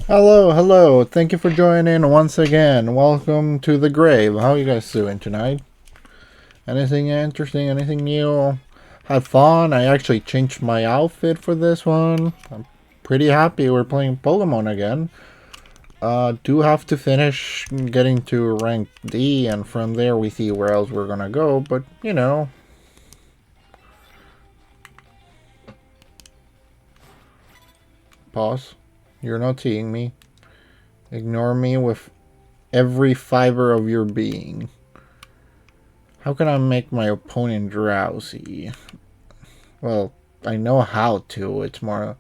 Hello, hello. Thank you for joining once again. Welcome to the grave. How are you guys doing tonight? Anything interesting? Anything new? Have fun. I actually changed my outfit for this one. I'm pretty happy we're playing Pokemon again. Do have to finish getting to rank D, and from there we see where else we're gonna go, but you know. Pause. You're not seeing me. Ignore me with every fiber of your being. How can I make my opponent drowsy? Well, I know how to. It's more...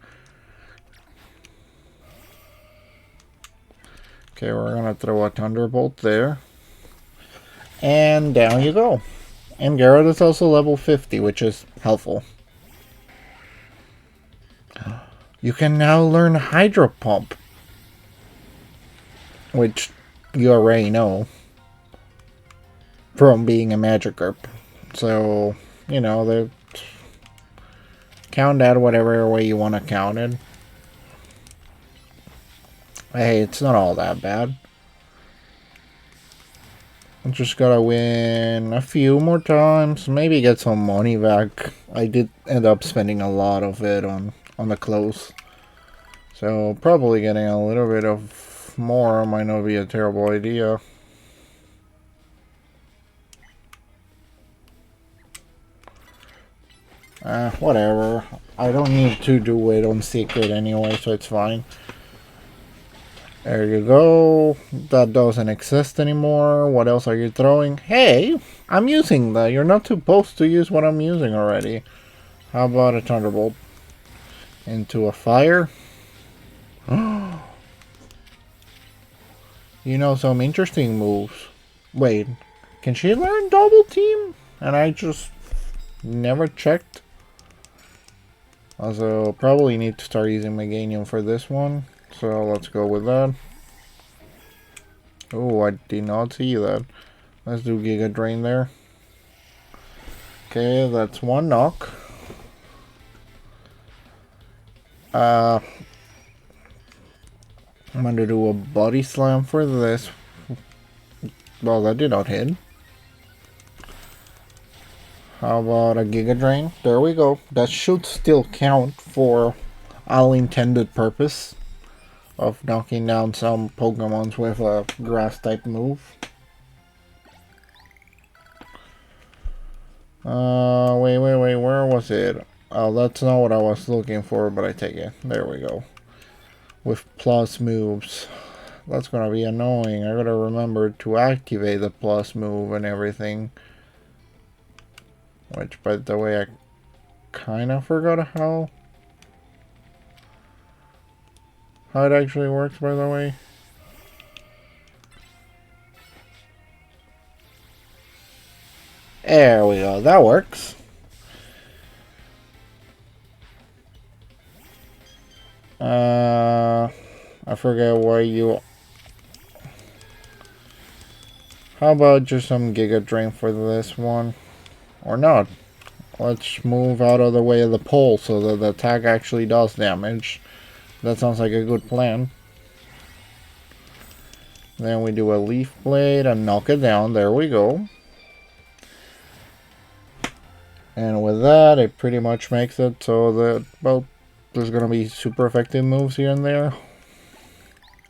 Okay, we're gonna throw a Thunderbolt there. And down you go. And Garrett is also level 50, which is helpful. You can now learn Hydro Pump. Which you already know. From being a Magikarp. So, you know, they count that whatever way you want to count it. Hey, it's not all that bad. I just gotta win a few more times, maybe get some money back. I did end up spending a lot of it on the clothes. So probably getting a little bit of more might not be a terrible idea. Whatever. I don't need to do it on secret anyway, so it's fine. There you go. That doesn't exist anymore. What else are you throwing? Hey, I'm using that. You're not supposed to use what I'm using already. How about a Thunderbolt? Into a fire? You know, some interesting moves. Wait, can she learn Double Team? And I just never checked. Also, probably need to start using Meganium for this one. So let's go with that. Oh, I did not see that. Let's do Giga Drain there. Okay, that's one knock. I'm gonna do a Body Slam for this. Well, that did not hit. How about a Giga Drain? There we go. That should still count for all intended purpose of knocking down some Pokemons with a grass type move. Wait, where was it? Oh, that's not what I was looking for, but I take it. There we go. With plus moves. That's gonna be annoying. I gotta remember to activate the plus move and everything. Which, by the way, I kinda forgot how it actually works, by the way. There we go. That works. I forget where you... How about just some Giga Drain for this one? Or not. Let's move out of the way of the pole so that the attack actually does damage. That sounds like a good plan. Then we do a Leaf Blade and knock it down. There we go. And with that, it pretty much makes it so that, well, there's going to be super effective moves here and there.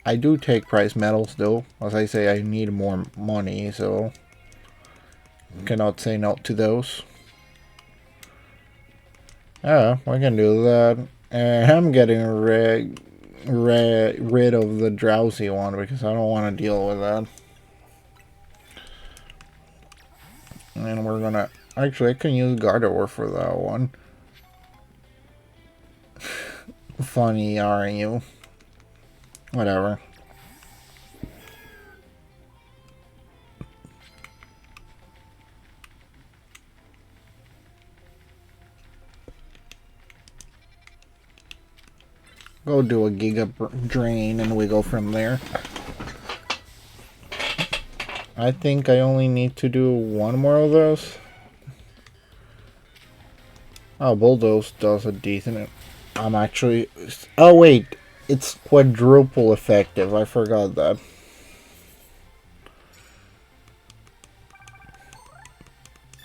I do take prize medals, though. As I say, I need more money, so cannot say no to those. Yeah, we can do that. And I'm getting rid of the drowsy one because I don't want to deal with that. And we're gonna... Actually, I can use Gardevoir for that one. Funny, aren't you? Whatever. Go do a Giga Drain and we go from there. I think I only need to do one more of those. Oh, Bulldoze does a decent... I'm actually... Oh, wait. it's quadruple effective. I forgot that.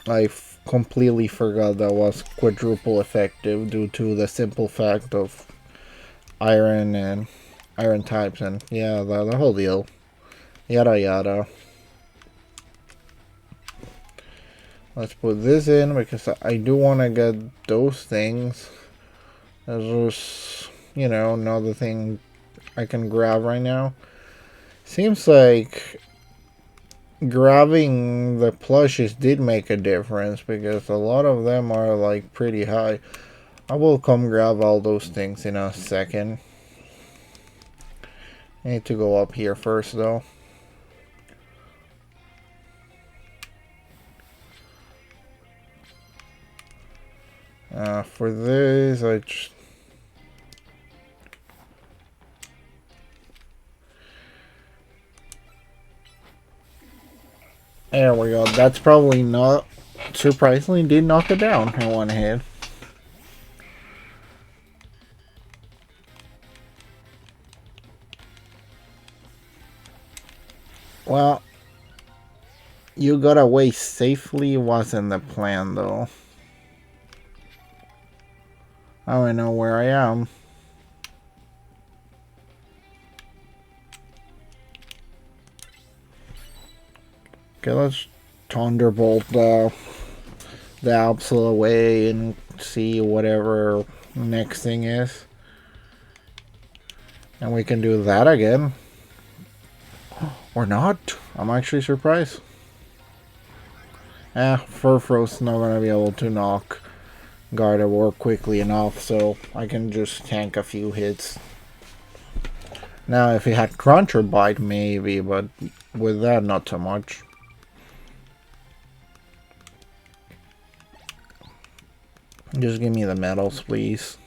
I completely forgot that was quadruple effective due to the simple fact of iron and iron types and yeah, the whole deal. Yada yada. Let's put this in because I do want to get those things. There's just, you know, another thing I can grab right now. Seems like grabbing the plushes did make a difference because a lot of them are like pretty high. I will come grab all those things in a second. I need to go up here first though. For this, I just... There we go. That's probably not... Surprisingly, did knock it down in one hit. Well, you got away safely wasn't the plan though. Now I know where I am. Okay, let's Thunderbolt the Absol away and see whatever next thing is. And we can do that again. Or not. I'm actually surprised. Furfrost's not gonna be able to knock Gardevoir quickly enough, so I can just tank a few hits. Now, if he had Crunch or Bite, maybe, but with that, not so much. Just give me the medals, please.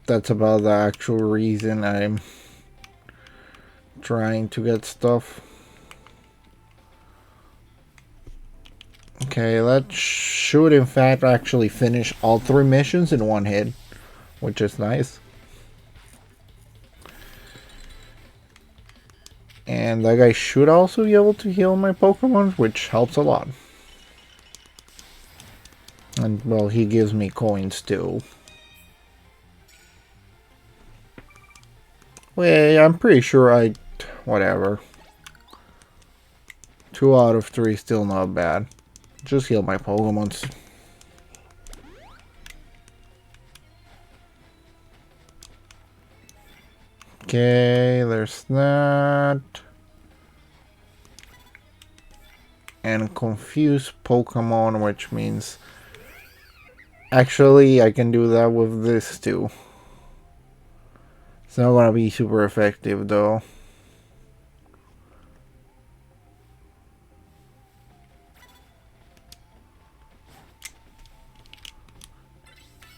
That's about the actual reason I'm trying to get stuff. Okay, that should in fact actually finish all 3 missions in one hit, which is nice. And that guy should also be able to heal my Pokemon, which helps a lot. And, well, he gives me coins too. Wait, I'm pretty sure whatever. 2 out of 3 still not bad. Just heal my Pokemons. Okay, there's that. And confuse Pokemon, which means... Actually, I can do that with this too. It's not gonna be super effective though.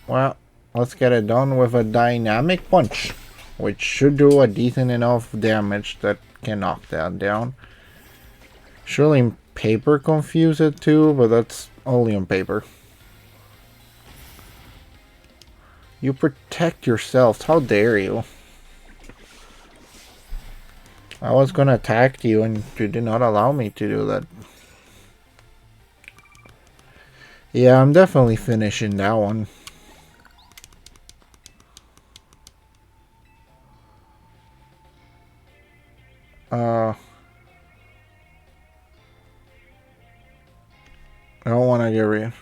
Well, let's get it done with a Dynamic Punch, which should do a decent enough damage that can knock that down. Surely paper confuse it too, but that's only on paper. You protect yourself, how dare you? I was gonna attack you and you did not allow me to do that. Yeah, I'm definitely finishing that one. I don't want to get rid.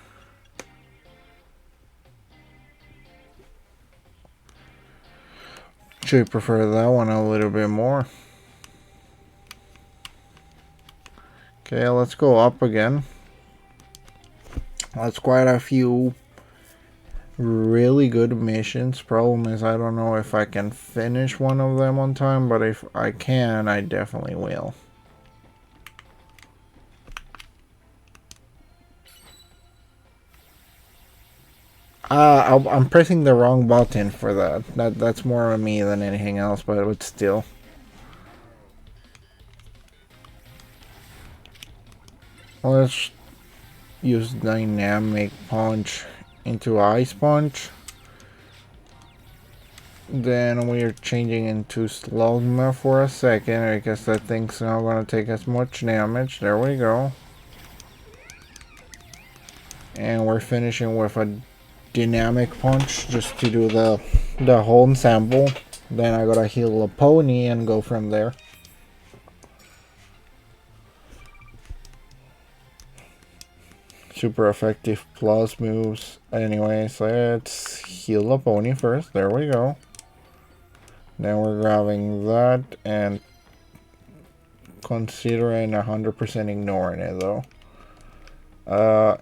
Should prefer that one a little bit more. Okay, let's go up again. That's quite a few really good missions. Problem is I don't know if I can finish one of them on time, but if I can, I definitely will. I'm pressing the wrong button for that. That's more on me than anything else, but still. Let's use Dynamic Punch into Ice Punch. Then we're changing into Slugma for a second. I guess that thing's not going to take as much damage. There we go. And we're finishing with a Dynamic Punch just to do the whole ensemble. Then I gotta heal a pony and go from there. Super effective plus moves. Anyways, let's heal a pony first. There we go. Then we're grabbing that and considering 100% ignoring it though.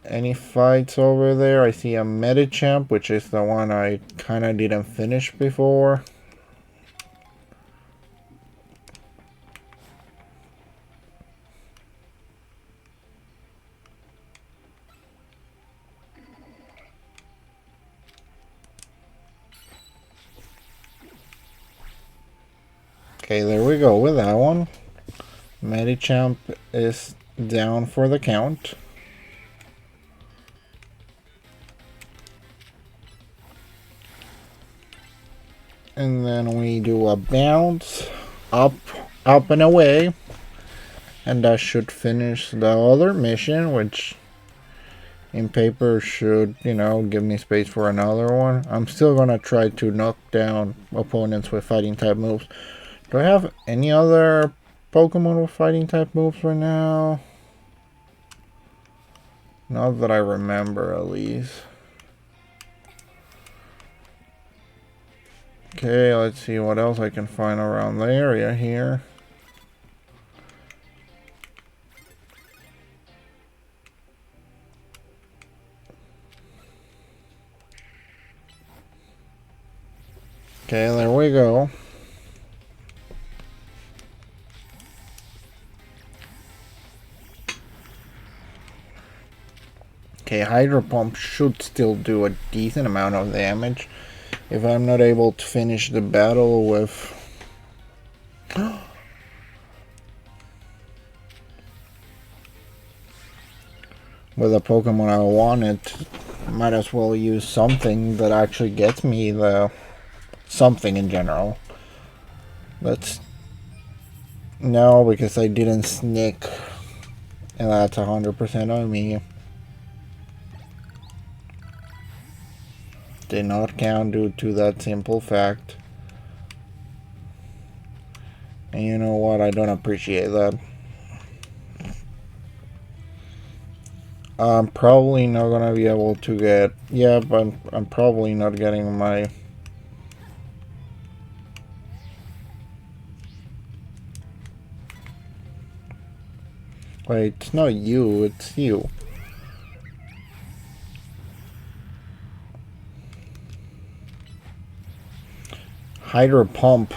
Any fights over there? I see a Medicham, which is the one I kinda didn't finish before. Okay, there we go with that one. Medicham is down for the count. And then we do a bounce, up and away. And that should finish the other mission, which in paper should, you know, give me space for another one. I'm still gonna try to knock down opponents with fighting type moves. Do I have any other Pokemon with fighting type moves right now? Not that I remember, at least. Okay, let's see what else I can find around the area here. Okay, there we go. Okay, Hydro Pump should still do a decent amount of damage. If I'm not able to finish the battle with... with a Pokemon I wanted, might as well use something that actually gets me the... something in general. Let's... No, because I didn't sneak. And that's 100% on me. Did not count due to that simple fact. And you know what? I don't appreciate that. I'm probably not gonna be able to get... Yeah, but I'm probably not getting my... Wait, it's not you, it's you. Hydro Pump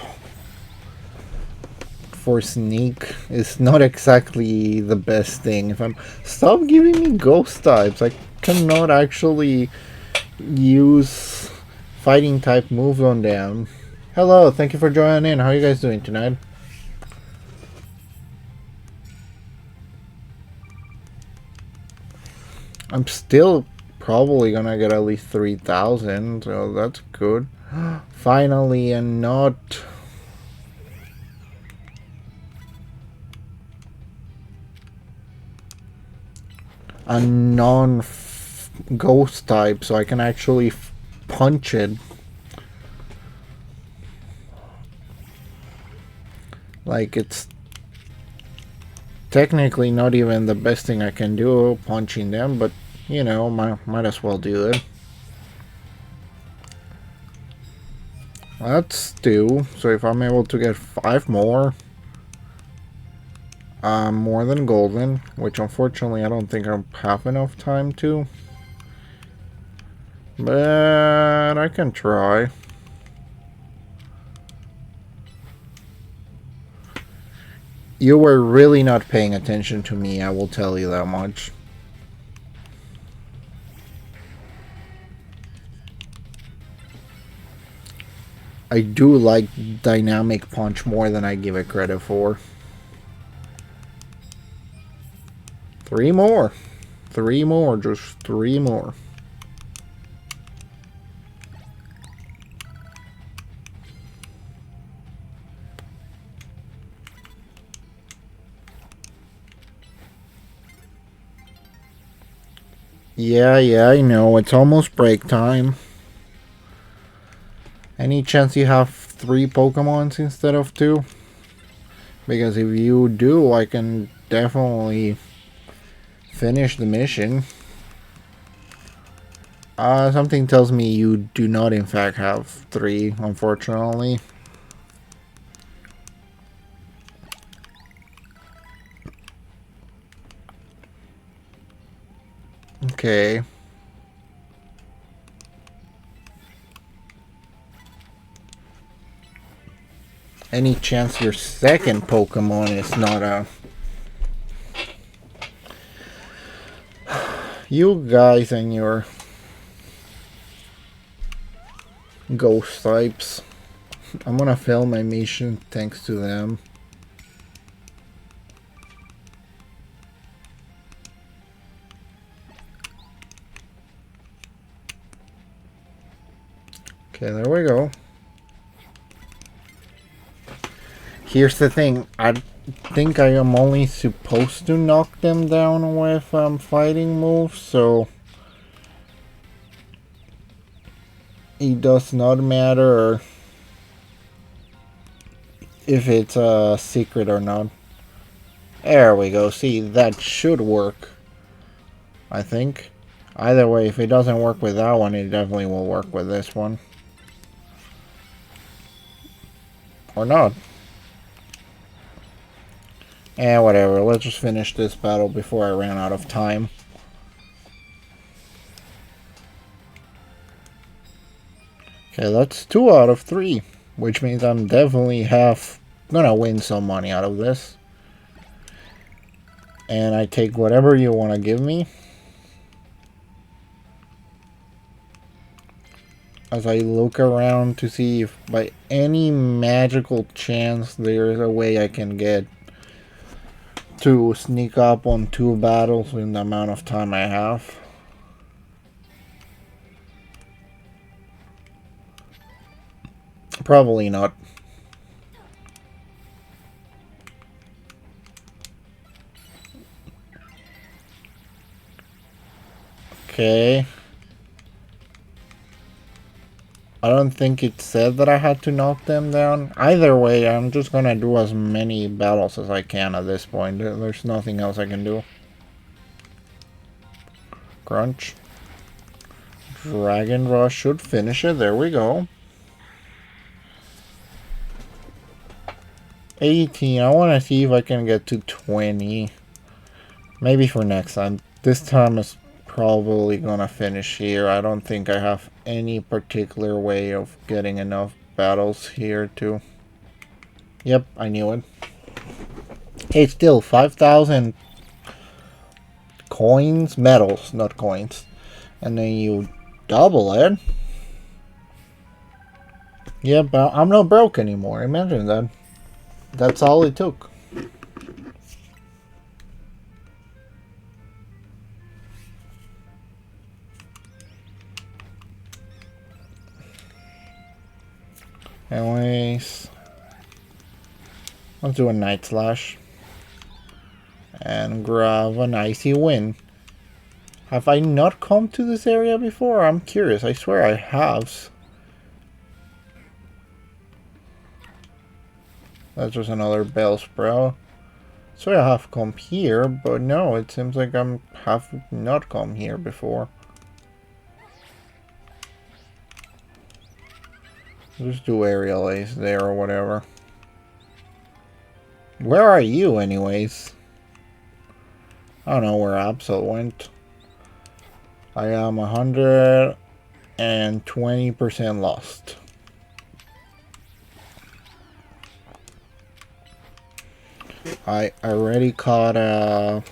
for Sneak is not exactly the best thing. If I'm... Stop giving me ghost types. I cannot actually use fighting type moves on them. Hello, thank you for joining in. How are you guys doing tonight? I'm still probably gonna get at least 3,000, so that's good. Finally, and not... a non-ghost type, so I can actually punch it. Like, it's technically not even the best thing I can do, punching them, but, you know, might as well do it. That's two, so if I'm able to get 5 more, more than golden, which unfortunately I don't think I have enough time to. But I can try. You were really not paying attention to me, I will tell you that much. I do like Dynamic Punch more than I give it credit for. 3 more. 3 more, just 3 more. Yeah, I know. It's almost break time. Any chance you have 3 Pokemons instead of 2? Because if you do, I can definitely finish the mission. Something tells me you do not in fact have 3, unfortunately. Okay. Any chance your second Pokemon is not a... You guys and your ghost types. I'm gonna fail my mission thanks to them. Okay, there we go. Here's the thing. I think I am only supposed to knock them down with fighting moves, so it does not matter if it's a secret or not. There we go. See, that should work. I think. Either way, if it doesn't work with that one, it definitely will work with this one. Or not. Whatever. Let's just finish this battle before I ran out of time. Okay, that's 2 out of 3. Which means I'm definitely gonna win some money out of this. And I take whatever you want to give me. As I look around to see if by any magical chance there is a way I can get to sneak up on 2 battles in the amount of time I have. Probably not. Okay. I don't think it said that I had to knock them down. Either way, I'm just gonna do as many battles as I can at this point. There's nothing else I can do. Crunch. Dragon Rush should finish it. There we go. 18. I want to see if I can get to 20. Maybe for next time. This time is probably gonna finish here. I don't think I have any particular way of getting enough battles here to... Yep, I knew it. Hey, still 5,000 coins, medals, not coins. And then you double it. Yep, I'm not broke anymore. Imagine that. That's all it took. Anyways, let's do a Night Slash and grab an Icy Wind. Have I not come to this area before? I'm curious. I swear I have. That's just another Bellsprout. So I have come here, but no, it seems like I have not come here before. Just do Aerial Ace there or whatever. Where are you anyways? I don't know where Absol went. I am 120% lost. I already caught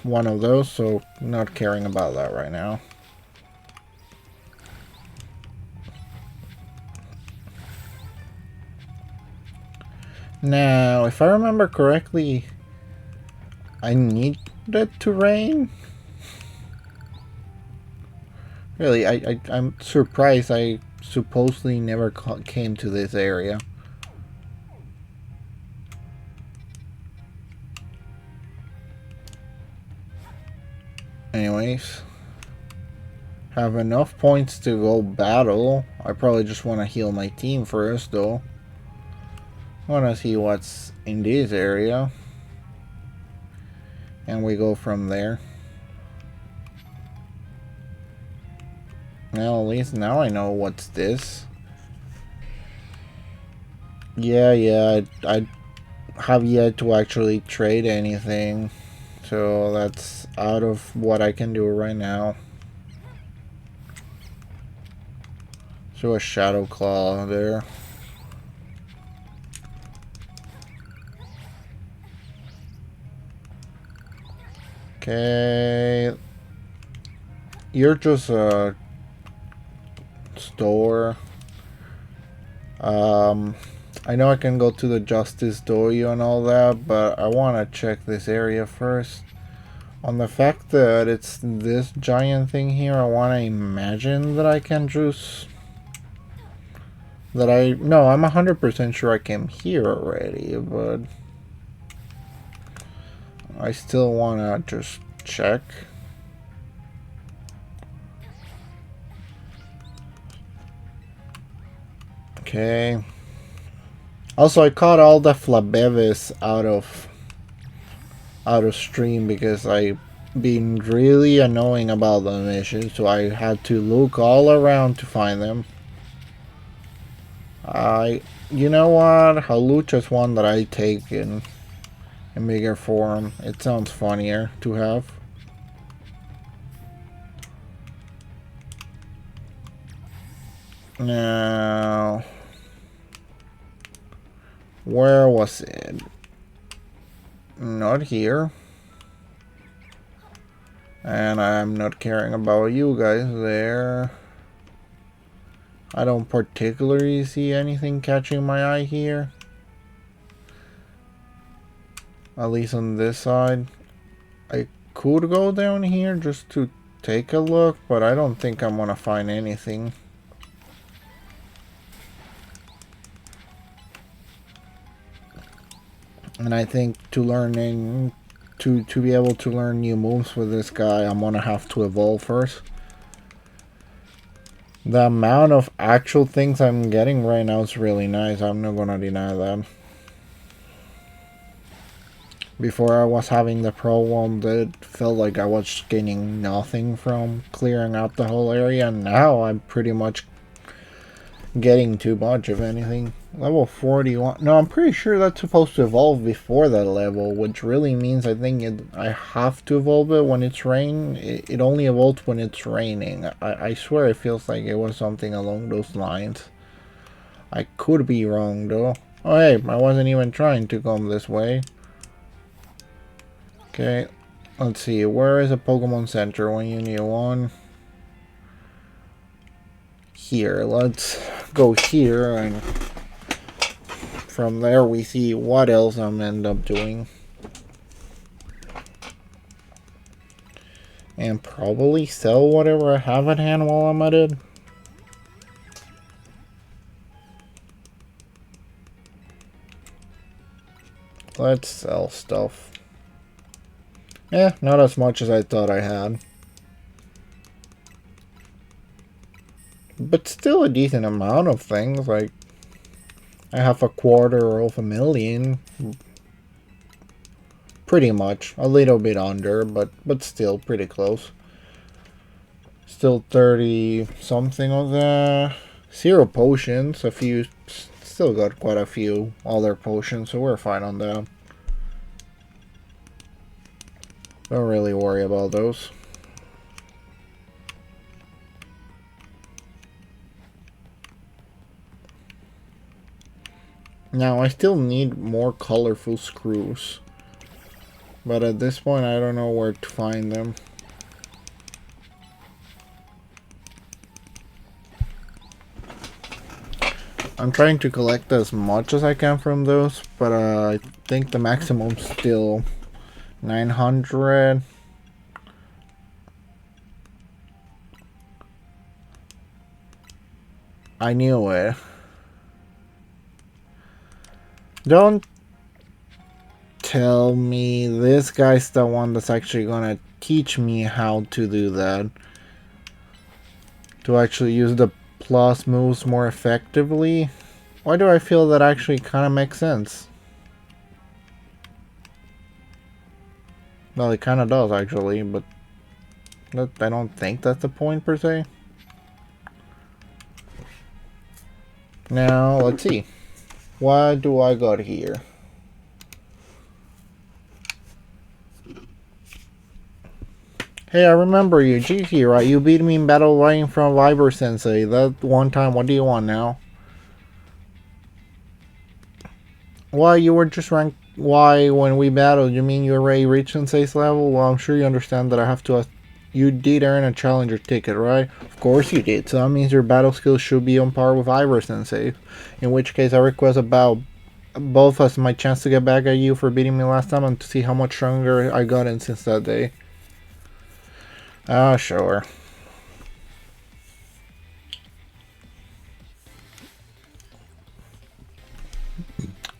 one of those, so not caring about that right now. Now, if I remember correctly, I need it to rain. Really, I'm surprised I supposedly never came to this area. Anyways. have enough points to go battle. I probably just want to heal my team first, though. I want to see what's in this area. And we go from there. Well, at least now I know what's this. Yeah, I have yet to actually trade anything. So that's out of what I can do right now. So a Shadow Claw there. Okay. You're just a store. I know I can go to the Justice Dojo and all that, but I want to check this area first. On the fact that it's this giant thing here, I want to imagine that I can just... No, I'm 100% sure I came here already, but... I still want to just check. Okay. Also, I caught all the Flabevis out of stream because I been really annoying about the missions, so I had to look all around to find them. You know what? Halucha's one that I take in bigger form. It sounds funnier to have. Now, where was it? Not here. And I'm not caring about you guys there. I don't particularly see anything catching my eye here. At least on this side. I could go down here just to take a look, but I don't think I'm gonna find anything. And I think to be able to learn new moves with this guy, I'm gonna have to evolve first. The amount of actual things I'm getting right now is really nice. I'm not gonna deny that. Before I was having the pro one that felt like I was gaining nothing from clearing out the whole area, and now I'm pretty much getting too much of anything. Level 41. No, I'm pretty sure that's supposed to evolve before that level, which really means I think I have to evolve it when it's raining. It only evolves when it's raining. I swear it feels like it was something along those lines. I could be wrong though. Oh hey, I wasn't even trying to come this way. Okay, let's see. Where is a Pokemon Center when you need one? Here, let's go here, and from there we see what else I'm end up doing. And probably sell whatever I have at hand while I'm at it. Let's sell stuff. Yeah, not as much as I thought I had. But still a decent amount of things, like I have 250,000. Pretty much. A little bit under, but still pretty close. Still 30 something of that. 0 potions, a few, still got quite a few other potions, so we're fine on that. Don't really worry about those. Now, I still need more colorful screws. But at this point, I don't know where to find them. I'm trying to collect as much as I can from those, but I think the maximum's still 900. I knew it. Don't tell me this guy's the one that's actually gonna teach me how to do that. to actually use the plus moves more effectively. Why do I feel that actually kind of makes sense? Well, it kind of does actually, but I don't think that's the point per se. Now, let's see. What do I got here? Hey, I remember you, GT, right? You beat me in battle right from Viber Sensei. That one time, what do you want now? Why, you were just ranked... Why, when we battled, you mean you already reached Sensei's level? Well, I'm sure you understand that I have to ask... You did earn a challenger ticket, right? Of course you did, so that means your battle skills should be on par with Ivor Sensei. In which case, I request about both as my chance to get back at you for beating me last time and to see how much stronger I gotten since that day. Ah, sure.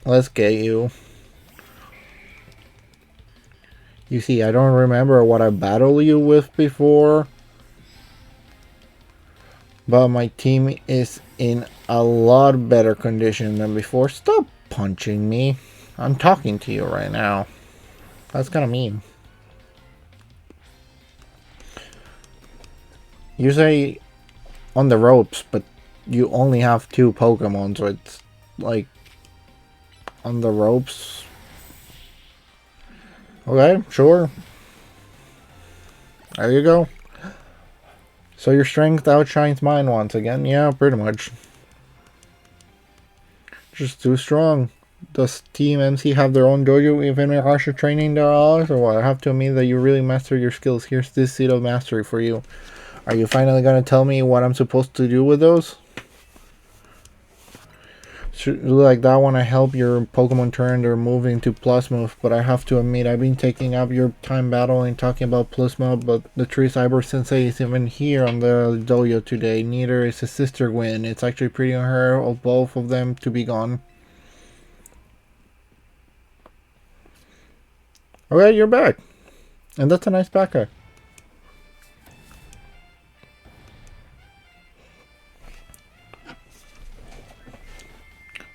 Let's get you. You see, I don't remember what I battled you with before. But my team is in a lot better condition than before. Stop punching me. I'm talking to you right now. That's kind of mean. You say on the ropes, but you only have 2 Pokemon, so it's like on the ropes. Okay, sure. There you go. So your strength outshines mine once again? Yeah, pretty much. Just too strong. Does Team MC have their own dojo even in harsher training there are, or what? I have to admit that you really master your skills. Here's this seed of mastery for you. Are you finally gonna tell me what I'm supposed to do with those? Like that one, I help your Pokemon turn their move into plus move, but I have to admit I've been taking up your time battling talking about plus move, but the tree Cyber Sensei is even here on the dojo today. Neither is his sister Gwen. It's actually pretty unheard of both of them to be gone. Okay, you're back. And that's a nice backpack.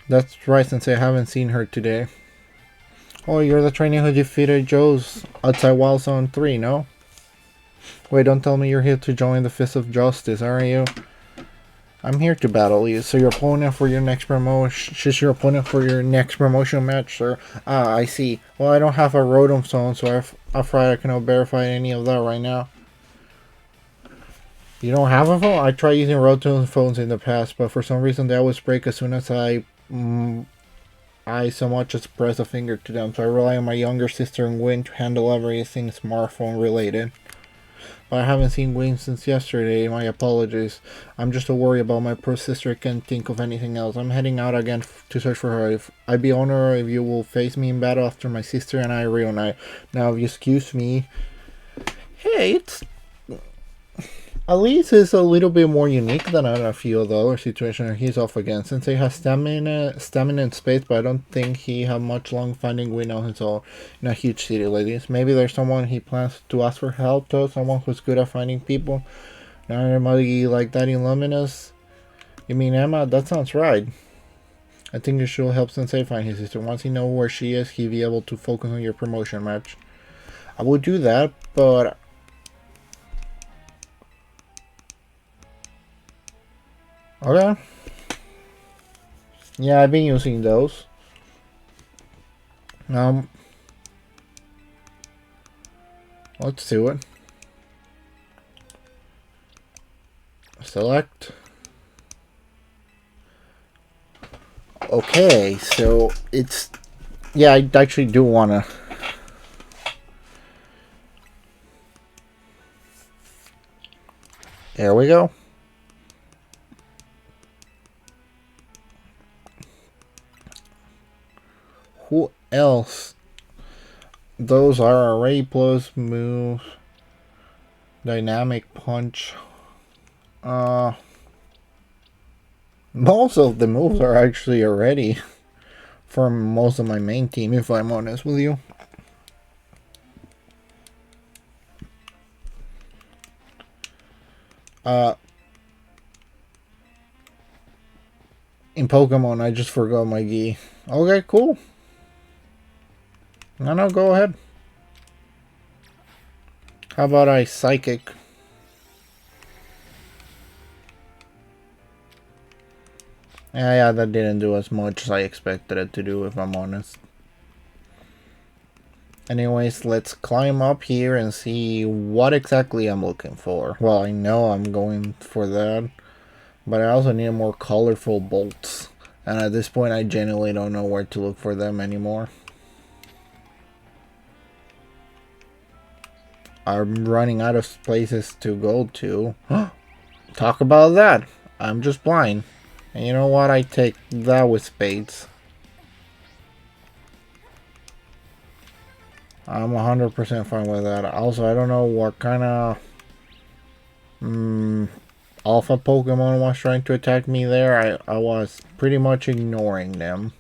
That's right, Sensei. I haven't seen her today. Oh, you're the trainer who defeated Joe's outside Wild Zone 3, no? Wait, don't tell me you're here to join the Fist of Justice, aren't you? I'm here to battle you. So your opponent for your next promotion... She's your opponent for your next promotion match, sir. Ah, I see. Well, I don't have a Rotom Stone, so I'm afraid I cannot verify any of that right now. You don't have a phone? I tried using Rotom phones in the past, but for some reason they always break as soon as I so much as press a finger to them, so I rely on my younger sister and Gwen to handle everything smartphone related. But I haven't seen Gwen since yesterday, my apologies. I'm just a worry about my poor sister. I can't think of anything else. I'm heading out again to search for her. I'd be honored if you will face me in battle after my sister and I reunite. Now, if you excuse me... Hey, it's... Elise is a little bit more unique than a few of the other situations he's off against, since he has stamina and space, but I don't think he have much long finding Gwen on his own in a huge city like this. Maybe there's someone he plans to ask for help to, someone who's good at finding people. Not anybody like that in Luminous. You mean Emma? That sounds right. I think you should help Sensei find his sister. Once he knows where she is, he'll be able to focus on your promotion match. I would do that, but... Okay. Yeah, I've been using those. Let's do it. Select. Okay, so it's... Yeah, I actually do want to... There we go. Who else? Those are Array Plus move, Dynamic Punch. Most of the moves are actually already from most of my main team, if I'm honest with you. in Pokemon, I just forgot my gi. Okay, cool. No, go ahead. How about I Psychic? Yeah, that didn't do as much as I expected it to do, if I'm honest. Anyways, let's climb up here and see what exactly I'm looking for. Well, I know I'm going for that, but I also need more colorful bolts. And at this point, I genuinely don't know where to look for them anymore. I'm running out of places to go to. Talk about that. I'm just blind. And you know what? I take that with spades. I'm 100% fine with that. Also, I don't know what kind of alpha Pokemon was trying to attack me there. I was pretty much ignoring them.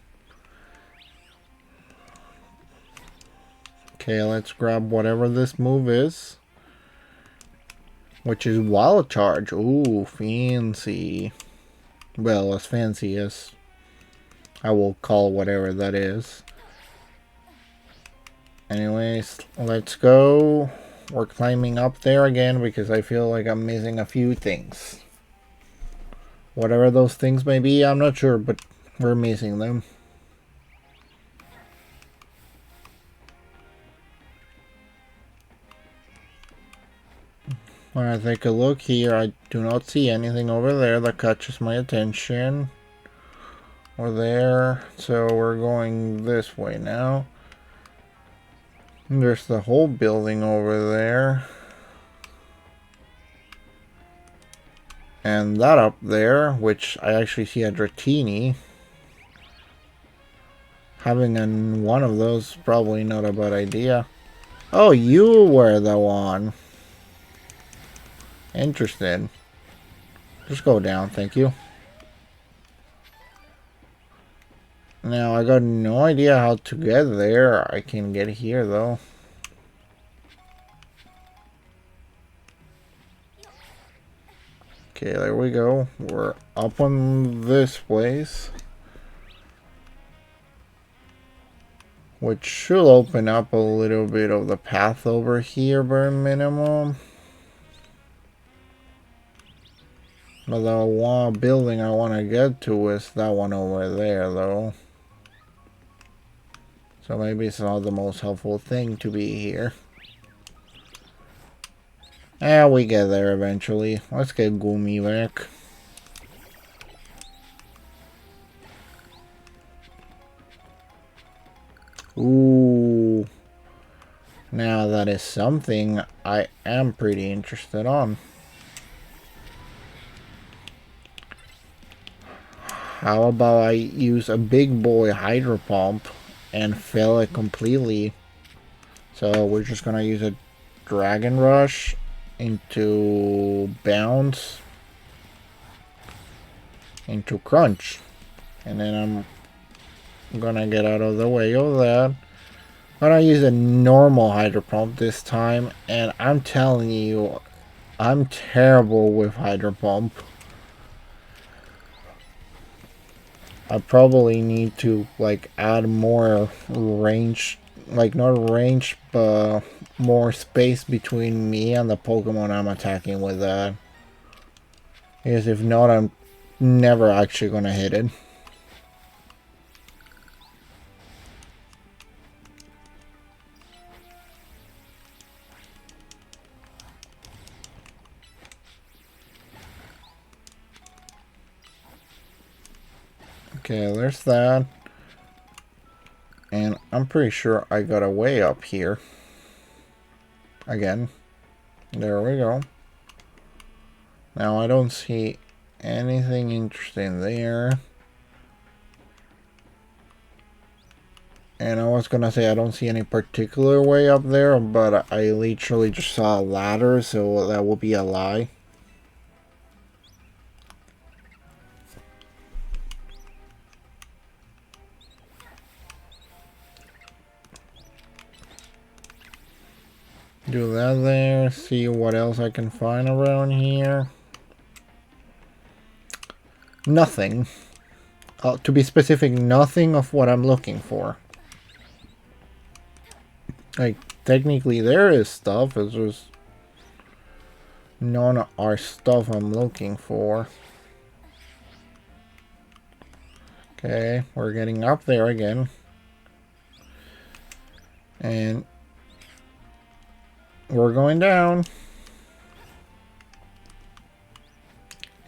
Okay, let's grab whatever this move is. Which is Wild Charge. Ooh, fancy. Well, as fancy as I will call whatever that is. Anyways, let's go. We're climbing up there again because I feel like I'm missing a few things. Whatever those things may be, I'm not sure, but we're missing them. When I take a look here, I do not see anything over there that catches my attention. Or there, so we're going this way now. There's the whole building over there. And that up there, which I actually see a Dratini. Having one of those is probably not a bad idea. Oh, you were the one. Interesting. Just go down, thank you. Now, I got no idea how to get there. I can get here, though. Okay, there we go. We're up on this place. Which should open up a little bit of the path over here, bare minimum. But the one building I want to get to is that one over there, though. So maybe it's not the most helpful thing to be here. Yeah, we get there eventually. Let's get Goomy back. Ooh. Now that is something I am pretty interested on. How about I use a big boy Hydro Pump and fail it completely? So we're just gonna use a Dragon Rush into Bounce into Crunch, and then I'm gonna get out of the way of that. I'm gonna use a normal Hydro Pump this time, and I'm telling you, I'm terrible with Hydro Pump. I probably need to like add more range, like not range, but more space between me and the Pokemon I'm attacking with that. Because if not, I'm never actually gonna hit it. Okay, there's that. And I'm pretty sure I got a way up here. Again. There we go. Now I don't see anything interesting there. And I was gonna say I don't see any particular way up there, but I literally just saw a ladder, so that will be a lie. Do that there, see what else I can find around here. Nothing. To be specific, nothing of what I'm looking for. Like, technically there is stuff, it's just none of our stuff I'm looking for. Okay, we're getting up there again. And we're going down.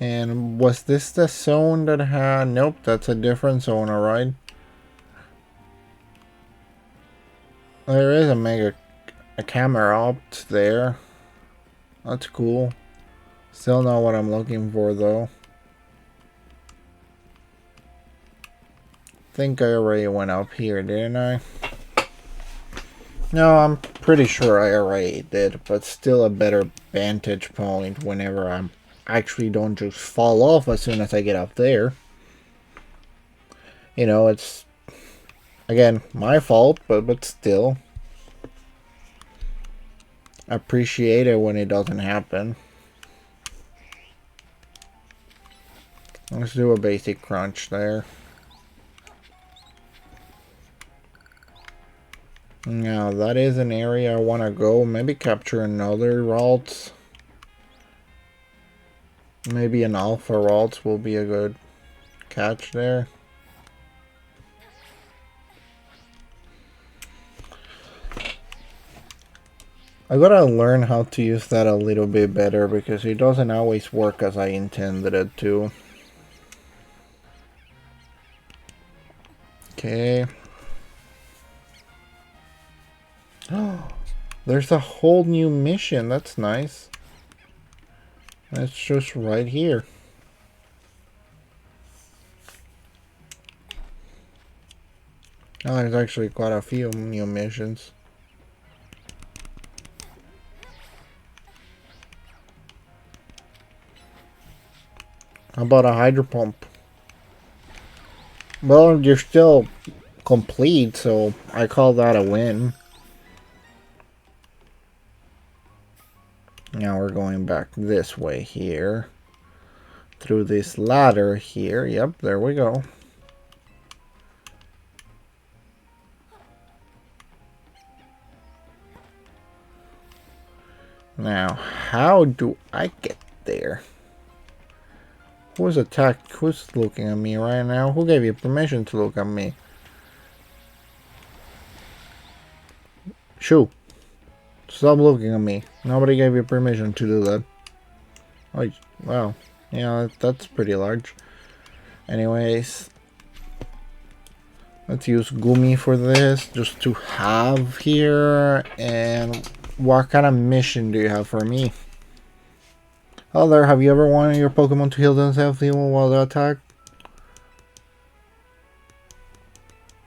And was this the zone that had... Nope, that's a different zone, alright. There is a camera up there. That's cool. Still not what I'm looking for, though. Think I already went up here, didn't I? No, I'm pretty sure I already did, but still a better vantage point whenever I actually don't just fall off as soon as I get up there. You know, it's, again, my fault, but still. I appreciate it when it doesn't happen. Let's do a basic crunch there. Now, that is an area I want to go. Maybe capture another Ralts. Maybe an Alpha Ralts will be a good catch there. I gotta learn how to use that a little bit better because it doesn't always work as I intended it to. Okay. There's a whole new mission. That's nice. That's just right here. Oh, there's actually quite a few new missions. How about a hydro pump? Well, you're still complete, so I call that a win. Now we're going back this way here. Through this ladder here. Yep, there we go. Now, how do I get there? Who's looking at me right now? Who gave you permission to look at me? Shoo. Stop looking at me. Nobody gave you permission to do that. Oh, wow. Yeah, that's pretty large. Anyways. Let's use Gumi for this, just to have here. And what kind of mission do you have for me? Oh, there. Have you ever wanted your Pokemon to heal themselves even while they attack?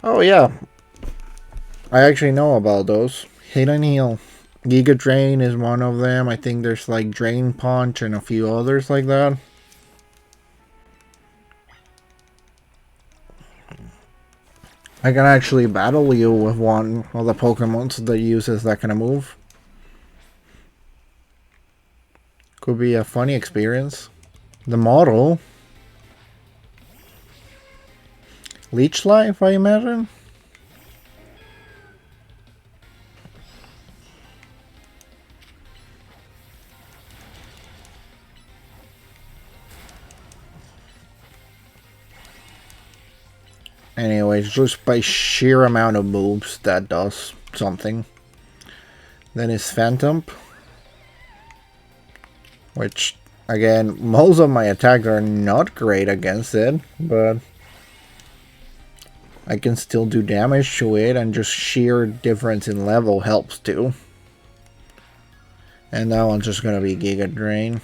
Oh, yeah. I actually know about those. Hit and heal. Giga Drain is one of them. I think there's like Drain Punch and a few others like that. I can actually battle you with one of the Pokemons that uses that kind of move. Could be a funny experience. The model. Leech Life, I imagine? Anyways, just by sheer amount of moves, that does something. Then is Phantom. Which, again, most of my attacks are not great against it, but I can still do damage to it, and just sheer difference in level helps too. And that one's just gonna be Giga Drain.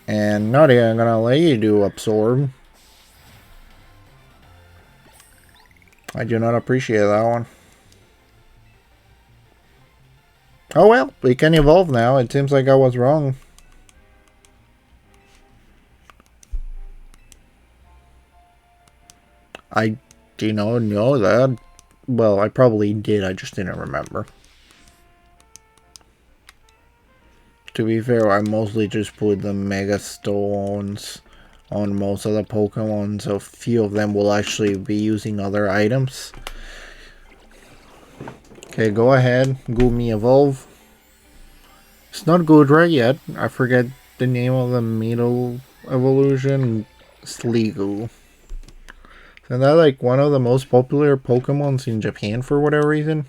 And Nutty, I'm gonna let you do Absorb. I do not appreciate that one. Oh well, we can evolve now. It seems like I was wrong. I do not know that. Well, I probably did, I just didn't remember. To be fair, I mostly just put the Mega Stones on most of the Pokemon, so few of them will actually be using other items. Okay, go ahead. Goomy Evolve. It's not Goodra yet. I forget the name of the middle evolution. Sliggoo. Isn't that like one of the most popular Pokemons in Japan for whatever reason?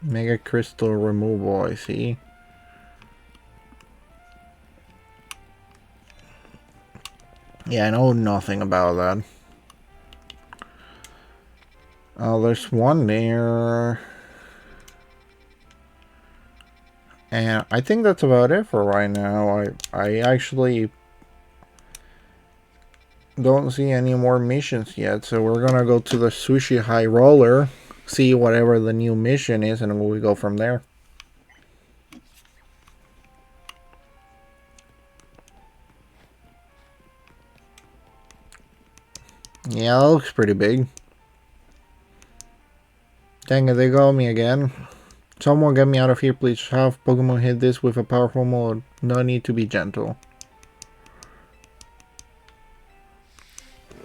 Mega Crystal removal, I see. Yeah, I know nothing about that. Oh, there's one there. And I think that's about it for right now. I actually don't see any more missions yet. So we're gonna go to the Sushi High Roller, see whatever the new mission is, and we go from there. Yeah, that looks pretty big. Dang it, they got me again. Someone get me out of here, please. Have Pokemon hit this with a powerful mode. No need to be gentle.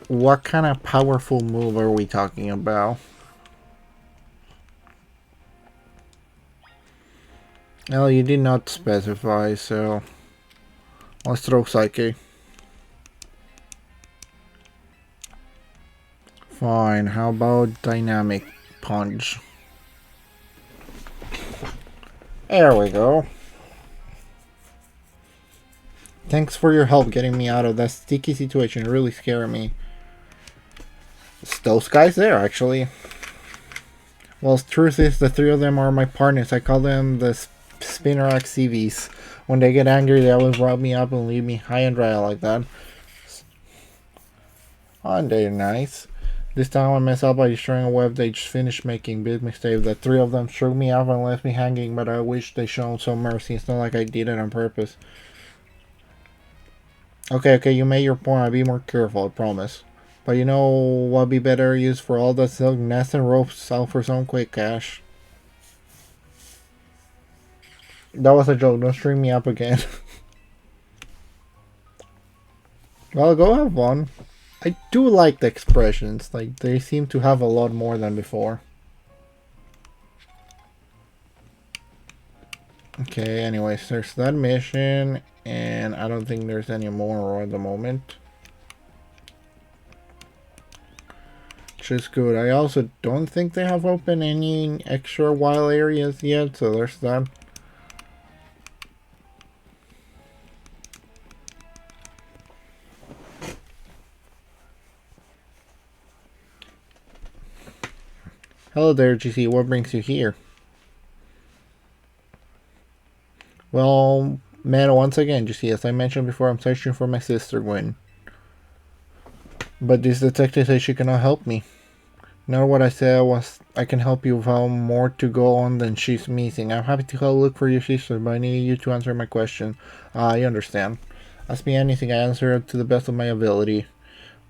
What kind of powerful move are we talking about? Well, you did not specify, so let's throw Psyche. Fine, how about Dynamic Punch? There we go. Thanks for your help getting me out of that sticky situation. It really scared me. It's those guys there, actually. Well, the truth is, the three of them are my partners. I call them the Spinarak CVs. When they get angry, they always rub me up and leave me high and dry like that. Aren't they nice? This time I messed up by destroying a web they just finished making. Big mistake. The three of them shook me up and left me hanging, but I wish they shown some mercy. It's not like I did it on purpose. Okay, you made your point. I'll be more careful, I promise. But you know what'd be better use for all the silk nets and ropes? Sell for some quick cash. That was a joke. Don't string me up again. Well, go have fun. I do like the expressions. Like, they seem to have a lot more than before. Okay, anyways, there's that mission. And I don't think there's any more at the moment. Which is good. I also don't think they have opened any extra wild areas yet. So there's that. Hello there, GC. What brings you here? Well, man, once again, GC, as I mentioned before, I'm searching for my sister, Gwen. But this detective says she cannot help me. Now what I said was I can help you without more to go on than she's missing. I'm happy to help look for your sister, but I need you to answer my question. I understand. Ask me anything, I answer it to the best of my ability.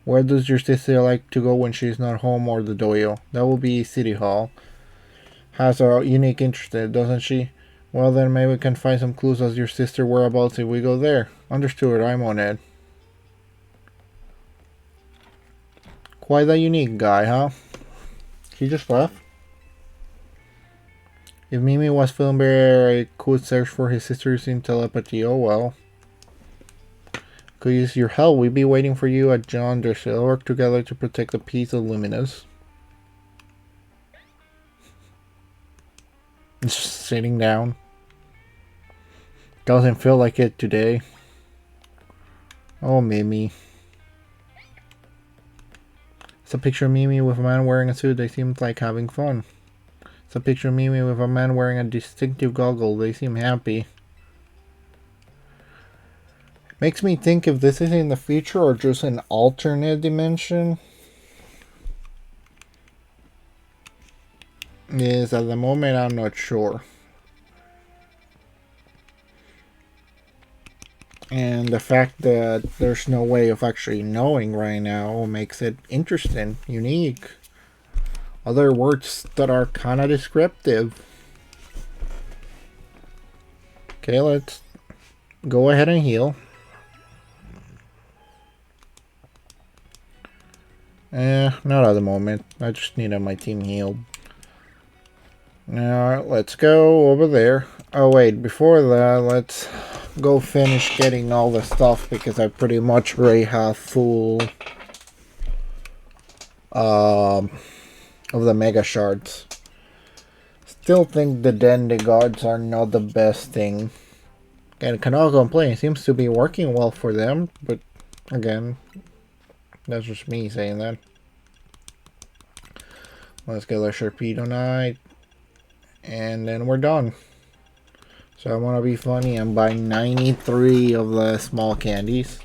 Where does your sister like to go when she's not home or the dojo? That will be City Hall. Has a unique interest, doesn't she? Well then, maybe we can find some clues as your sister whereabouts if we go there. Understood, I'm on it. Quite a unique guy, huh? He just left? If Mimi was feeling better, I could search for his sister using telepathy. Oh well. Could use your help. We'd be waiting for you at John Dershell. Work together to protect the peace of Luminous. Just sitting down. Doesn't feel like it today. Oh, Mimi. It's a picture of Mimi with a man wearing a suit. They seem like having fun. It's a picture of Mimi with a man wearing a distinctive goggle. They seem happy. Makes me think if this is in the future or just an alternate dimension. Yes, at the moment I'm not sure. And the fact that there's no way of actually knowing right now makes it interesting, unique. Other words that are kind of descriptive. Okay, let's go ahead and heal. Not at the moment. I just needed my team healed. Now, let's go over there. Oh wait, before that, let's go finish getting all the stuff because I pretty much already have full of the mega shards. Still think the Dendy guards are not the best thing. And cannot complain, it seems to be working well for them, but again, that's just me saying that. Let's get a Sharpedo Knight, and then we're done. So I want to be funny and buy 93 of the small candies.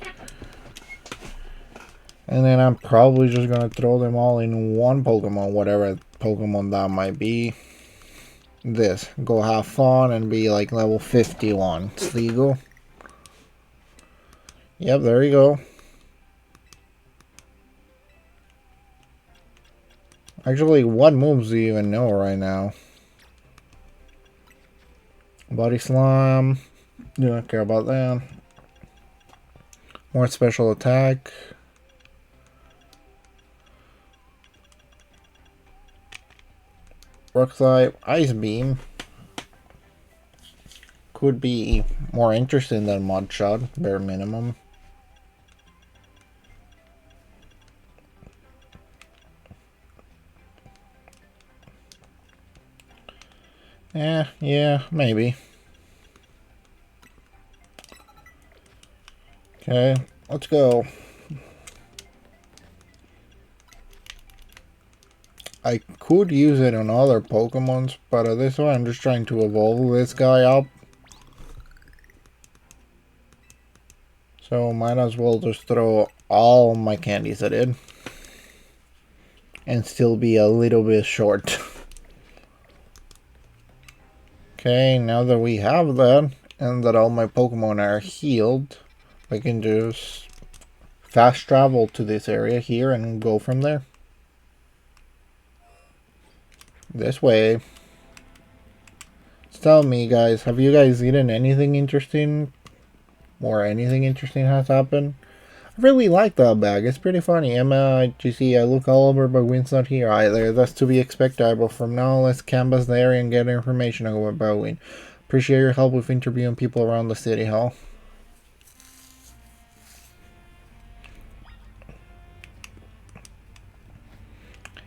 And then I'm probably just going to throw them all in one Pokemon, whatever Pokemon that might be. This. Go have fun and be like level 51. Sligo. Yep, there you go. Actually, what moves do you even know right now? Body Slam. Do not care about that. More special attack. Rock Type. Ice Beam. Could be more interesting than Mud Shot, bare minimum. Yeah, maybe. Okay, let's go. I could use it on other Pokemons, but at this one I'm just trying to evolve this guy up. So might as well just throw all my candies at it. And still be a little bit short. Okay, now that we have that, and that all my Pokemon are healed, I can just fast travel to this area here and go from there. This way. Tell me, guys, have you guys eaten anything interesting? Or anything interesting has happened? I really like that bag. It's pretty funny. Emma, you see, I look all over, but Win's not here either. That's to be expected. But from now on, let's canvass the area and get information about Win. Appreciate your help with interviewing people around the city hall.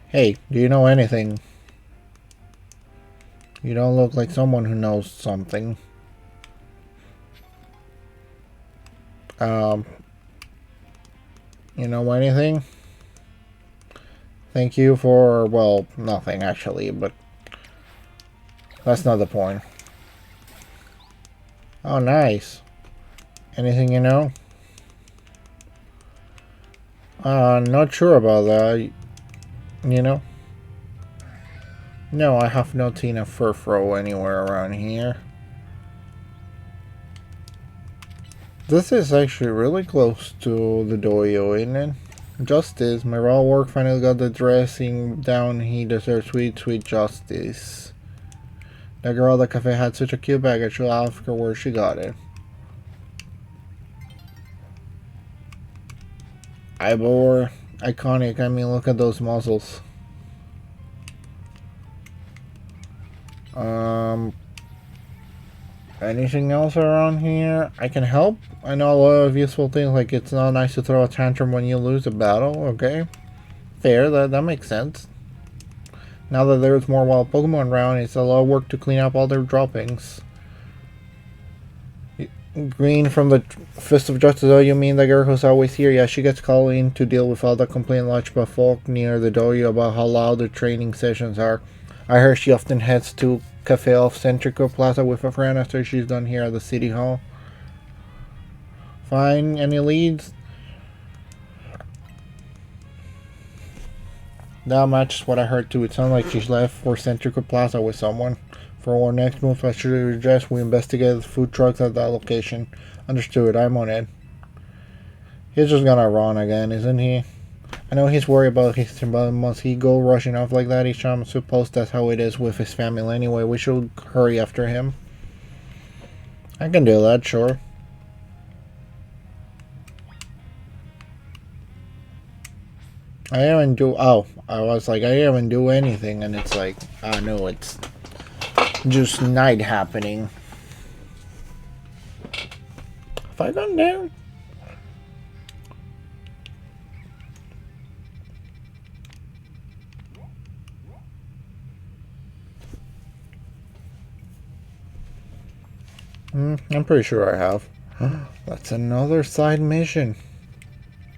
Hey, do you know anything? You don't look like someone who knows something. You know anything? Thank you for, well, nothing actually, but that's not the point. Oh, nice. Anything you know? Not sure about that. You know? No, I have not seen a Furfrou anywhere around here. This is actually really close to the dojo, isn't it? Justice. My raw work finally got the dressing down. He deserves sweet, sweet justice. The girl at the cafe had such a cute bag. I should ask her where she got it. Ivor. Iconic. I mean, look at those muscles. Anything else around here I can help? I know a lot of useful things, like it's not nice to throw a tantrum when you lose a battle. Okay, fair, that makes sense. Now that there's more wild Pokemon around, it's a lot of work to clean up all their droppings. Green from the Fist of Justice. Oh, you mean the girl who's always here? Yeah, she gets called in to deal with all the complaint lodged by folk near the dojo about how loud the training sessions are. I heard she often heads to Cafe off Centrico Plaza with a friend after she's done here at the city hall. Fine, any leads? That matches what I heard too. It sounds like she's left for Centrico Plaza with someone. For our next move, I should suggest we investigate the food trucks at that location. Understood, I'm on it. He's just gonna run again, isn't he? I know he's worried about his team, but must he go rushing off like that each time? I suppose that's how it is with his family anyway. We should hurry after him. I can do that, sure. I haven't do. Oh, I was like, I haven't do anything, and it's like, I know it's just night happening. Have I gone down? I'm pretty sure I have. That's another side mission.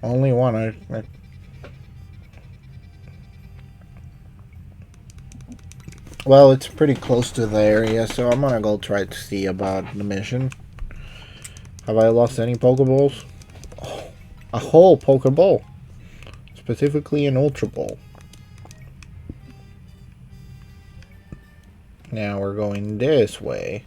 Only one. I Well, it's pretty close to the area, so I'm gonna go try to see about the mission. Have I lost any Pokeballs? Oh, a whole Pokeball. Specifically an Ultra Ball. Now we're going this way.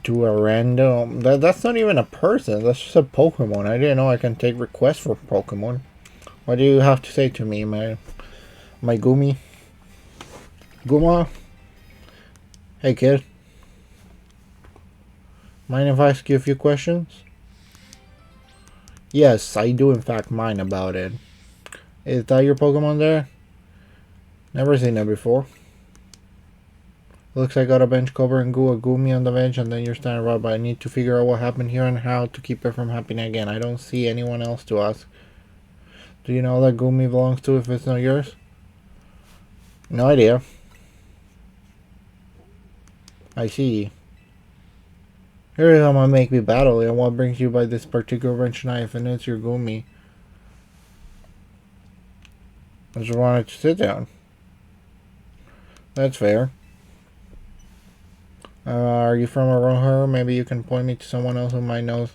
To a random... That's not even a person. That's just a Pokemon. I didn't know I can take requests for Pokemon. What do you have to say to me, my Gumi? Guma? Hey, kid. Mind if I ask you a few questions? Yes, I do in fact mind about it. Is that your Pokemon there? Never seen that before. Looks like I got a bench cover and Gumi on the bench, and then you're standing right by. I need to figure out what happened here and how to keep it from happening again. I don't see anyone else to ask. Do you know that Gumi belongs to if it's not yours? No idea. I see. Here is how I make me battle, and what brings you by this particular wrench knife, and it's your Gumi. I just wanted to sit down. That's fair. Are you from around here? Maybe you can point me to someone else who might know.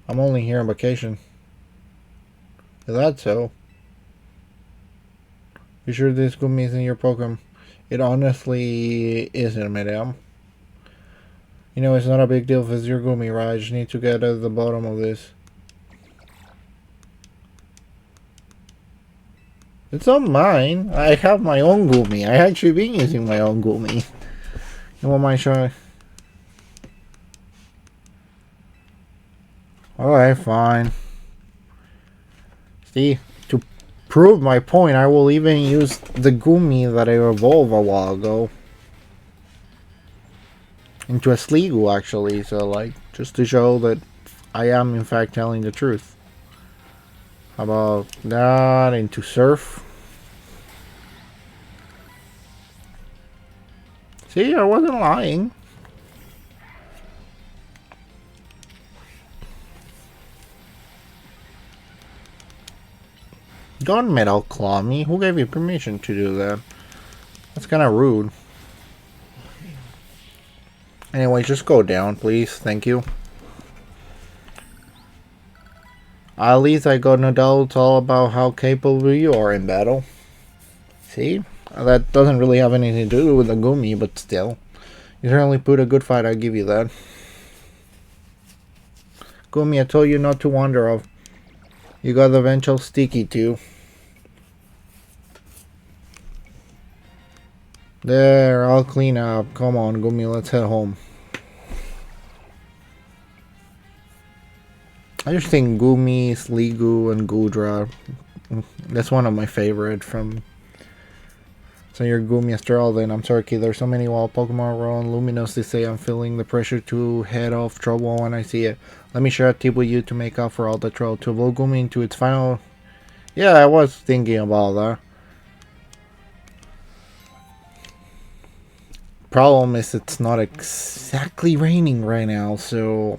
I'm only here on vacation. Is that so? You sure this Gumi isn't your Pokemon? It honestly isn't, madam. You know, it's not a big deal if it's your Gumi, right? I just need to get at the bottom of this. It's not mine. I have my own Gumi. I actually been using my own Gumi. You want my showing? Alright, fine. See, to prove my point, I will even use the Gumi that I evolved a while ago into a Sliggoo, actually. So, like, just to show that I am in fact telling the truth. How about that into Surf? See, I wasn't lying. Gunmetal claw me? Who gave you permission to do that? That's kind of rude. Anyway, just go down, please. Thank you. At least I got no doubts all about how capable you are in battle. See? That doesn't really have anything to do with the Gumi, but still. You certainly put a good fight, I'll give you that. Gumi, I told you not to wander off. You got the eventual Sticky too. There, I'll clean up. Come on, Gumi, let's head home. I just think Gumi, Sliggoo, and Goodra. That's one of my favorite from... So you're Gumi Estrella, and I'm sorry, kid. There's so many wild Pokemon around. Luminous, they say I'm feeling the pressure to head off trouble when I see it. Let me share a tip with you to make up for all the trouble. To evolve Gumi into its final... Yeah, I was thinking about that. Problem is it's not exactly raining right now, so...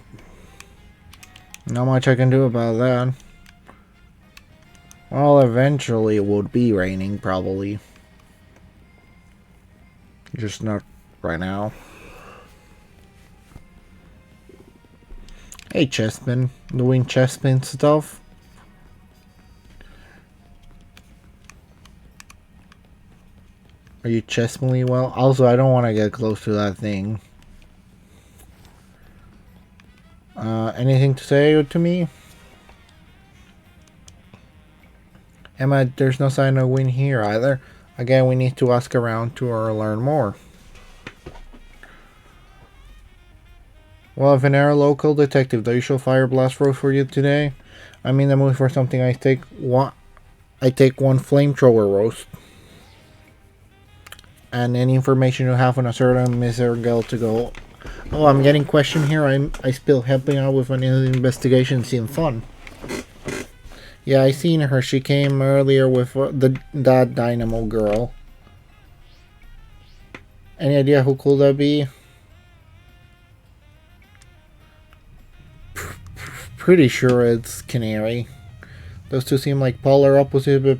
Not much I can do about that. Well, eventually it would be raining, probably. Just not right now. Hey, Chespin. Doing Chespin stuff? Are you chesting me well? Also, I don't want to get close to that thing. Anything to say to me? Emma, there's no sign of win here either. Again, we need to ask around to learn more. Well, Venera, local detective, the usual fire blast roast for you today. I'm in the mood for something. I take one flamethrower roast. And any information you have on a certain Mr. Girl to go. Oh, I'm getting questioned here. I still helping out with an investigation. Seemed fun. Yeah, I seen her. She came earlier with that Dynamo girl. Any idea who could that be? Pretty sure it's Canary. Those two seem like polar opposites, but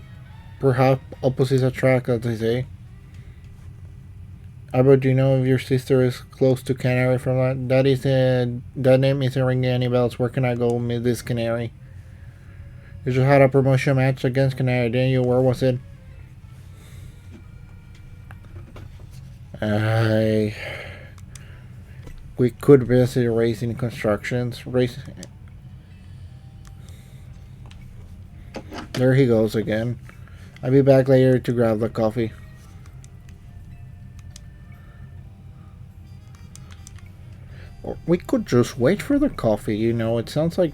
perhaps opposites attract, as they say. Albert, do you know if your sister is close to Canary from that? That name isn't ringing any bells. Where can I go meet this Canary? You just had a promotion match against Canary, didn't you? Where was it? We could visit Racing Constructions. There he goes again. I'll be back later to grab the coffee. Or we could just wait for the coffee, you know, it sounds like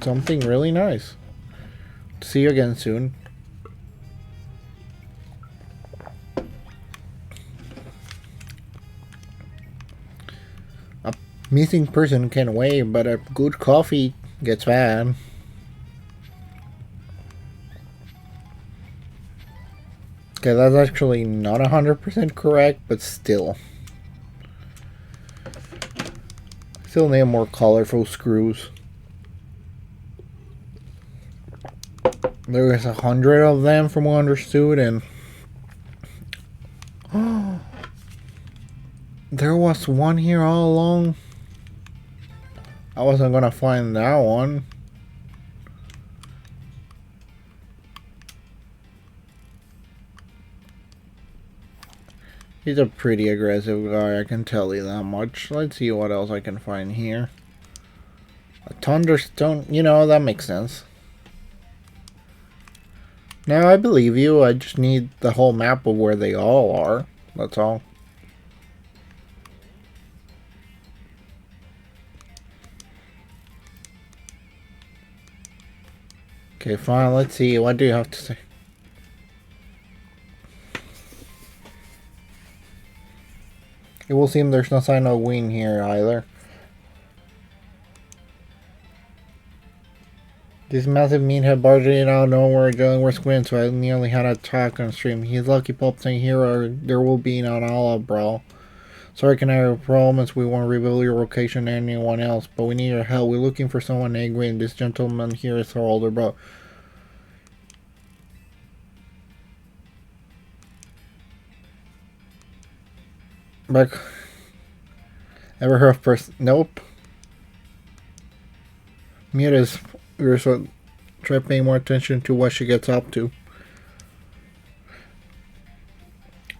something really nice. See you again soon. A missing person can wait, but a good coffee gets bad. Okay, that's actually not 100% correct, but still. Still need more colorful screws. There was 100 of them from what I understood, and there was one here all along. I wasn't gonna find that one. He's a pretty aggressive guy, I can tell you that much. Let's see what else I can find here. A thunderstone, you know, that makes sense. Now, I believe you, I just need the whole map of where they all are. That's all. Okay, fine, let's see. What do you have to say? It will seem there's no sign of win here either. This massive meathead barged in out of nowhere during West Wind, so I nearly had a talk on stream. He's lucky Pop saying here or there will be an all-out brawl. Sorry, can I promise we won't reveal your location to anyone else, but we need your help. We're looking for someone named Gwyn. This gentleman here is our older brother. Back. Ever heard of person? Nope. Mira's. So try paying more attention to what she gets up to.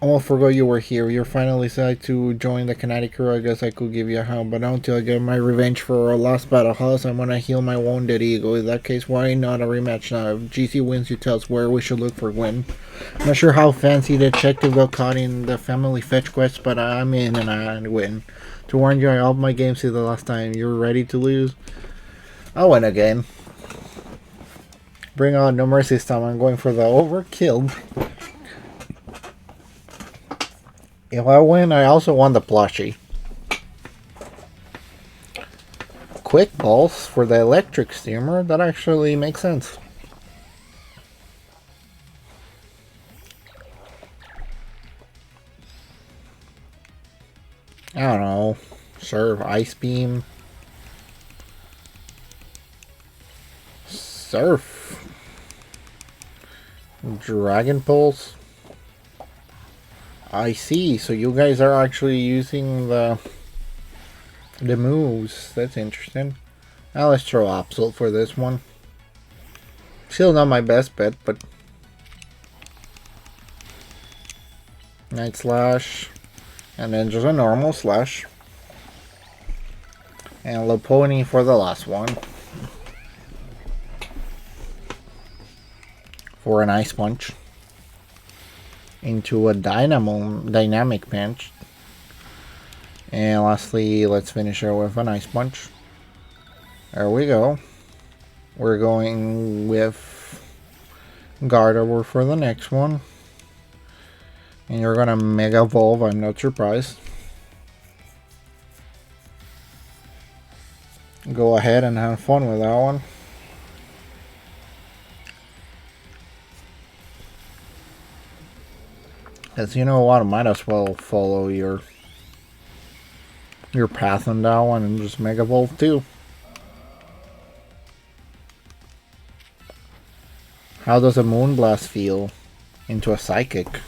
Almost forgot you were here. You're finally decided to join the Kinetic crew. I guess I could give you a hand, but not until I get my revenge for our last battle. House, I'm gonna heal my wounded ego. In that case, why not a rematch now? If GC wins, you tell us where we should look for Gwyn. I'm not sure how fancy the detective got caught in the family fetch quest, but I'm in and I win. To warn you, I upped my game since the last time. You're ready to lose? I'll win again. Bring on no mercy this time. I'm going for the overkill. If I win, I also won the plushie. Quick balls for the electric steamer. That actually makes sense. I don't know. Serve ice beam. Surf. Dragon Pulse. I see. So you guys are actually using the moves. That's interesting. Now let's throw Absol for this one. Still not my best bet, but Night Slash. And then just a normal Slash. And Lopunny for the last one. For an Ice Punch. Into a Dynamic Punch. And lastly, let's finish her with an Ice Punch. There we go. We're going with Gardevoir for the next one. And you're gonna Mega Evolve, I'm not surprised. Go ahead and have fun with that one. As you know what, I might as well follow your path on that one and just Mega Evolve too. How does a Moonblast feel into a Psychic?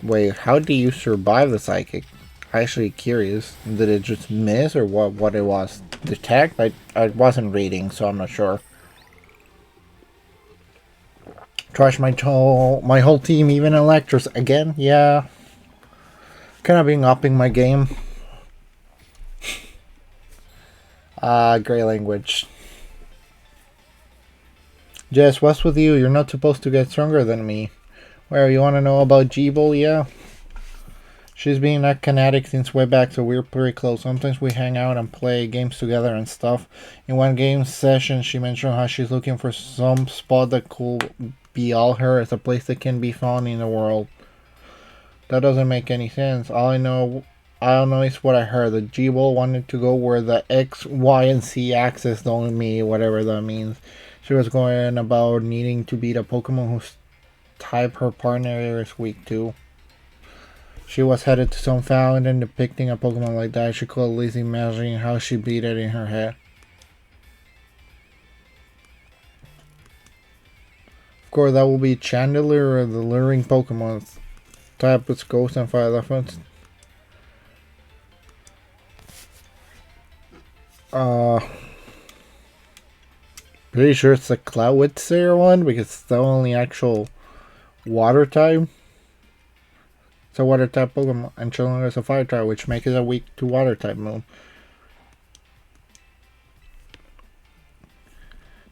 Wait, how do you survive the Psychic? I'm actually curious. Did it just miss or what it was? Detect? I wasn't reading, so I'm not sure. Trash my whole team, even Electros. Again? Yeah. Kind of been upping my game. Gray language. Jess, what's with you? You're not supposed to get stronger than me. Where, you want to know about G-Bull? Yeah. She's been that kinetic since way back, so we're pretty close. Sometimes we hang out and play games together and stuff. In one game session, she mentioned how she's looking for some spot that could be all her. It's a place that can be found in the world. That doesn't make any sense. I don't know is what I heard. The G-Bull wanted to go where the X, Y, and Z axis don't meet, whatever that means. She was going about needing to beat a Pokemon whose type her partner is weak to. She was headed to some fountain and depicting a Pokemon like that. She could at least imagine how she beat it in her head. Of course, that will be Chandelure or the luring Pokemon. Type with Ghost and Fire Elephants. Pretty sure it's the Cloudwitzer one because it's the only actual water type. It's a water type Pokemon, and Chandelure is a fire type, which makes it a weak to water type move.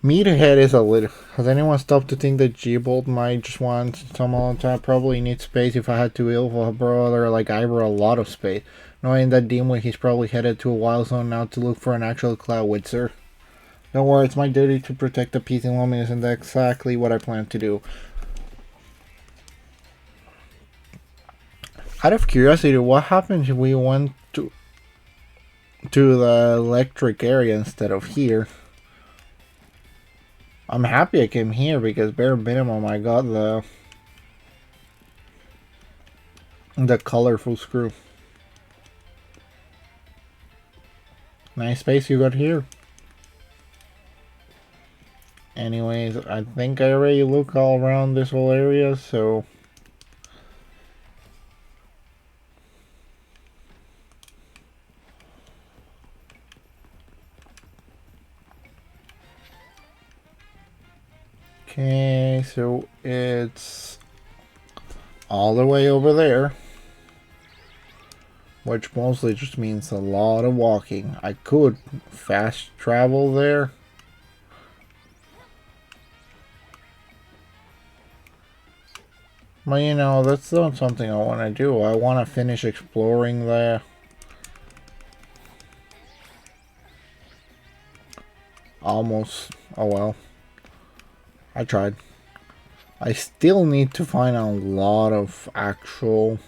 Meathead is a little. Has anyone stopped to think that G-Bolt might just want some all the time? Probably needs space. If I had to ill for a brother like Ivor, a lot of space. Knowing that Dimwit, he's probably headed to a wild zone now to look for an actual Cloudwitzer. Don't worry, it's my duty to protect the peace and loneliness, and that's exactly what I plan to do. Out of curiosity, what happens if we went to the electric area instead of here? I'm happy I came here because bare minimum I got the colorful screw. Nice space you got here. Anyways, I think I already look all around this whole area, so okay, so it's all the way over there, which mostly just means a lot of walking. I could fast travel there. But you know, that's not something I want to do. I want to finish exploring there. Almost. Oh well. I tried. I still need to find a lot of actual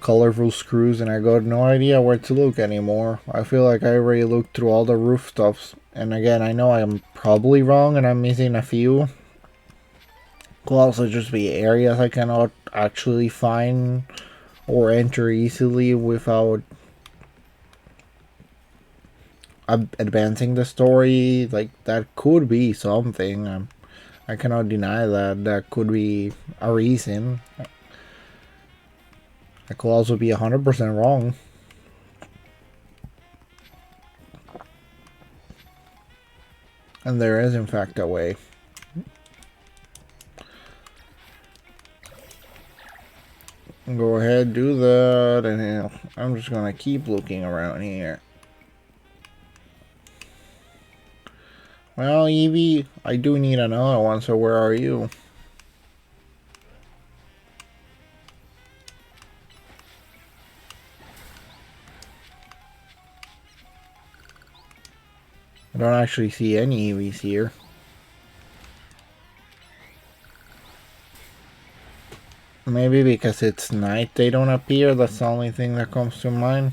colorful screws, and I got no idea where to look anymore. I feel like I already looked through all the rooftops, and again, I know I'm probably wrong and I'm missing a few. Could also just be areas I cannot actually find or enter easily without advancing the story. Like, that could be something. I cannot deny that could be a reason. I could also be 100% wrong. And there is in fact a way. Go ahead, do that, and I'm just gonna keep looking around here. Well, Eevee, I do need another one, so where are you? I don't actually see any Eevees here. Maybe because it's night they don't appear, that's the only thing that comes to mind.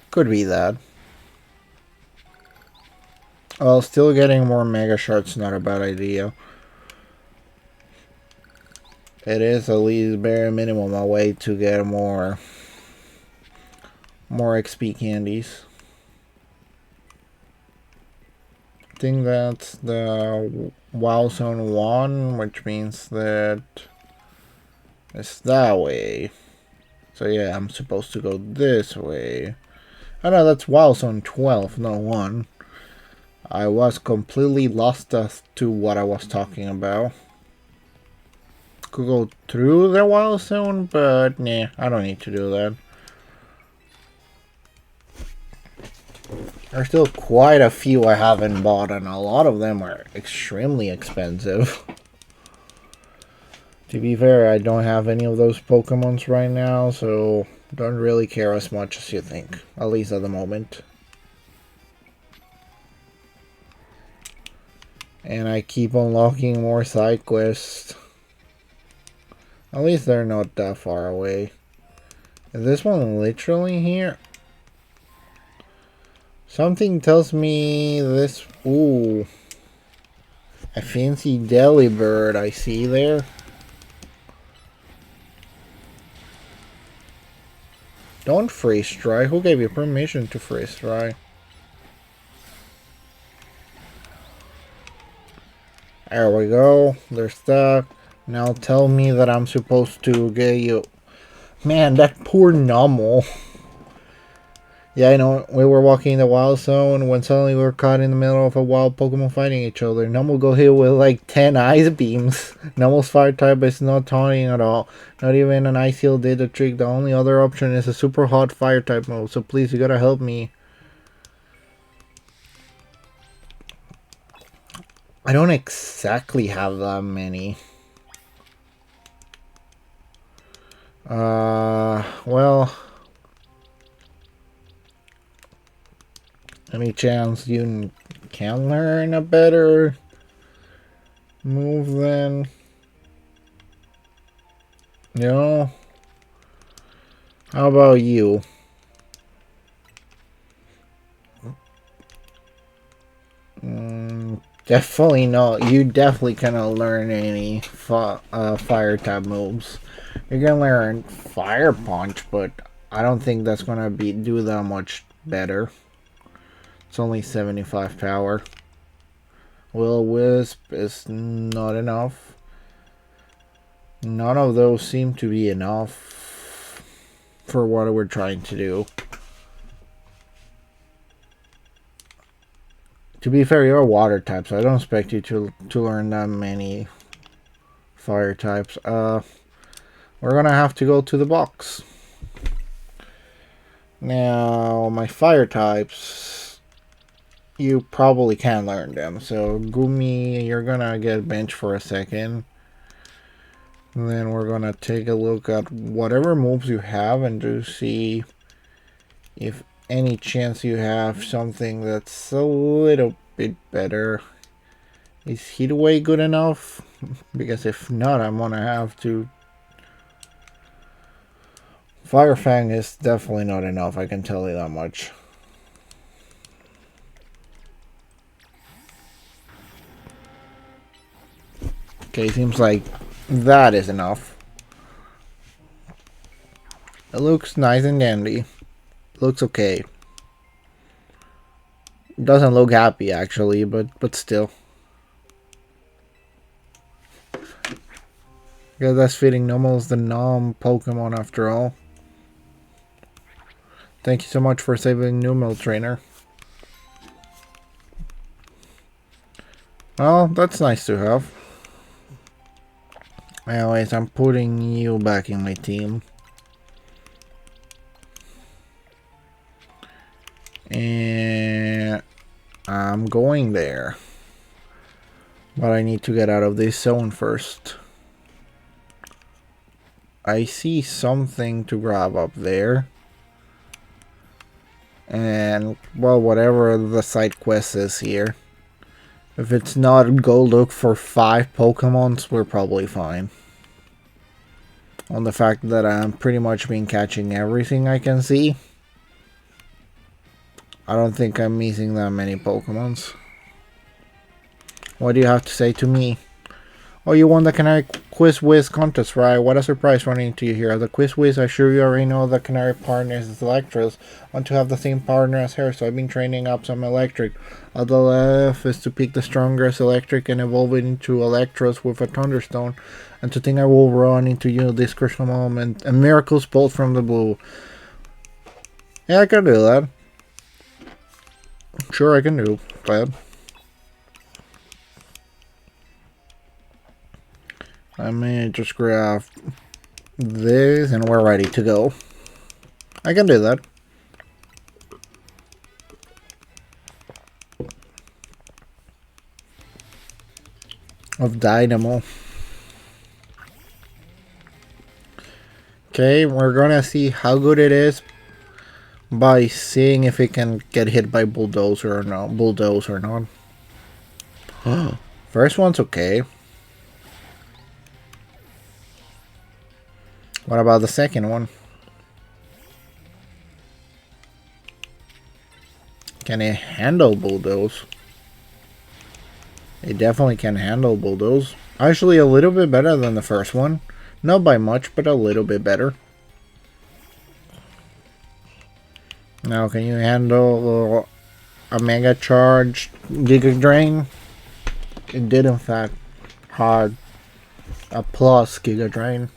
Could be that. Well, still getting more Mega Shards not a bad idea. It is at least bare minimum a way to get more XP candies. I think that's the Wild Zone 1, which means that it's that way. So yeah, I'm supposed to go this way. Oh no, that's Wild Zone 12, not 1. I was completely lost as to what I was talking about. Could go through the Wild Zone, but nah, I don't need to do that. There's still quite a few I haven't bought, and a lot of them are extremely expensive. To be fair, I don't have any of those Pokemons right now, so don't really care as much as you think, at least at the moment. And I keep unlocking more side quests. At least they're not that far away. Is this one literally here? Something tells me this... Ooh. A fancy Delibird I see there. Don't freeze dry. Who gave you permission to freeze dry? There we go. They're stuck. Now tell me that I'm supposed to get you... Man, that poor Numel. Yeah, I know. We were walking in the Wild Zone when suddenly we were caught in the middle of a wild Pokemon fighting each other. Numel got hit with like 10 ice beams. Numel's fire type is not taunting at all. Not even an Ice Heal did the trick. The only other option is a super hot fire type move. So please, you gotta help me. I don't exactly have that many. Well... Any chance you can learn a better move then? No? How about you? Definitely not. You definitely cannot learn any fire type moves. You're gonna learn Fire Punch, but I don't think that's gonna do that much better. It's only 75 power. Will-O-Wisp is not enough. None of those seem to be enough for what we're trying to do. To be fair, you're a water type, so I don't expect you to learn that many fire types. We're gonna have to go to the box. Now, my fire types... You probably can learn them. So, Gumi, you're gonna get benched for a second. And then we're gonna take a look at whatever moves you have and to see if any chance you have something that's a little bit better. Is Heatwave good enough? Because if not, I'm gonna have to... Fire Fang is definitely not enough, I can tell you that much. Okay, seems like that is enough. It looks nice and dandy. Looks okay. Doesn't look happy actually, but still. Yeah, that's fitting. Numel's the Nom Pokemon after all. Thank you so much for saving Numel, trainer. Well, that's nice to have. Anyways, I'm putting you back in my team. And I'm going there. But I need to get out of this zone first. I see something to grab up there. And, well, whatever the side quest is here. If it's not go look for 5 Pokemons, we're probably fine. On the fact that I'm pretty much been catching everything I can see. I don't think I'm missing that many Pokemons. What do you have to say to me? Oh, you won the Canary Quiz Whiz contest, right? What a surprise running into you here. As a Quiz Whiz, I sure you already know the Canary partner is Electros. Want to have the same partner as her, so I've been training up some Electric. All the left is to pick the strongest Electric and evolve it into Electros with a Thunderstone. And to think I will run into you this crucial moment. And Miracles Bolt from the blue. Yeah, I can do that. Sure, I can do that. I may just grab this and we're ready to go. I can do that. Of Dynamo. Okay, we're gonna see how good it is by seeing if it can get hit by Bulldozer or not. First one's okay. What about the second one? Can it handle Bulldoze? It definitely can handle Bulldoze. Actually, a little bit better than the first one. Not by much, but a little bit better. Now, can you handle a Mega Charge Giga Drain? It did, in fact, have a plus Giga Drain.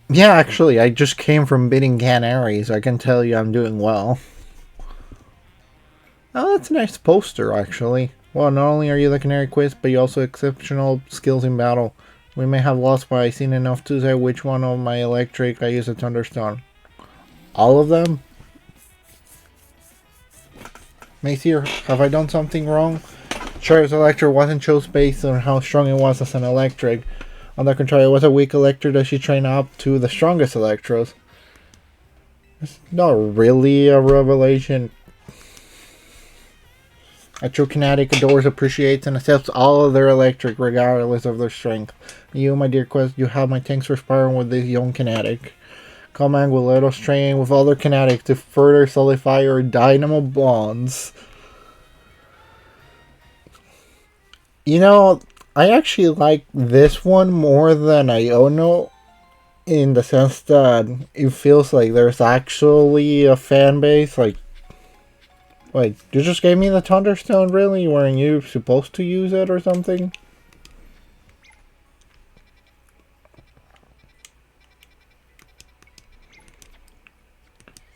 Yeah, actually, I just came from beating Canary, so I can tell you I'm doing well. Oh, that's a nice poster, actually. Well, not only are you the Canary Quiz, but you also exceptional skills in battle. We may have lost, but I've seen enough to say which one of my Electric I use a Thunderstone. All of them? Macier, have I done something wrong? Charizard's Electric wasn't chosen based on how strong it was as an Electric. On the contrary, it was a weak Electric that she trained up to the strongest Electros. It's not really a revelation. A true Kinetic adores, appreciates, and accepts all of their Electric regardless of their strength. You, my dear Quest, you have my thanks for sparring with this young Kinetic. Command will let us train with other Kinetic to further solidify our Dynamo bonds. You know, I actually like this one more than Iono, in the sense that it feels like there's actually a fan base. Like, wait, you just gave me the Thunderstone, really? Weren't you supposed to use it or something?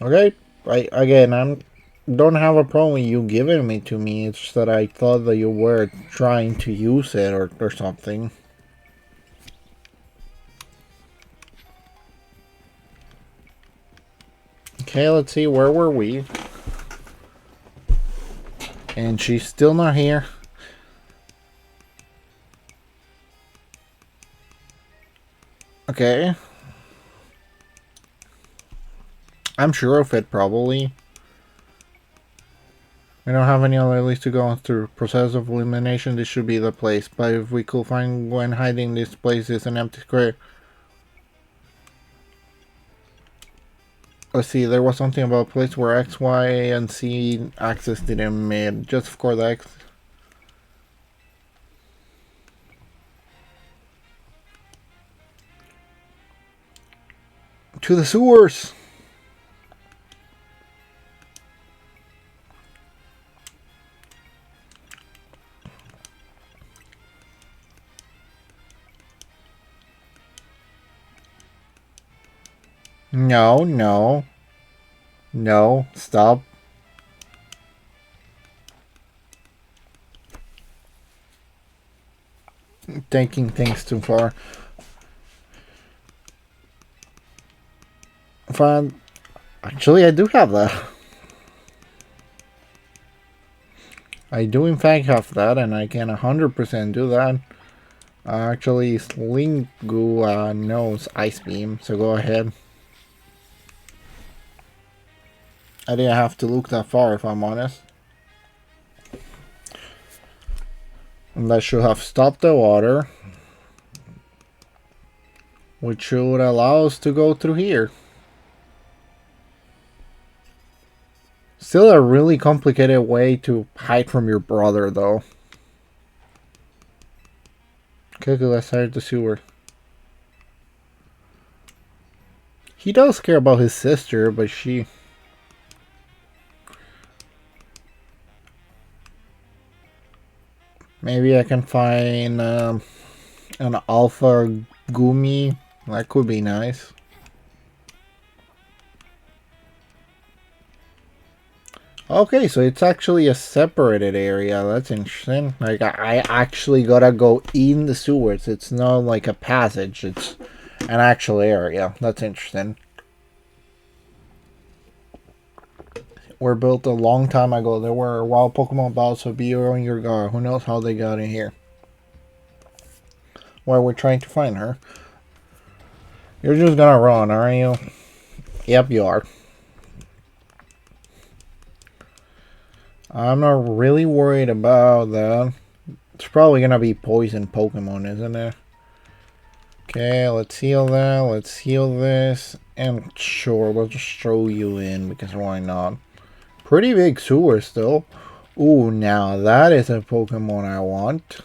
Okay, I don't have a problem with you giving it to me. It's just that I thought that you were trying to use it or something. Okay, let's see, where were we? And she's still not here. Okay. I'm sure of it, probably. We don't have any other leads to go through. Process of elimination, this should be the place. But if we could find Gwen hiding, this place is an empty square. Let's see, there was something about a place where X, Y, and Z axis didn't meet. Just for the X. To the sewers! No, no. No, stop. taking things too far. Fun. Actually, I do have that. I do in fact have that, and I can 100% do that. Actually, Slingu knows Ice Beam, so go ahead. I didn't have to look that far, if I'm honest. And that should have stopped the water, which should allow us to go through here. Still a really complicated way to hide from your brother, though. Okay, let's start the sewer. He does care about his sister, but she... Maybe I can find an Alpha Gumi. That could be nice. Okay, so it's actually a separated area. That's interesting. Like, I actually gotta go in the sewers. It's not like a passage. It's an actual area. That's interesting. Were built a long time ago. There were wild Pokemon battles of Bio and Urgar. Who knows how they got in here? Well, we're trying to find her. You're just gonna run, aren't you? Yep, you are. I'm not really worried about that. It's probably gonna be poison Pokemon, isn't it? Okay, let's heal that. Let's heal this. And sure, let's just throw you in because why not? Pretty big sewer still. Ooh, now that is a Pokemon I want.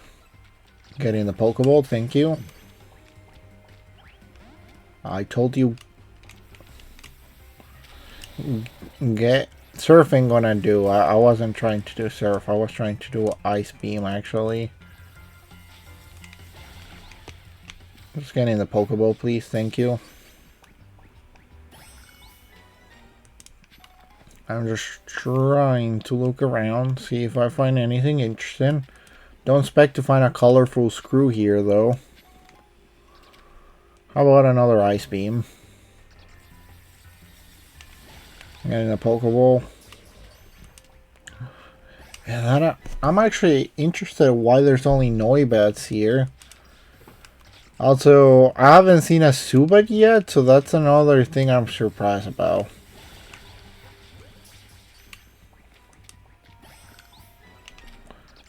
Getting the Pokeball, thank you. I told you. Get surf ain't gonna do. I wasn't trying to do surf. I was trying to do Ice Beam actually. Just getting the Pokeball, please. Thank you. I'm just trying to look around, see if I find anything interesting. Don't expect to find a colorful screw here, though. How about another Ice Beam? Getting a Pokeball. Yeah, I'm actually interested why there's only Noibats here. Also, I haven't seen a Zubat yet, so that's another thing I'm surprised about.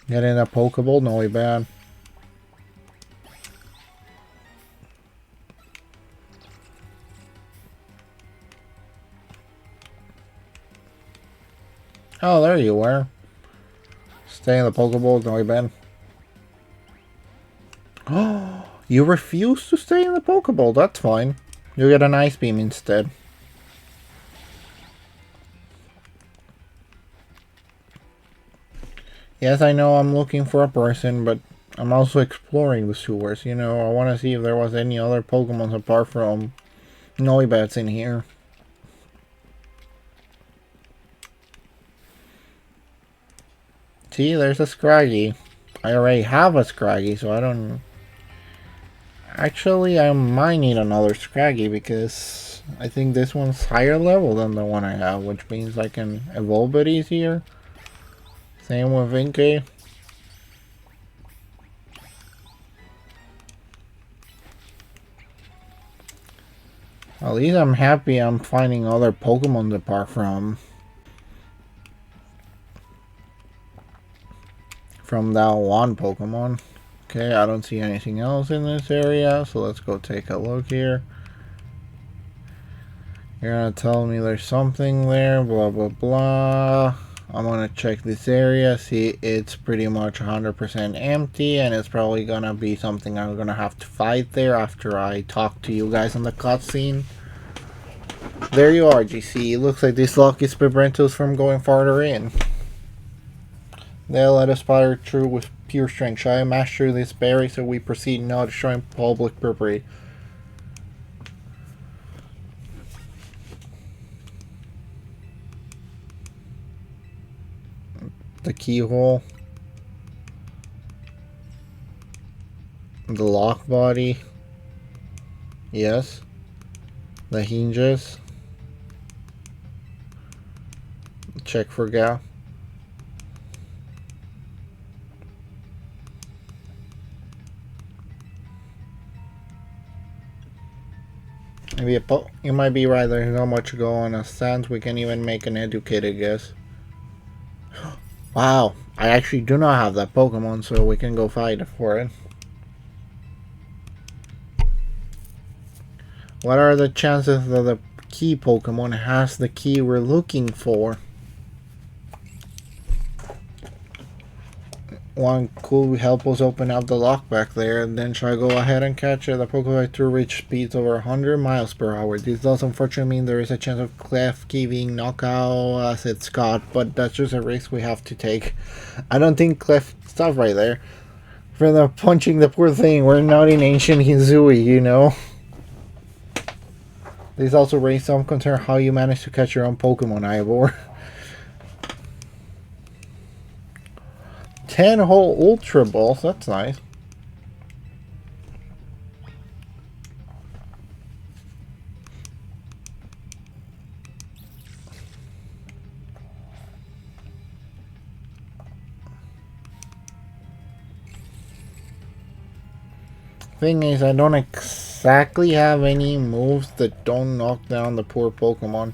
Getting a Pokeball, Noibat. Oh, there you were. Stay in the Pokeball, Noibat. Oh, you refuse to stay in the Pokeball. That's fine. You get an Ice Beam instead. Yes, I know I'm looking for a person, but I'm also exploring the sewers. You know, I want to see if there was any other Pokemon apart from Noibats in here. See, there's a Scraggy. I already have a Scraggy, so I don't... Actually, I might need another Scraggy because I think this one's higher level than the one I have, which means I can evolve it easier. Same with Inkay. At least I'm happy I'm finding other Pokemon apart from that one Pokemon. Okay, I don't see anything else in this area, so let's go take a look here. You're gonna tell me there's something there, blah blah blah. I'm gonna check this area, see it's pretty much 100% empty, and it's probably gonna be something I'm gonna have to fight there after I talk to you guys on the cutscene. There you are, GC. Looks like this lock is prevent us from going farther in. They'll let us fire through with pure strength. Shall I master this berry so we proceed now destroying public property? The keyhole. The lock body. Yes. The hinges. Check for gap. Maybe you might be right, there's not much to go on a stance. We can even make an educated guess. Wow, I actually do not have that Pokemon, so we can go fight for it. What are the chances that the key Pokemon has the key we're looking for? One could help us open up the lock back there, and then shall I go ahead and catch it? The Pokemon to reach speeds over 100 miles per hour. This does unfortunately mean there is a chance of Klefki being knocked out as it's caught, but that's just a risk we have to take. I don't think Clef... Stop right there. For the punching the poor thing, we're not in ancient Hisui, you know? This also raised some concern how you managed to catch your own Pokemon, Ivor. 10 whole Ultra Balls, that's nice. Thing is, I don't exactly have any moves that don't knock down the poor Pokemon.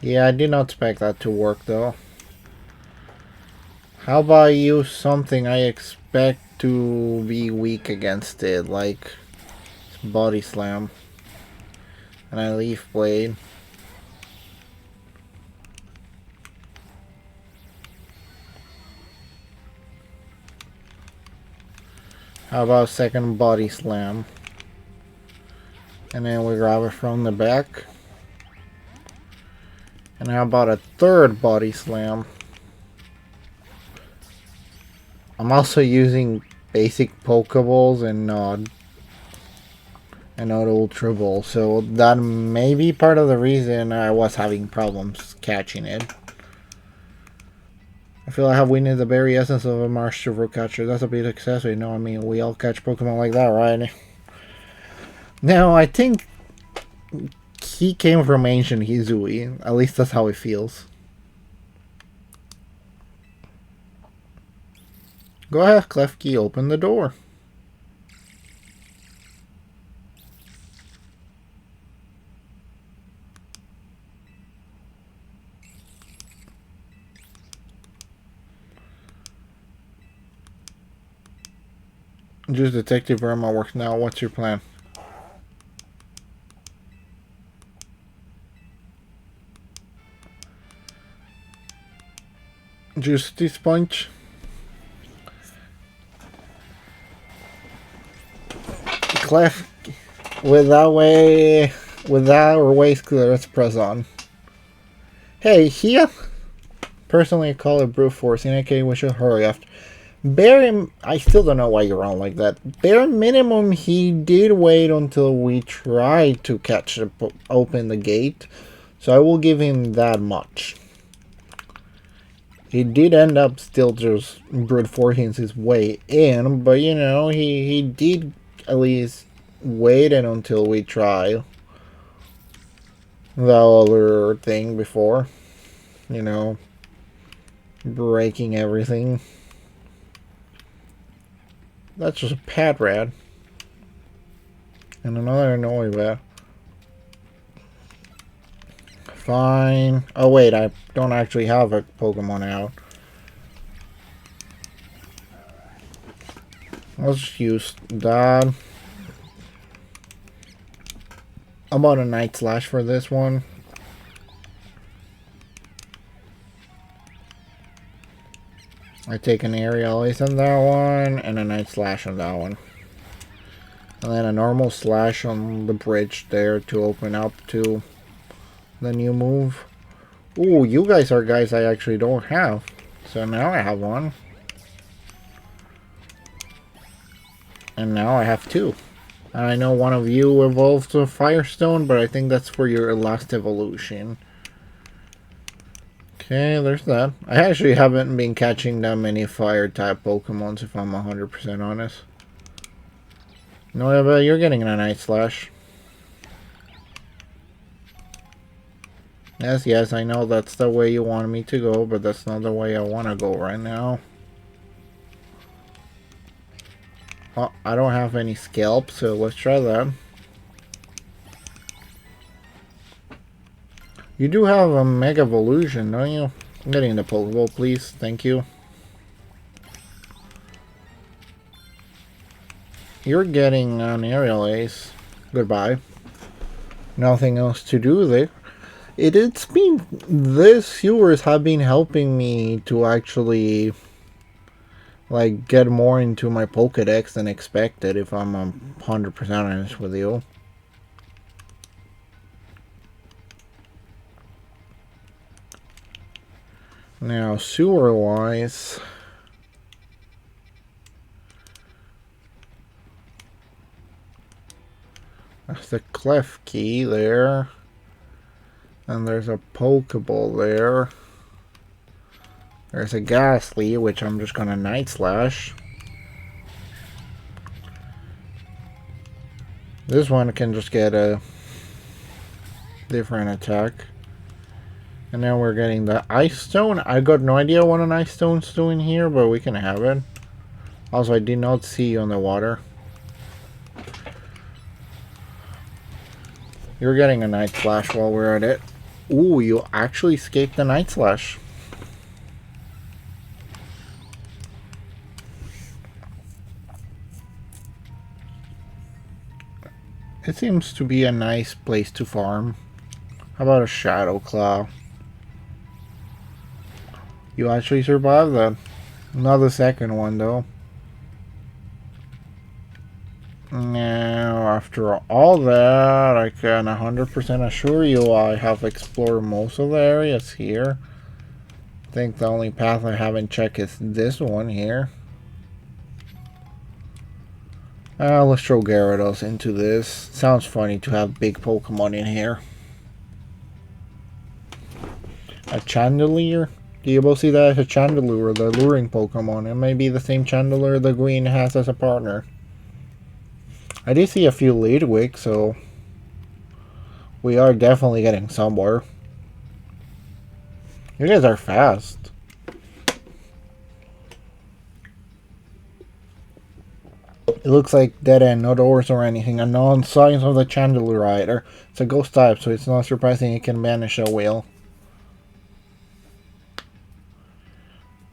Yeah, I did not expect that to work though. How about I use something I expect to be weak against it, like Body Slam. And I Leaf Blade. How about second Body Slam? And then we grab it from the back. And how about a third Body Slam? I'm also using basic Pokeballs and not Ultra Ball, so that may be part of the reason I was having problems catching it. I feel I have witnessed the very essence of a master for catcher. That's a big accessory. No, I mean, we all catch Pokemon like that, right? Now, I think he came from ancient Hisui. At least that's how it feels. Go ahead, Klefki, open the door. Just Detective Verma works now. What's your plan? Justice Punch. Clef without or waste clear, let's press on. Hey, here. Personally, I call it brute force. In any case, we should hurry after. I still don't know why you're wrong like that. Bare minimum, he did wait until we tried to open the gate. So I will give him that much. He did end up still just brute forcing his way in, but you know, he did at least wait until we try the other thing before, you know, breaking everything. That's just a Patrat. And another Noibat. Fine. Oh wait, I don't actually have a Pokemon out. Let's just use that. I'm on a Night Slash for this one. I take an Aerial Ace on that one, and a Night Slash on that one. And then a normal Slash on the bridge there to open up to the new move. Ooh, you guys are guys I actually don't have. So now I have one. And now I have two. And I know one of you evolved to Firestone, but I think that's for your last evolution. Okay, there's that. I actually haven't been catching that many fire-type Pokemons, if I'm 100% honest. No, but you're getting a Night Slash. Yes, I know that's the way you want me to go, but that's not the way I want to go right now. Oh, I don't have any Scalp, so let's try that. You do have a Mega Evolution, don't you? I'm getting the Pokeball, please. Thank you. You're getting an Aerial Ace. Goodbye. Nothing else to do there. It's been... These viewers have been helping me to actually... like, get more into my Pokedex than expected, if I'm 100% honest with you. Now, sewer-wise... There's the Klefki there. And there's a Pokeball there. There's a Ghastly, which I'm just gonna Night Slash. This one can just get a different attack. And now we're getting the Ice Stone. I got no idea what an Ice Stone's doing here, but we can have it. Also, I did not see you on the water. You're getting a Night Slash while we're at it. Ooh, you actually escaped the Night Slash. It seems to be a nice place to farm. How about a Shadow Claw? You actually survived that. Not the second one, though. Now, after all that, I can 100% assure you I have explored most of the areas here. I think the only path I haven't checked is this one here. Let's throw Gyarados into this. Sounds funny to have big Pokemon in here. A Chandelure? Do you both see that as a Chandelure, the luring Pokemon? It may be the same Chandelure the Green has as a partner. I do see a few Ludwig, so we are definitely getting somewhere. You guys are fast. It looks like dead end, no doors or anything. Unknown signs of the Chandelure rider. It's a ghost type, so it's not surprising it can banish a wheel.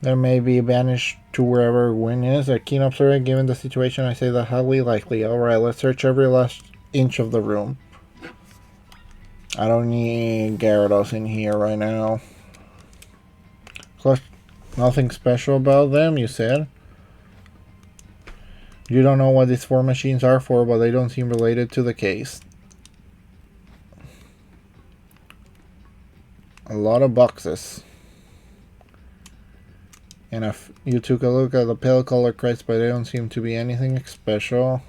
There may be banished to wherever Gwyn is. A keen observer, given the situation, I say that highly likely. Alright, let's search every last inch of the room. I don't need Gyarados in here right now. Plus, nothing special about them, you said? You don't know what these 4 machines are for, but they don't seem related to the case. A lot of boxes. And if you took a look at the pale color crates, but they don't seem to be anything special.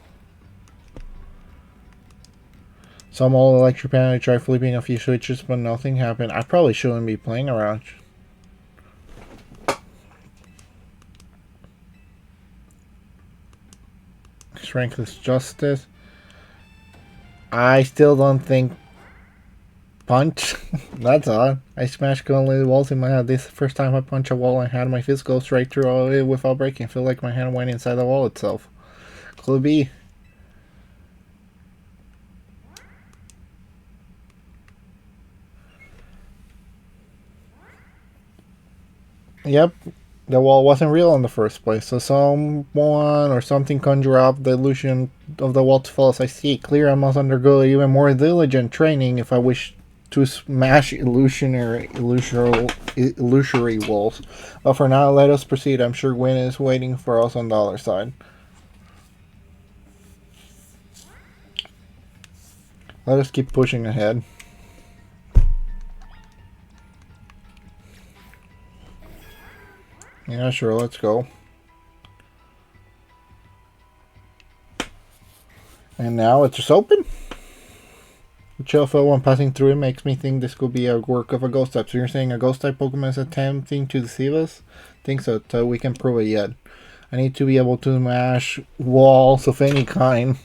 Some old electric panel, I tried flipping a few switches, but nothing happened. I probably shouldn't be playing around. Strengthless Justice. I still don't think punch. That's odd. I smashed only walls in my head. This is the first time I punch a wall and had my fist go straight through it without breaking. I feel like my hand went inside the wall itself. Could be. Yep. The wall wasn't real in the first place, so someone or something conjure up the illusion of the wall to fall. As I see it clear, I must undergo even more diligent training if I wish to smash illusory walls. But for now, let us proceed. I'm sure Gwen is waiting for us on the other side. Let us keep pushing ahead. Yeah, sure, let's go. And now it's just open. The chill feel when passing through it makes me think this could be a work of a ghost type. So you're saying a ghost type Pokemon is attempting to deceive us? Think so, so we can prove it yet. I need to be able to smash walls of any kind.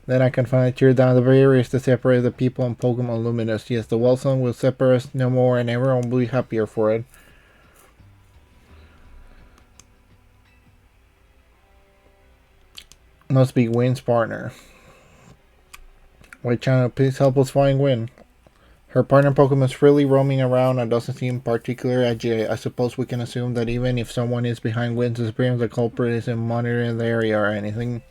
Then I can finally tear down the barriers to separate the people and Pokemon Luminous. Yes, the Wilson will separate us no more and everyone will be happier for it. Must be Gwyn's partner. White Channel, please help us find Gwyn. Her partner Pokemon is freely roaming around and doesn't seem particularly agitated. I suppose we can assume that even if someone is behind Gwyn's disappearance, the culprit isn't monitoring the area or anything.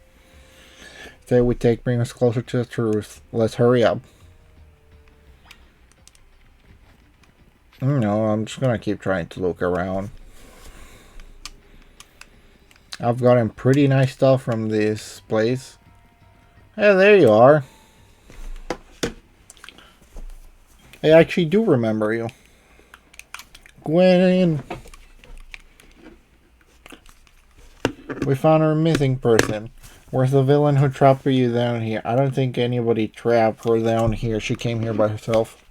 Say we bring us closer to the truth. Let's hurry up. No, I'm just gonna keep trying to look around. I've gotten pretty nice stuff from this place. Hey, there you are. I actually do remember you. Gwyn. We found our missing person. Where's the villain who trapped you down here? I don't think anybody trapped her down here. She came here by herself.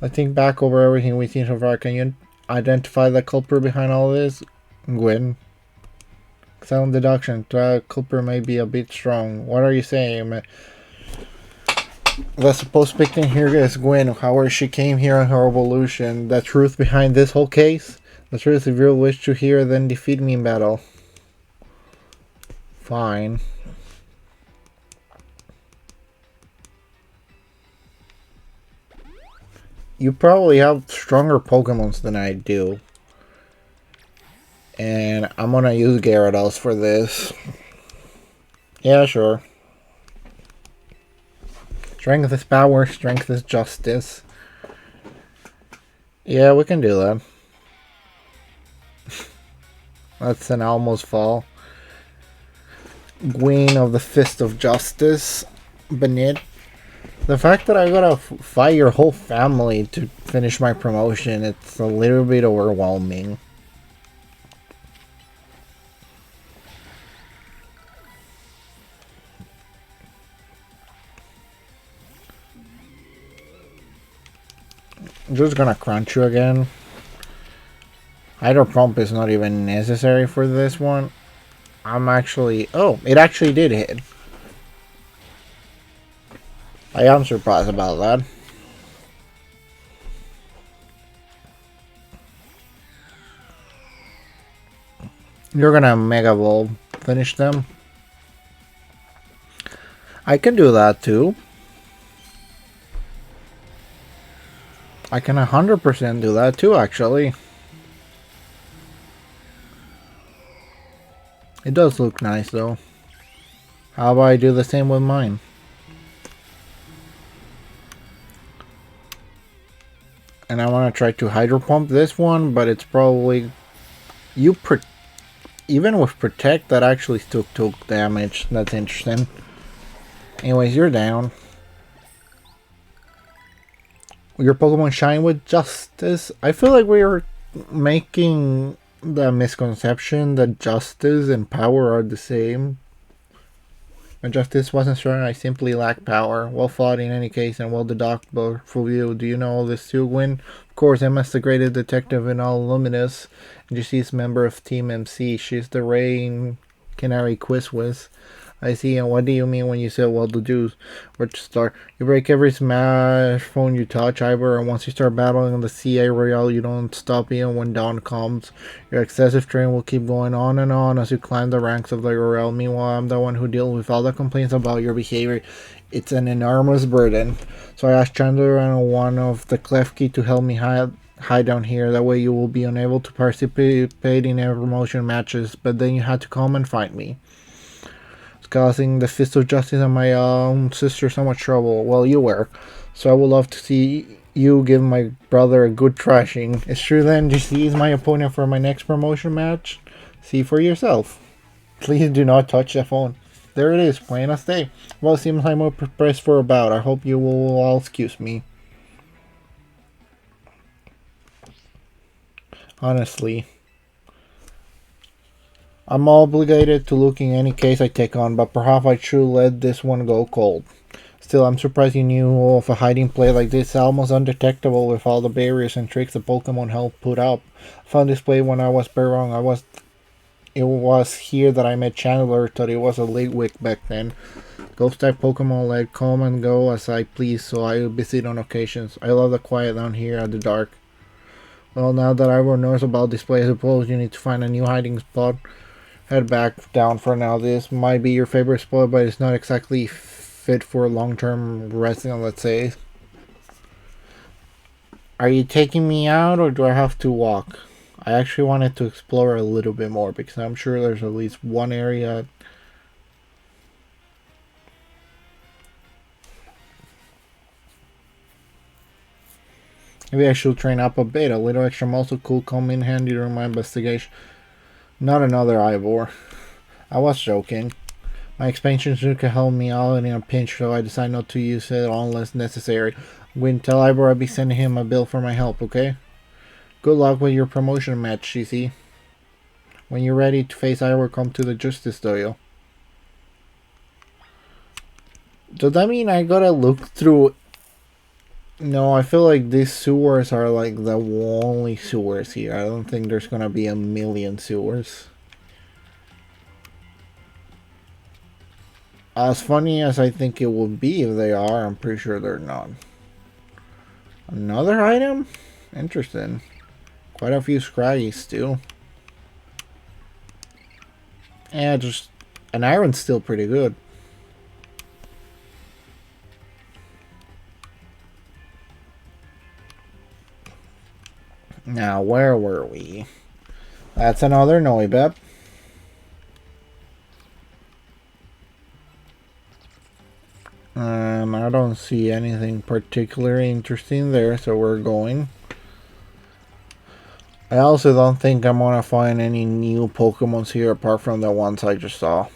Let's think back over everything we've seen so far. Can you identify the culprit behind all this? Gwyn. Sound deduction. The culprit may be a bit strong. What are you saying, man? The supposed victim here is Gwyn. However, she came here in her evolution. The truth behind this whole case? The truth, if you wish to hear, then defeat me in battle. Fine. You probably have stronger Pokemons than I do. And I'm gonna use Gyarados for this. Yeah, sure. Strength is power, strength is justice. Yeah, we can do that. That's an almost fall. Gwyn of the Fist of Justice. Benit. The fact that I gotta fight your whole family to finish my promotion, it's a little bit overwhelming. I'm just gonna crunch you again. Hydro Pump is not even necessary for this one. I'm actually... Oh, it actually did hit. I am surprised about that. You're gonna Mega Evolve. Finish them. I can do that too. I can 100% do that too, actually. It does look nice though. How about I do the same with mine? And I want to try to Hydro Pump this one, but it's probably... Even with Protect, that actually still took damage. That's interesting. Anyways, you're down. Your Pokemon shine with Justice. I feel like we are making the misconception that Justice and Power are the same. My Justice wasn't strong, I simply lack power. Well fought in any case, and well deductible for you. Do you know all this too, Gwyn? Of course, Emma's the greatest detective in all Luminous, and she's a member of Team MC. She's the Rain Canary Quizwiz. I see, and what do you mean when you say well to do? Where to start? You break every smash phone you touch, Ivor, and once you start battling on the CA Royale, you don't stop even when dawn comes. Your excessive train will keep going on and on as you climb the ranks of the Royale. Meanwhile, I'm the one who deals with all the complaints about your behavior. It's an enormous burden. So I asked Chandler and one of the Klefki to help me hide down here. That way you will be unable to participate in any promotion matches, but then you had to come and fight me. Causing the Fist of Justice and my own sister so much trouble. Well, you were. So I would love to see you give my brother a good thrashing. It's true then, GC is my opponent for my next promotion match. See for yourself. Please do not touch the phone. There it is, plain as day. Well, it seems I'm more pressed for a bout. I hope you will all excuse me. Honestly. I'm obligated to look in any case I take on, but perhaps I should let this one go cold. Still, I'm surprised you knew of a hiding place like this, almost undetectable with all the barriers and tricks the Pokemon helped put up. I found this place when I was very wrong. It was here that I met Chandler, thought it was a Litwick back then. Ghost type Pokemon let come and go as I please, so I visit on occasions. I love the quiet down here at the dark. Well, now that everyone knows about this place, I suppose you need to find a new hiding spot. Head back down for now. This might be your favorite spot, but it's not exactly fit for long-term resting, let's say. Are you taking me out, or do I have to walk? I actually wanted to explore a little bit more, because I'm sure there's at least one area. Maybe I should train up a bit. A little extra muscle could come in handy during my investigation. Not another Ivor. I was joking. My expansion suit can help me out in a pinch, so I decided not to use it unless necessary. When tell Ivor I'll be sending him a bill for my help, okay? Good luck with your promotion match, CC. When you're ready to face Ivor, come to the Justice Dojo. Does that mean I gotta look through... No, I feel like these sewers are like the only sewers here. I don't think there's gonna be a million sewers. As funny as I think it would be if they are, I'm pretty sure they're not. Another item? Interesting. Quite a few Scraggies too. Yeah, just... An iron's still pretty good. Now, where were we? That's another Noibep. I don't see anything particularly interesting there, so we're going. I also don't think I'm gonna find any new Pokemons here apart from the ones I just saw.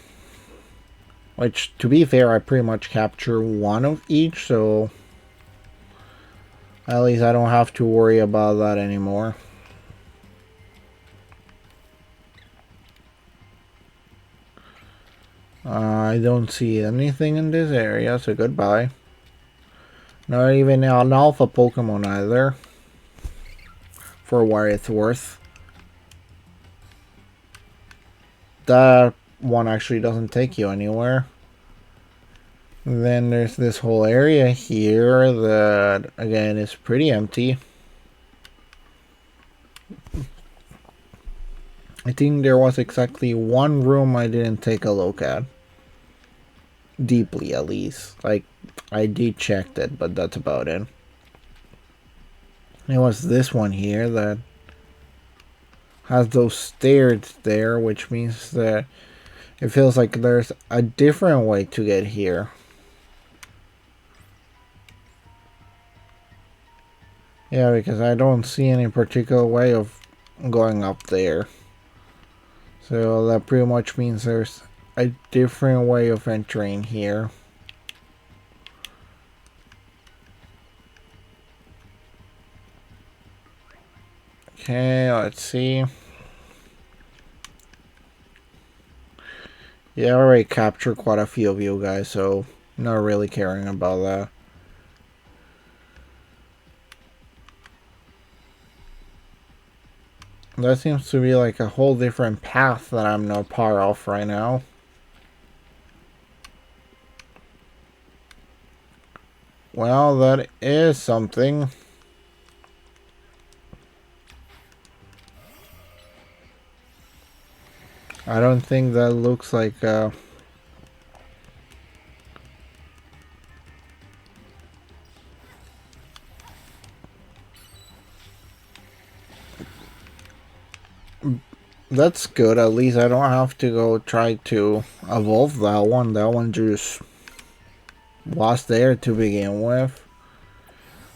Which, to be fair, I pretty much capture one of each, so... At least I don't have to worry about that anymore. I don't see anything in this area, so goodbye. Not even an alpha Pokemon either. For what it's worth. That one actually doesn't take you anywhere. Then there's this whole area here that, again, is pretty empty. I think there was exactly one room I didn't take a look at. Deeply, at least. Like, I did check it, but that's about it. It was this one here that has those stairs there, which means that it feels like there's a different way to get here. Yeah, because I don't see any particular way of going up there. So that pretty much means there's a different way of entering here. Okay, let's see. Yeah, I already captured quite a few of you guys, so not really caring about that. That seems to be like a whole different path that I'm not part of right now. Well, that is something. I don't think that looks like that's good. At least I don't have to go try to evolve that one. That one just was there to begin with.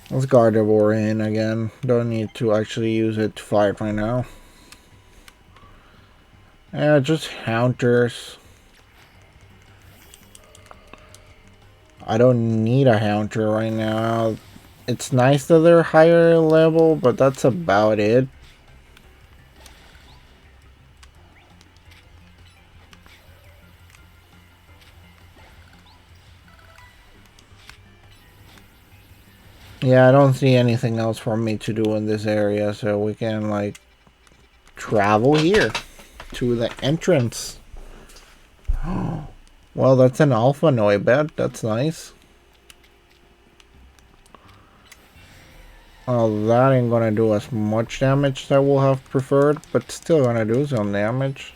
Let's Gardevoir in again. Don't need to actually use it to fight right now. Yeah, just Haunters. I don't need a Haunter right now. It's nice that they're higher level, but that's about it. Yeah, I don't see anything else for me to do in this area, so we can, like, travel here to the entrance. Well, that's an alpha Noibet. That's nice. Well, that ain't gonna do as much damage as I will have preferred, but still gonna do some damage.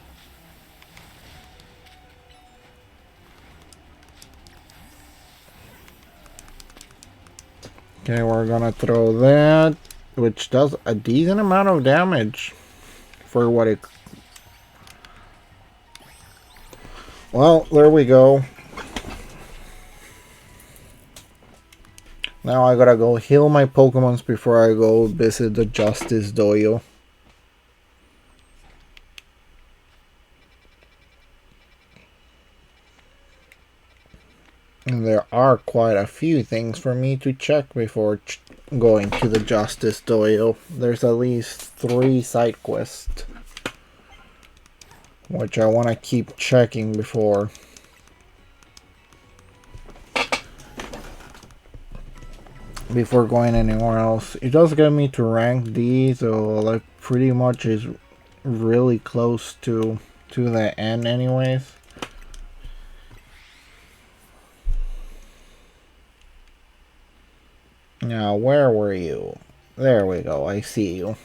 Okay, we're gonna throw that, which does a decent amount of damage for what it... Well, there we go. Now I gotta go heal my Pokemons before I go visit the Justice Dojo. And there are quite a few things for me to check before going to the Justice Dojo. There's at least 3 side quests, which I want to keep checking before going anywhere else. It does get me to rank D, so like pretty much is really close to the end anyways. Now, where were you? There we go, I see you.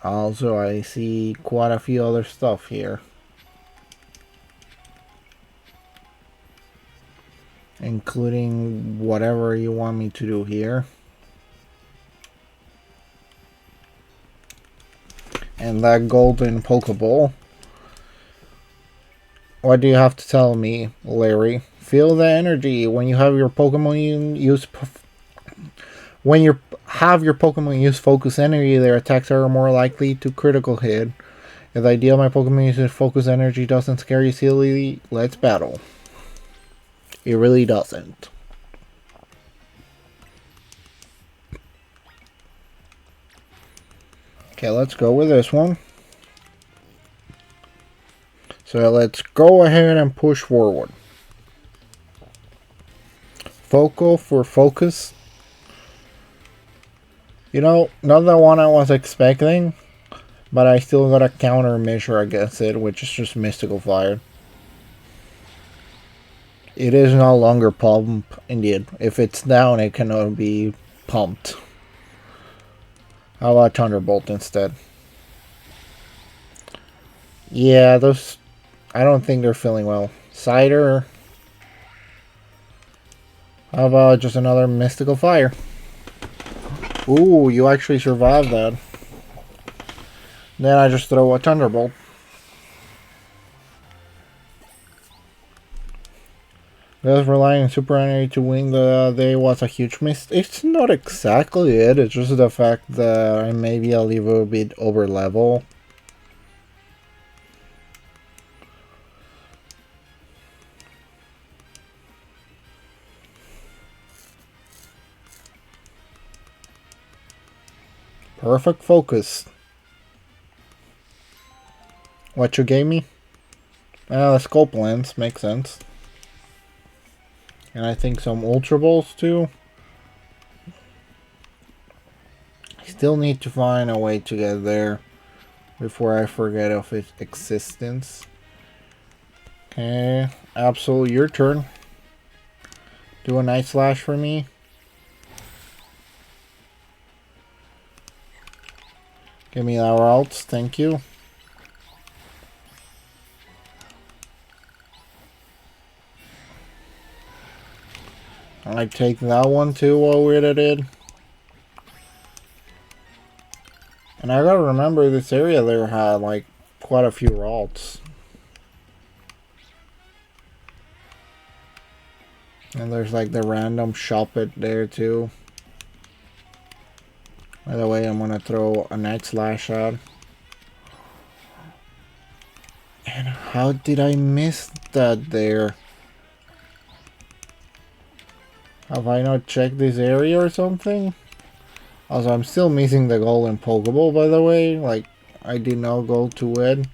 Also, I see quite a few other stuff here, including whatever you want me to do here. And that golden Pokeball. What do you have to tell me, Larry? Feel the energy when you have your Pokemon use... When you have your Pokemon use focus energy, their attacks are more likely to critical hit. If the idea of my Pokemon uses focus energy doesn't scare you silly, let's battle. It really doesn't. Okay, let's go with this one. So let's go ahead and push forward. Focal for focus. You know, not the one I was expecting, but I still got a countermeasure against it, which is just Mystical Fire. It is no longer pump, indeed. If it's down, it cannot be pumped. How about Thunderbolt instead? Yeah, those... I don't think they're feeling well. Cider. How about just another Mystical Fire? Ooh, you actually survived that. Then I just throw a Thunderbolt. Does relying on super energy to win the day was a huge mistake. It's not exactly it. It's just the fact that I may be a little bit over level. Perfect focus. What you gave me? The scope lens makes sense. And I think some Ultra Balls too. I still need to find a way to get there before I forget of its existence. Okay, Absol, your turn. Do a Night Slash for me. Give me our alts, thank you. I take that one too while we're at it. And I gotta remember this area there had like quite a few alts. And there's like the random shop it there too. By the way, I'm gonna throw a Night Slash out. And how did I miss that there? Have I not checked this area or something? Also, I'm still missing the golden Pokeball, by the way. Like, I did not go to it.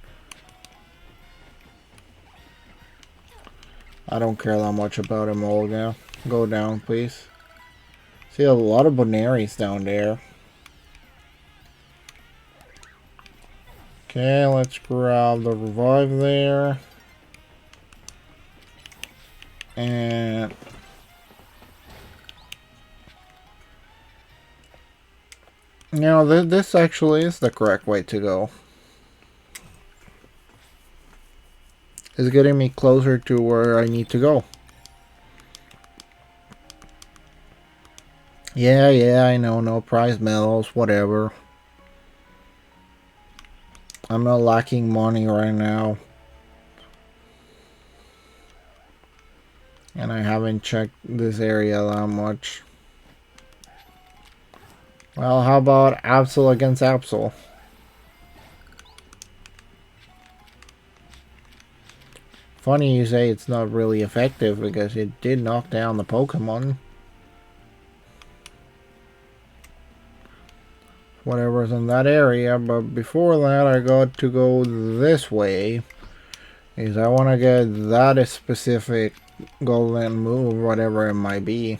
I don't care that much about him, Olga. Go down, please. See a lot of Bonaries down there. Okay, let's grab the revive there. And now this actually is the correct way to go. It's getting me closer to where I need to go. Yeah, I know, no prize medals, whatever. I'm not lacking money right now. And I haven't checked this area that much. Well, how about Absol against Absol? Funny you say it's not really effective because it did knock down the Pokemon. Whatever's in that area, but before that I got to go this way. Is I want to get that specific golden move, whatever it might be.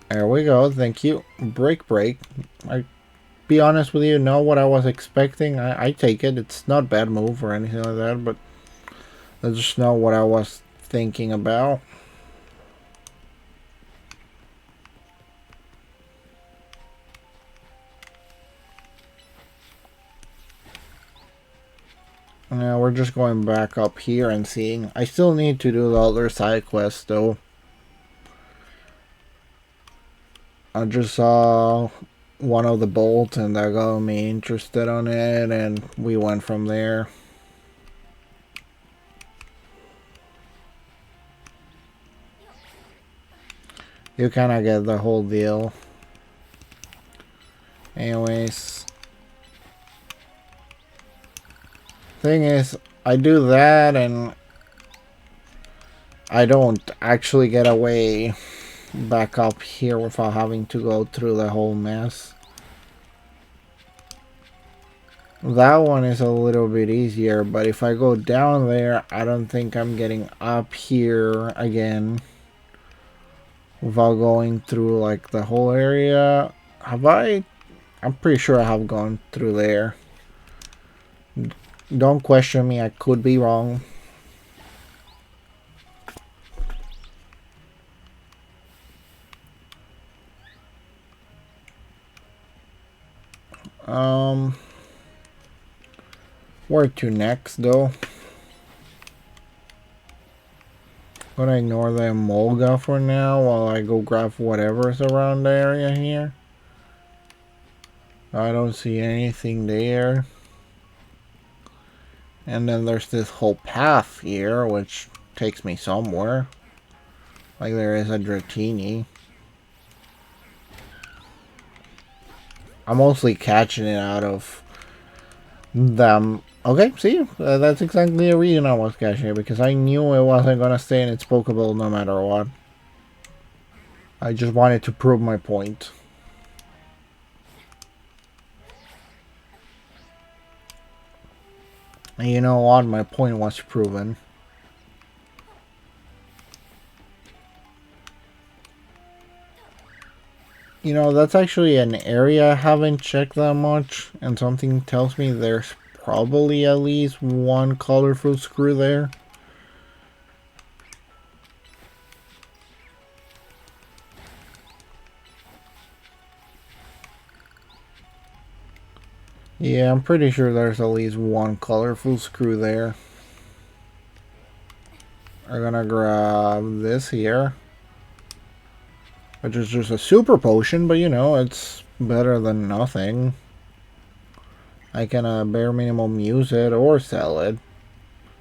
There we go, thank you. Break. I be honest with you, know what I was expecting. I take it. It's not a bad move or anything like that, but that's just not what I was thinking about. Now we're just going back up here and seeing. I still need to do the other side quest though. I just saw one of the bolts and that got me interested on it, and we went from there. You kind of get the whole deal. Anyways, thing is, I do that and I don't actually get away back up here without having to go through the whole mess. That one is a little bit easier, but if I go down there, I don't think I'm getting up here again without going through like the whole area. Have I? I'm pretty sure I have gone through there. Don't question me, I could be wrong. Where to next though? I'm gonna ignore the Emolga for now while I go grab whatever's around the area here. I don't see anything there. And then there's this whole path here which takes me somewhere. Like there is a Dratini. I'm mostly catching it out of them. Okay, see? That's exactly the reason I was catching it, because I knew it wasn't going to stay in its Pokeball no matter what. I just wanted to prove my point. And you know what? My point was proven. You know, that's actually an area I haven't checked that much, and something tells me there's probably at least one colorful screw there. Yeah, I'm pretty sure there's at least one colorful screw there. I'm gonna grab this here, which is just a super potion, but you know, it's better than nothing. I can bare minimum use it or sell it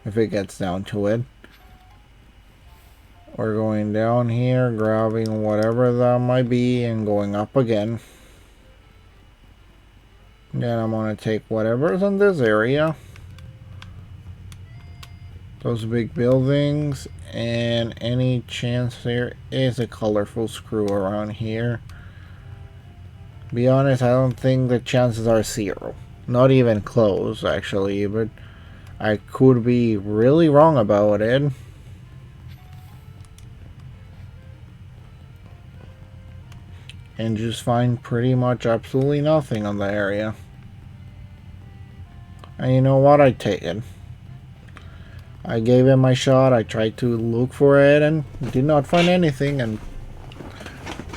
if it gets down to it. We're going down here, grabbing whatever that might be, and going up again. Then I'm gonna take whatever's in this area. Those big buildings, and any chance there is a colorful screw around here. Be honest, I don't think the chances are 0. Not even close, actually, but I could be really wrong about it. And just find pretty much absolutely nothing on the area. And you know what? I take it. I gave it my shot. I tried to look for it and did not find anything. And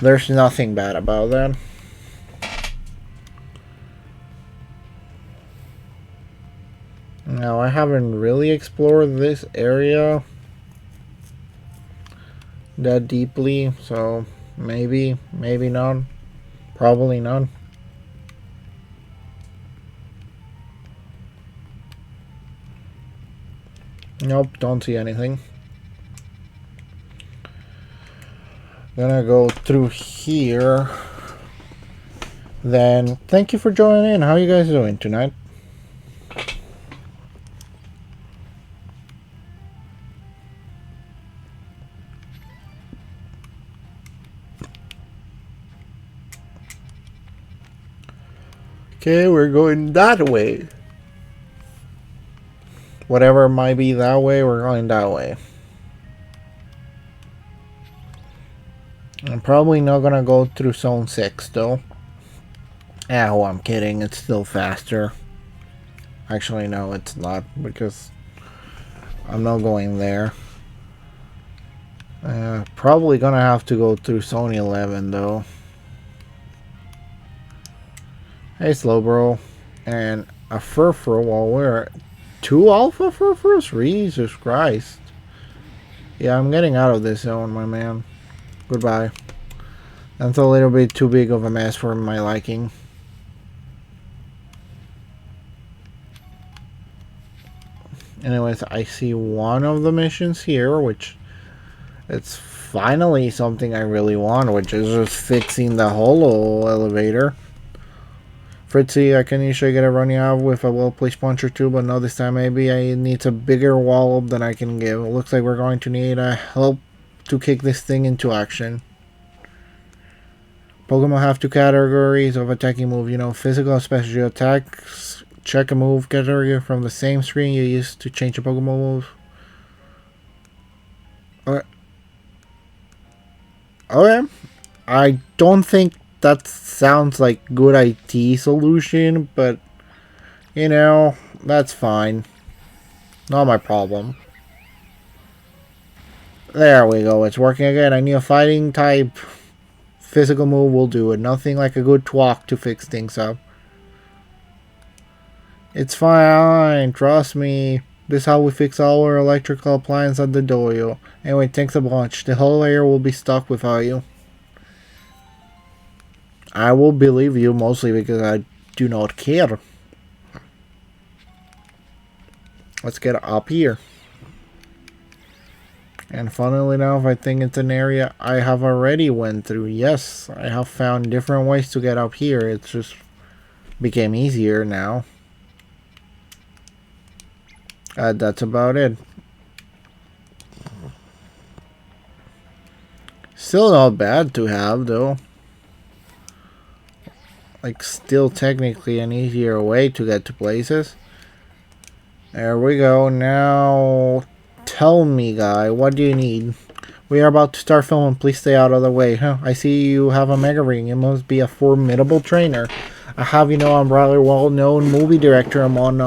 there's nothing bad about that. Now, I haven't really explored this area that deeply, so maybe not. Probably not. Nope, don't see anything. Gonna go through here. Then, thank you for joining in. How you guys doing tonight? Okay, we're going that way. Whatever might be that way, we're going that way. I'm probably not gonna go through zone 6 though. Oh, I'm kidding. It's still faster. Actually, no, it's not, because I'm not going there. Probably gonna have to go through zone 11 though. Hey, Slowbro. And a Furfur while we're... 2 Alpha Furfurs? Jesus Christ. Yeah, I'm getting out of this zone, my man. Goodbye. That's a little bit too big of a mess for my liking. Anyways, I see one of the missions here, which... It's finally something I really want, which is just fixing the holo elevator. Fritzy, I can usually get a running out with a well-placed punch or two, but no, this time maybe I need a bigger wallop than I can give. It looks like we're going to need help to kick this thing into action. Pokemon have 2 categories of attacking move, you know, physical and special attacks. Check a move category from the same screen you used to change your Pokemon move. Okay. I don't think that sounds like good IT solution, but you know, that's fine. Not my problem. There we go. It's working again. I need a fighting type physical move will do it. Nothing like a good twalk to fix things up. It's fine. Trust me. This is how we fix all our electrical appliances at the dojo. Anyway, thanks a bunch. The whole area will be stuck without you. I will believe you mostly because I do not care. Let's get up here. And funnily enough, I think it's an area I have already went through. Yes, I have found different ways to get up here. It just became easier now. That's about it. Still not bad to have, though. Like, still technically an easier way to get to places. There we go. Now, tell me, guy, what do you need? We are about to start filming. Please stay out of the way. Huh? I see you have a Mega Ring. You must be a formidable trainer. I have you know I'm rather well-known movie director among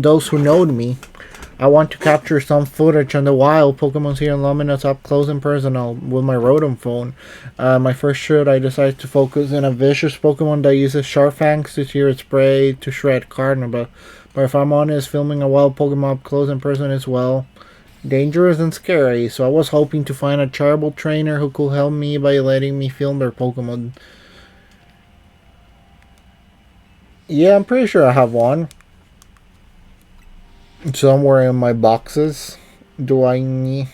those who know me. I want to capture some footage on the wild Pokemons here in Luminous up close and personal with my Rotom phone. My first shoot, I decided to focus on a vicious Pokemon that uses sharp fangs to tear its prey to shred Carnivore. But if I'm honest, filming a wild Pokemon up close and personal is, well, dangerous and scary. So I was hoping to find a charitable trainer who could help me by letting me film their Pokemon. Yeah, I'm pretty sure I have one. Somewhere in my boxes. Do I need...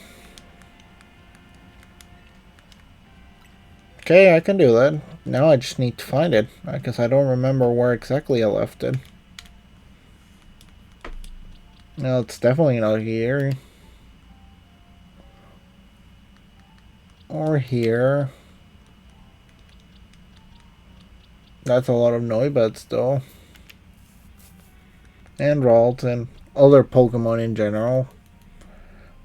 Okay, I can do that. Now I just need to find it, because I don't remember where exactly I left it. No, it's definitely not here. Or here. That's a lot of Noibets though. And Ralt and other Pokemon in general.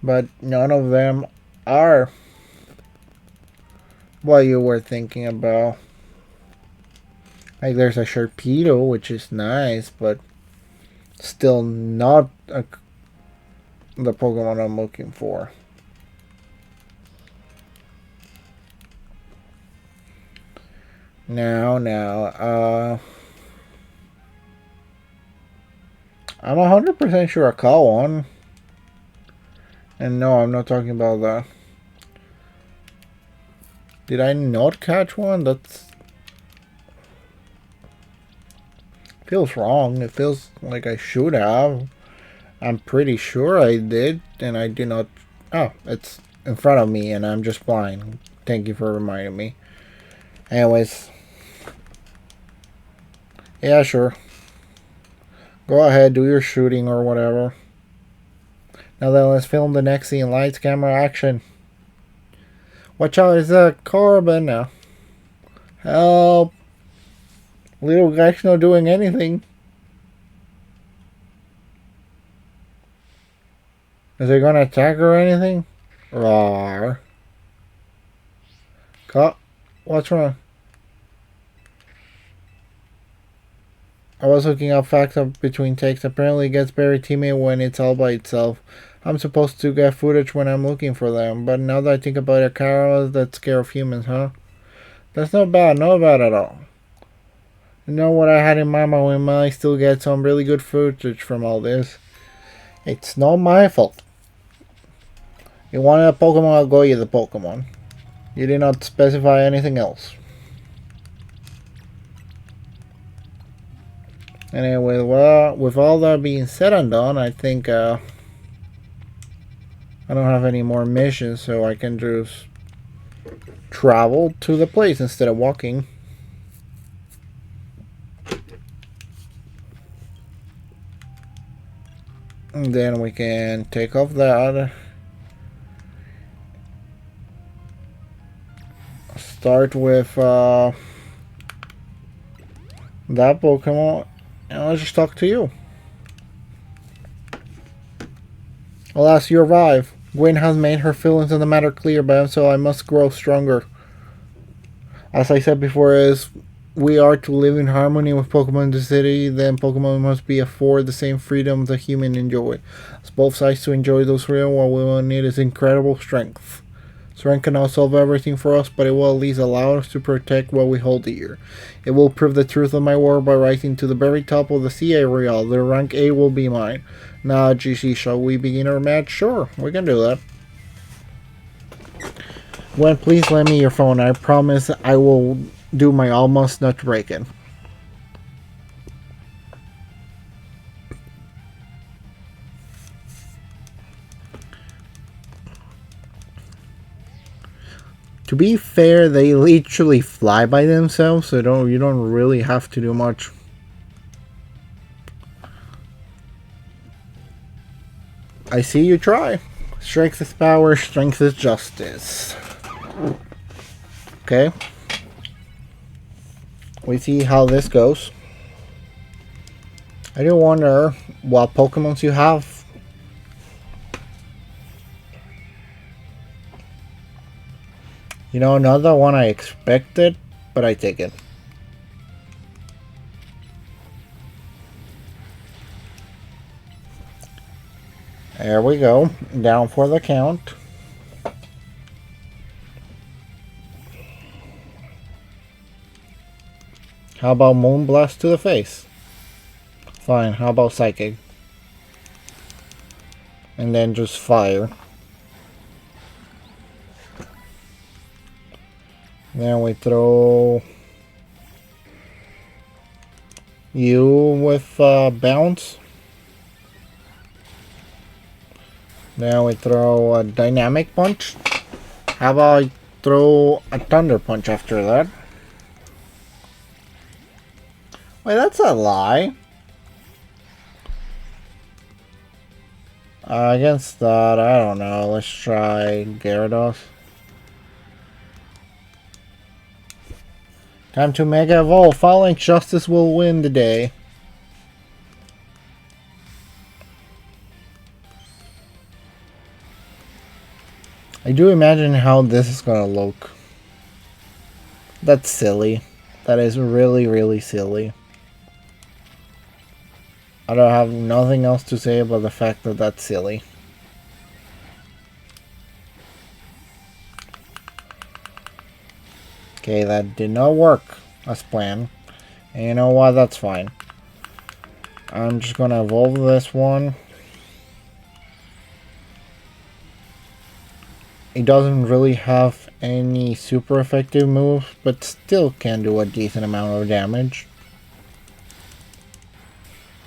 But none of them are what you were thinking about. Like there's a Sharpedo, which is nice, but still not the Pokemon I'm looking for. Now, I'm 100% sure I caught one. And no, I'm not talking about that. Did I not catch one? That's... feels wrong. It feels like I should have. I'm pretty sure I did, and I did not... Oh, it's in front of me, and I'm just blind. Thank you for reminding me. Anyways. Yeah, sure. Go ahead, do your shooting or whatever. Now then, let's film the next scene. Lights, camera, action. Watch out, is that Carbon now? Help! Little guy's not doing anything. Is he gonna attack or anything? Rawr. What's wrong? I was looking up facts up between takes. Apparently it gets very teammate when it's all by itself. I'm supposed to get footage when I'm looking for them, but now that I think about it, Carol, that's scared of humans, huh? That's not bad at all. You know what I had in mind when we might still get some really good footage from all this. It's not my fault. You wanted a Pokemon, I'll go you the Pokemon. You did not specify anything else. Anyway, well, with all that being said and done, I think I don't have any more missions, so I can just travel to the place instead of walking. And then we can take off that. Start with that Pokemon. And let's just talk to you. Alas, you arrive. Gwen has made her feelings on the matter clear, but so I must grow stronger. As I said before, as we are to live in harmony with Pokemon in the city, then Pokemon must be afforded the same freedom the human enjoy. As both sides to enjoy those freedom, what we will need is incredible strength. Strength cannot solve everything for us, but it will at least allow us to protect what we hold dear. It will prove the truth of my word by rising to the very top of the CA Real. The rank A will be mine. Now, GC, shall we begin our match? Sure, we can do that. Gwen, please lend me your phone. I promise I will do my almost not to break it. To be fair, they literally fly by themselves, so you don't really have to do much. I see you try. Strength is power, strength is justice. Okay. We see how this goes. I do wonder what Pokemons you have. You know, another one I expected, but I take it. There we go. Down for the count. How about Moonblast to the face? Fine, how about Psychic? And then just Fire. Then we throw you with Bounce. Then we throw a Dynamic Punch. How about I throw a Thunder Punch after that? Wait, that's a lie. Against that, I don't know. Let's try Gyarados. Time to Mega Evolve. Falling Justice will win the day. I do imagine how this is gonna look. That's silly. That is really, really silly. I don't have nothing else to say about the fact that that's silly. Okay, that did not work as planned. And you know what? That's fine. I'm just gonna evolve this one. It doesn't really have any super effective moves, but still can do a decent amount of damage.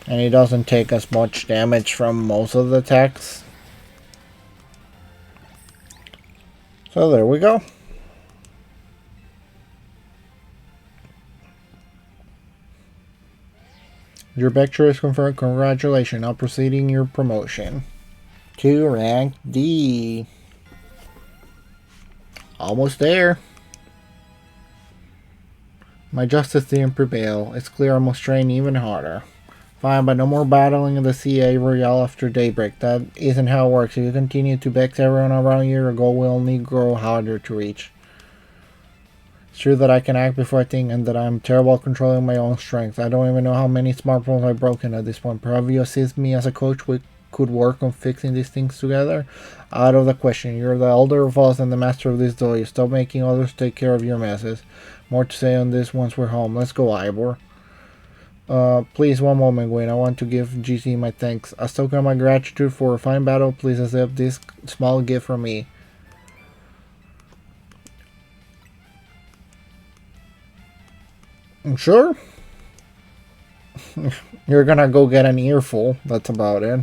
And it doesn't take as much damage from most of the attacks. So there we go. Your Vector is confirmed. Congratulations on proceeding your promotion to rank D. Almost there. My justice didn't prevail. It's clear I must train even harder. Fine, but no more battling in the CA Royale after daybreak. That isn't how it works. If you continue to vex everyone around you, your goal will only grow harder to reach. It's true that I can act before I think, and that I'm terrible at controlling my own strength. I don't even know how many smartphones I've broken at this point. Perhaps you assist me as a coach. We could work on fixing these things together. Out of the question. You're the elder of us and the master of this dojo. Stop making others take care of your messes. More to say on this once we're home. Let's go, Ivor. Please, one moment, Gwen. I want to give GC my thanks. As token of my gratitude for a fine battle, please accept this small gift from me. Sure. You're gonna go get an earful. That's about it.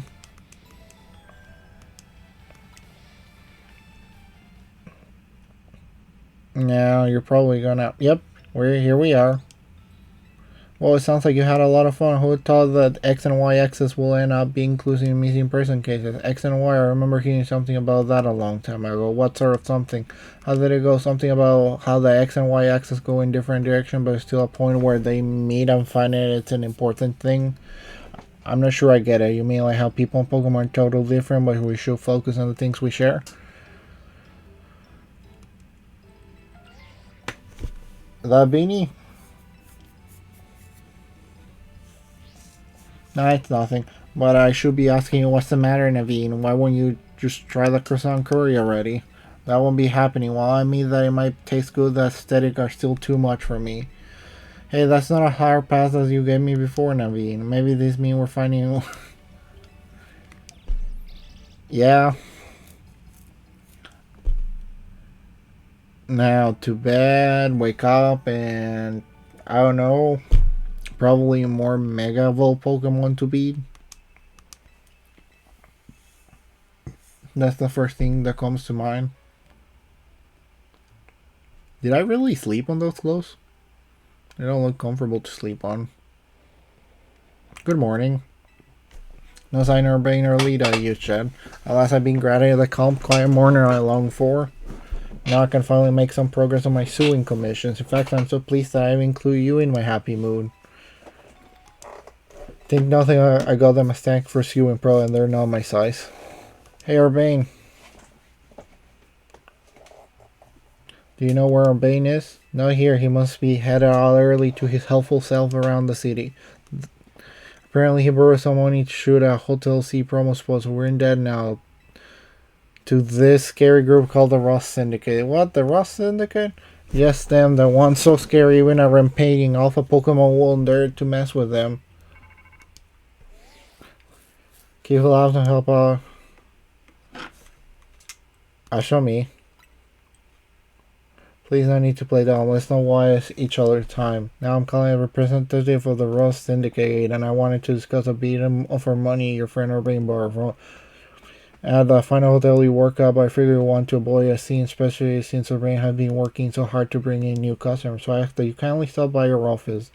Now you're probably gonna... Yep, here we are. Well, it sounds like you had a lot of fun. Who thought that X and Y axis will end up being inclusive in missing person cases? X and Y, I remember hearing something about that a long time ago. What sort of something? How did it go? Something about how the X and Y axis go in different directions, but it's still a point where they meet and find it. It's an important thing. I'm not sure I get it. You mean like how people in Pokemon are totally different, but we should focus on the things we share? That beanie? Nah, it's nothing. But I should be asking you what's the matter, Naveen. Why won't you just try the croissant curry already? That won't be happening. While I mean that it might taste good, the aesthetic are still too much for me. Hey, that's not a higher pass as you gave me before, Naveen. Maybe this means we're finding... Yeah. Now to bed, wake up, and... I don't know... Probably more Mega Evolved Pokemon to beat. That's the first thing that comes to mind. Did I really sleep on those clothes? They don't look comfortable to sleep on. Good morning. No sign of being or leader, you said. Alas, I've been granted the calm, quiet morning I long for. Now I can finally make some progress on my sewing commissions. In fact, I'm so pleased that I include you in my happy mood. Think nothing, I got them a stack for Sewing Pro and they're not my size. Hey Urbane. Do you know where Urbane is? Not here, he must be headed out early to his helpful self around the city. Apparently he borrowed some money to shoot a Hotel C promo spot, so we're in debt now. To this scary group called the Rust Syndicate. What? The Rust Syndicate? Yes, them, the one so scary even a rampaging alpha Pokemon won't dare to mess with them. Keep alive and help out. Show me. Please, no need to play down. Let's not waste each other's time. Now I'm calling a representative of the Rust Syndicate, and I wanted to discuss a beat for money your friend Urbane borrowed. At the final hotel we work out, but I figure we want to avoid a scene, especially since Urbane has been working so hard to bring in new customers. So I ask that you kindly stop by your office.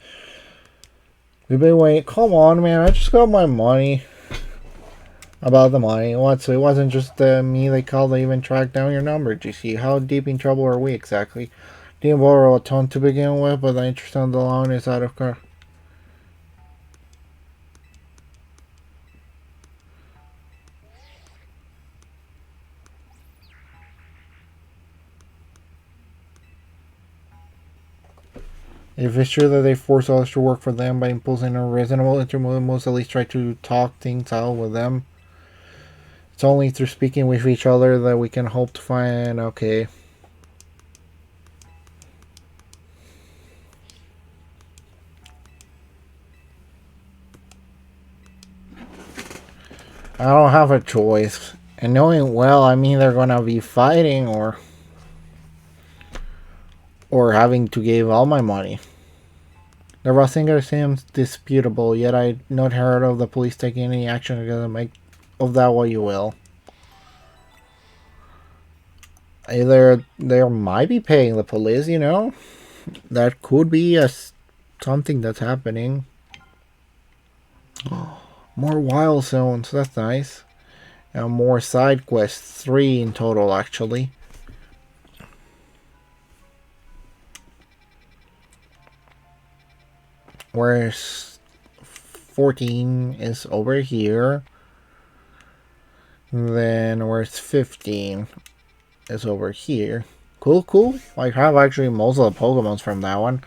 We've been waiting. Come on, man. I just got my money. About the money. What? So it wasn't just me they called, they even tracked down your number, GC. How deep in trouble are we exactly? Didn't borrow a ton to begin with, but the interest on the loan is out of car. If it's true that they force others to work for them by imposing a reasonable intermediate, most at least try to talk things out with them. It's only through speaking with each other that we can hope to find. Okay. I don't have a choice. And knowing well, I mean they're gonna be fighting or having to give all my money. The raw singer seems disputable, yet I've not heard of the police taking any action against them. Make of that what you will. Either they might be paying the police, you know? That could be something that's happening. More wild zones, that's nice. And more side quests, 3 in total actually. Whereas 14 is over here. Then where's 15 is over here. Cool, cool. I have actually most of the Pokemons from that one.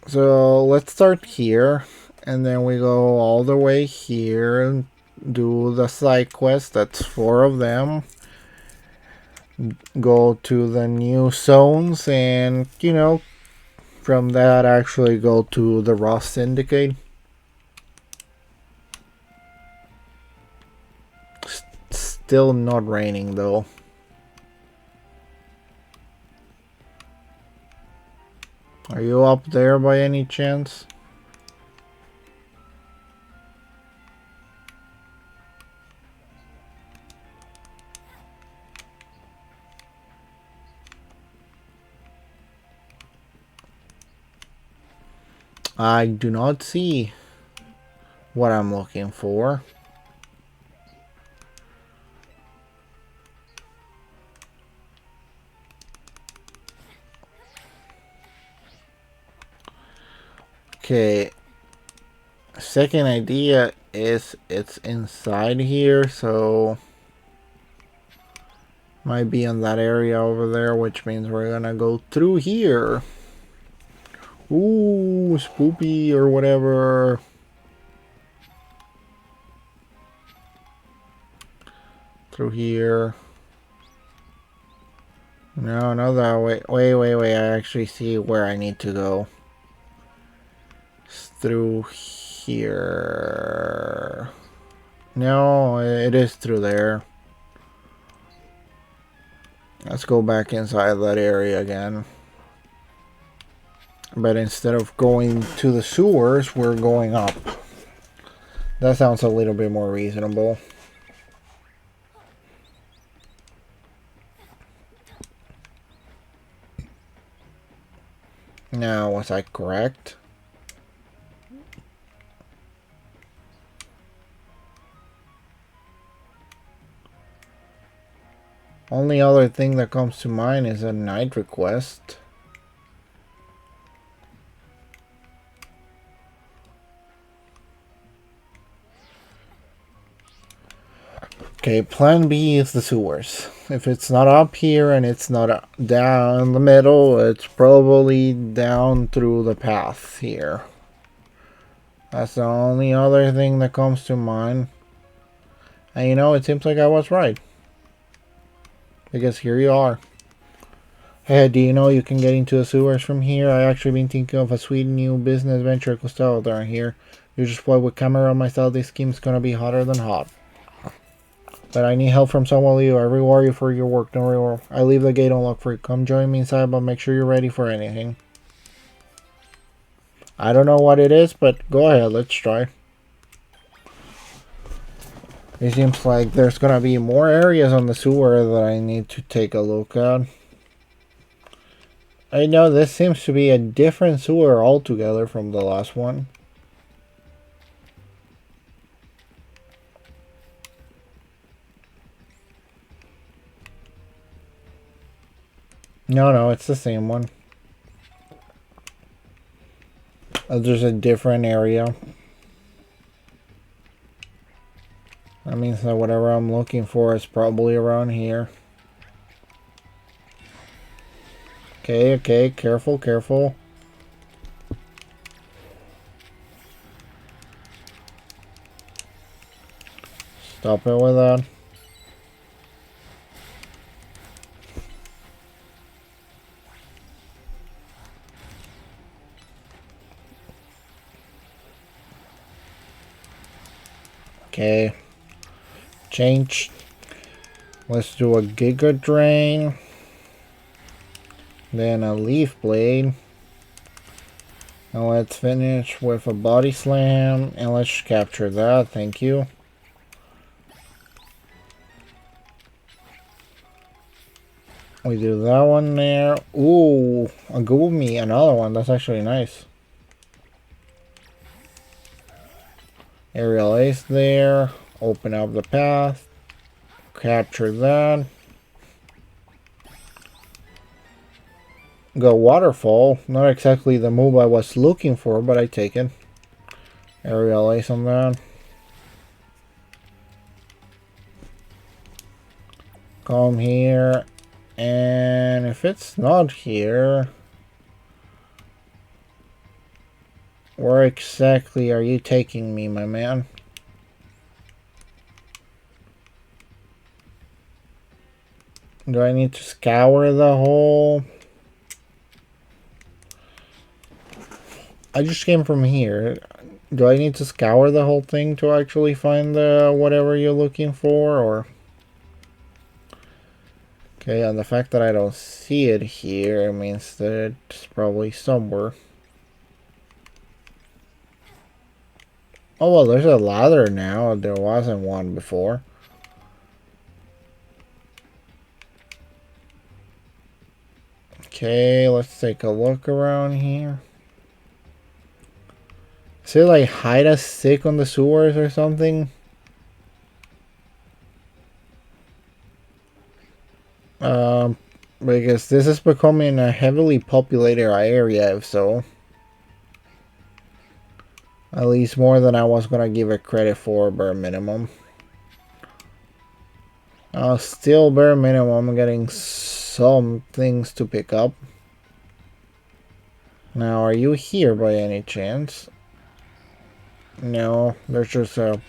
So let's start here. And then we go all the way here and do the side quest. That's 4 of them. Go to the new zones and, you know, from that actually go to the Raw Syndicate. Still not raining though. Are you up there by any chance? I do not see what I'm looking for. Okay. Second idea is it's inside here, so might be in that area over there, which means we're gonna go through here. Ooh, spoopy or whatever. Through here. No, not that way. Wait. I actually see where I need to go. It's through here. No, it is through there. Let's go back inside that area again. But instead of going to the sewers, we're going up. That sounds a little bit more reasonable. Now, was I correct? Only other thing that comes to mind is a night request. Okay, plan B is the sewers. If it's not up here and it's not down the middle, it's probably down through the path here. That's the only other thing that comes to mind. And you know, it seems like I was right. Because here you are. Hey, do you know you can get into the sewers from here? I actually been thinking of a sweet new business venture I could start down here. You just play with camera on myself, this scheme's gonna be hotter than hot. But I need help from someone you. I reward you for your work, don't worry. I leave the gate unlocked for you. Come join me inside, but make sure you're ready for anything. I don't know what it is, but go ahead, let's try. It seems like there's gonna be more areas on the sewer that I need to take a look at. I know this seems to be a different sewer altogether from the last one. No, no, it's the same one. There's a different area. That means that whatever I'm looking for is probably around here. Okay, okay, careful, careful. Stop it with that. Okay. Change. Let's do a Giga Drain. Then a Leaf Blade. And let's finish with a Body Slam. And let's capture that. Thank you. We do that one there. Ooh, a Goomy, another one. That's actually nice. Aerial Ace there. Open up the path. Capture that. Go Waterfall. Not exactly the move I was looking for, but I take it. Aerial Ace on that. Come here. And if it's not here, where exactly are you taking me, my man? Do I need to scour the whole? I just came from here. Do I need to scour the whole thing to actually find the whatever you're looking for, or? Okay, and the fact that I don't see it here means that it's probably somewhere. Oh, well, there's a ladder now. There wasn't one before. Okay, let's take a look around here. Is it like hide a stick on the sewers or something? Because this is becoming a heavily populated area, if so. At least more than I was gonna give it credit for, bare minimum. Still bare minimum, I'm getting some things to pick up. Now, are you here by any chance? No, there's just a...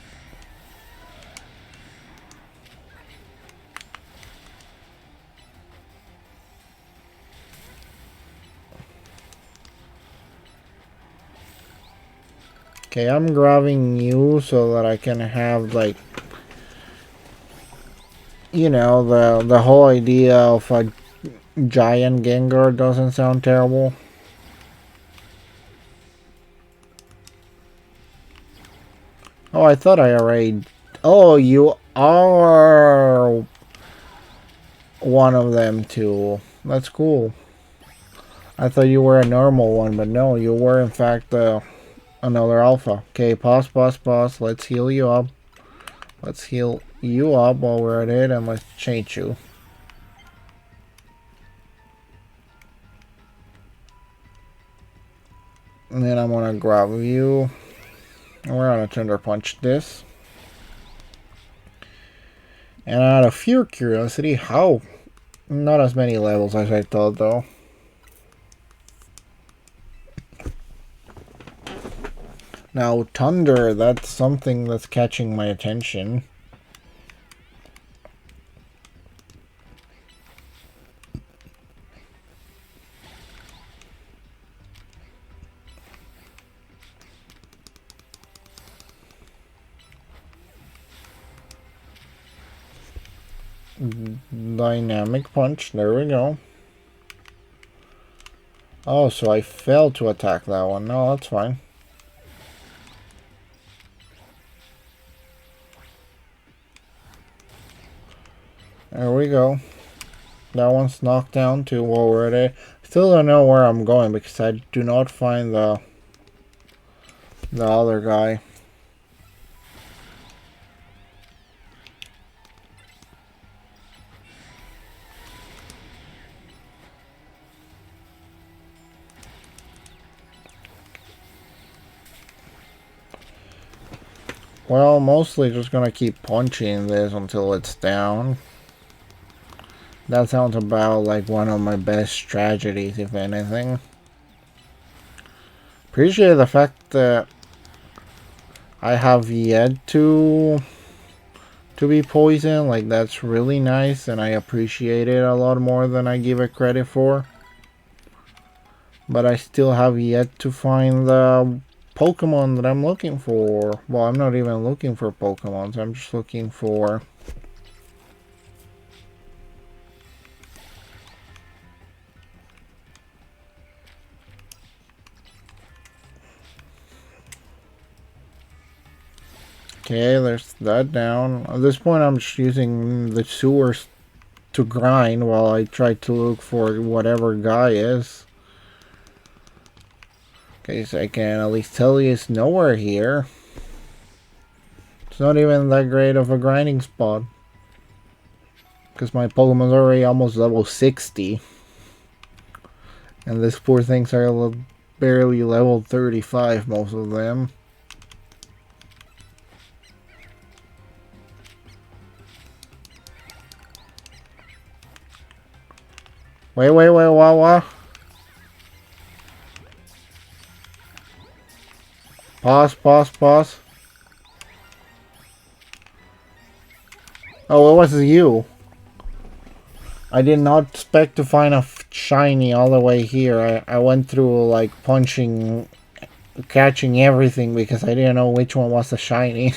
Okay, I'm grabbing you so that I can have, like... You know, the whole idea of a giant Gengar doesn't sound terrible. Oh, I thought I already... Oh, you are one of them too. That's cool. I thought you were a normal one, but no, you were in fact another alpha. Okay, pause, pause, pause. Let's heal you up. Let's heal you up while we're at it, and let's change you. And then I'm gonna grab you. And we're gonna Thunder Punch this. And out of pure curiosity, how? Not as many levels as I thought, though. Now, Thunder, that's something that's catching my attention. Dynamic Punch, there we go. Oh, so I failed to attack that one. No, that's fine. There we go. That one's knocked down too while we're at it. Still don't know where I'm going because I do not find the other guy. Well, mostly just gonna keep punching this until it's down. That sounds about like one of my best strategies, if anything. Appreciate the fact that I have yet to be poisoned. Like, that's really nice, and I appreciate it a lot more than I give it credit for. But I still have yet to find the Pokemon that I'm looking for. Well, I'm not even looking for Pokemons. I'm just looking for... Okay, there's that down. At this point, I'm just using the sewers to grind while I try to look for whatever guy is. Okay, so I can at least tell you it's nowhere here. It's not even that great of a grinding spot. Because my Pokemon's already almost level 60. And these poor things are barely level 35, most of them. Wait, what? Pause. Oh, it was you. I did not expect to find a shiny all the way here. I went through like punching, catching everything because I didn't know which one was the shiny.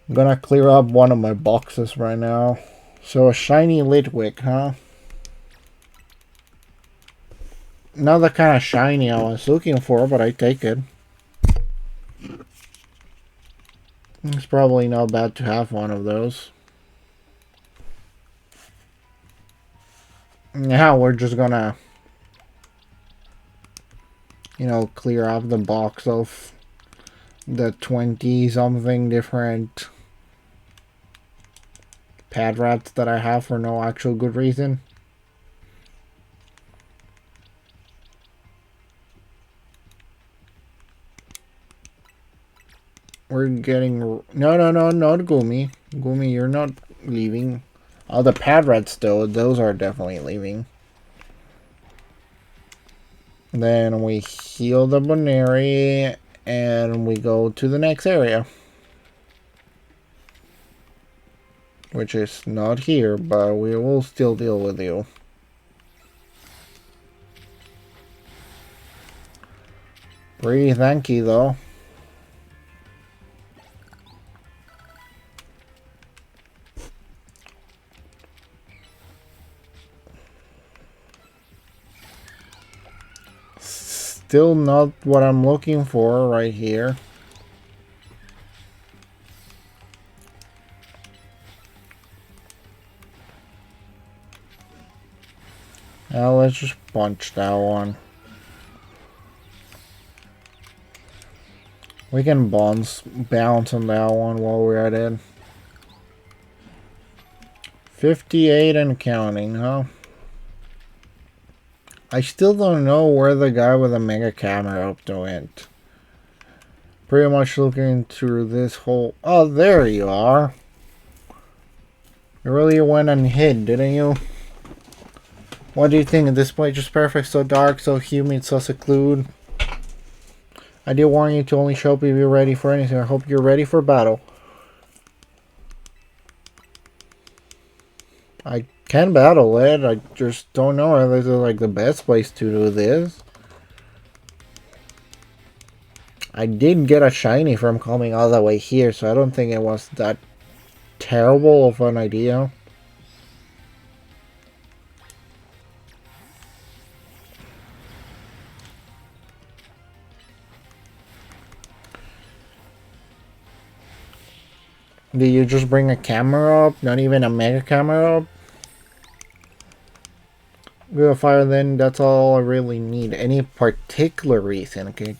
I'm gonna clear up one of my boxes right now. So a shiny Litwick, huh? Not the kind of shiny I was looking for, but I take it. It's probably not bad to have one of those. Now we're just gonna, you know, clear up the box of the 20-something different pad rats that I have for no actual good reason. We're getting... No, not Gumi. Gumi, you're not leaving. Oh, the pad rats, though, those are definitely leaving. Then we heal the Boneri, and we go to the next area. Which is not here, but we will still deal with you. Pretty thanky, though. Still not what I'm looking for right here. Now let's just punch that one. We can bounce on that one while we're at it. 58 and counting, huh? I still don't know where the guy with the mega camera up to went. Pretty much looking through this whole... Oh, there you are. You really went and hid, didn't you? What do you think? This place just perfect, so dark, so humid, so secluded. I did warn you to only show up if you're ready for anything. I hope you're ready for battle. I can battle it. I just don't know whether this is like the best place to do this. I did get a shiny from coming all the way here, so I don't think it was that terrible of an idea. Did you just bring a camera up? Not even a mega camera up? We'll fire then, that's all I really need. Any particular reason, okay?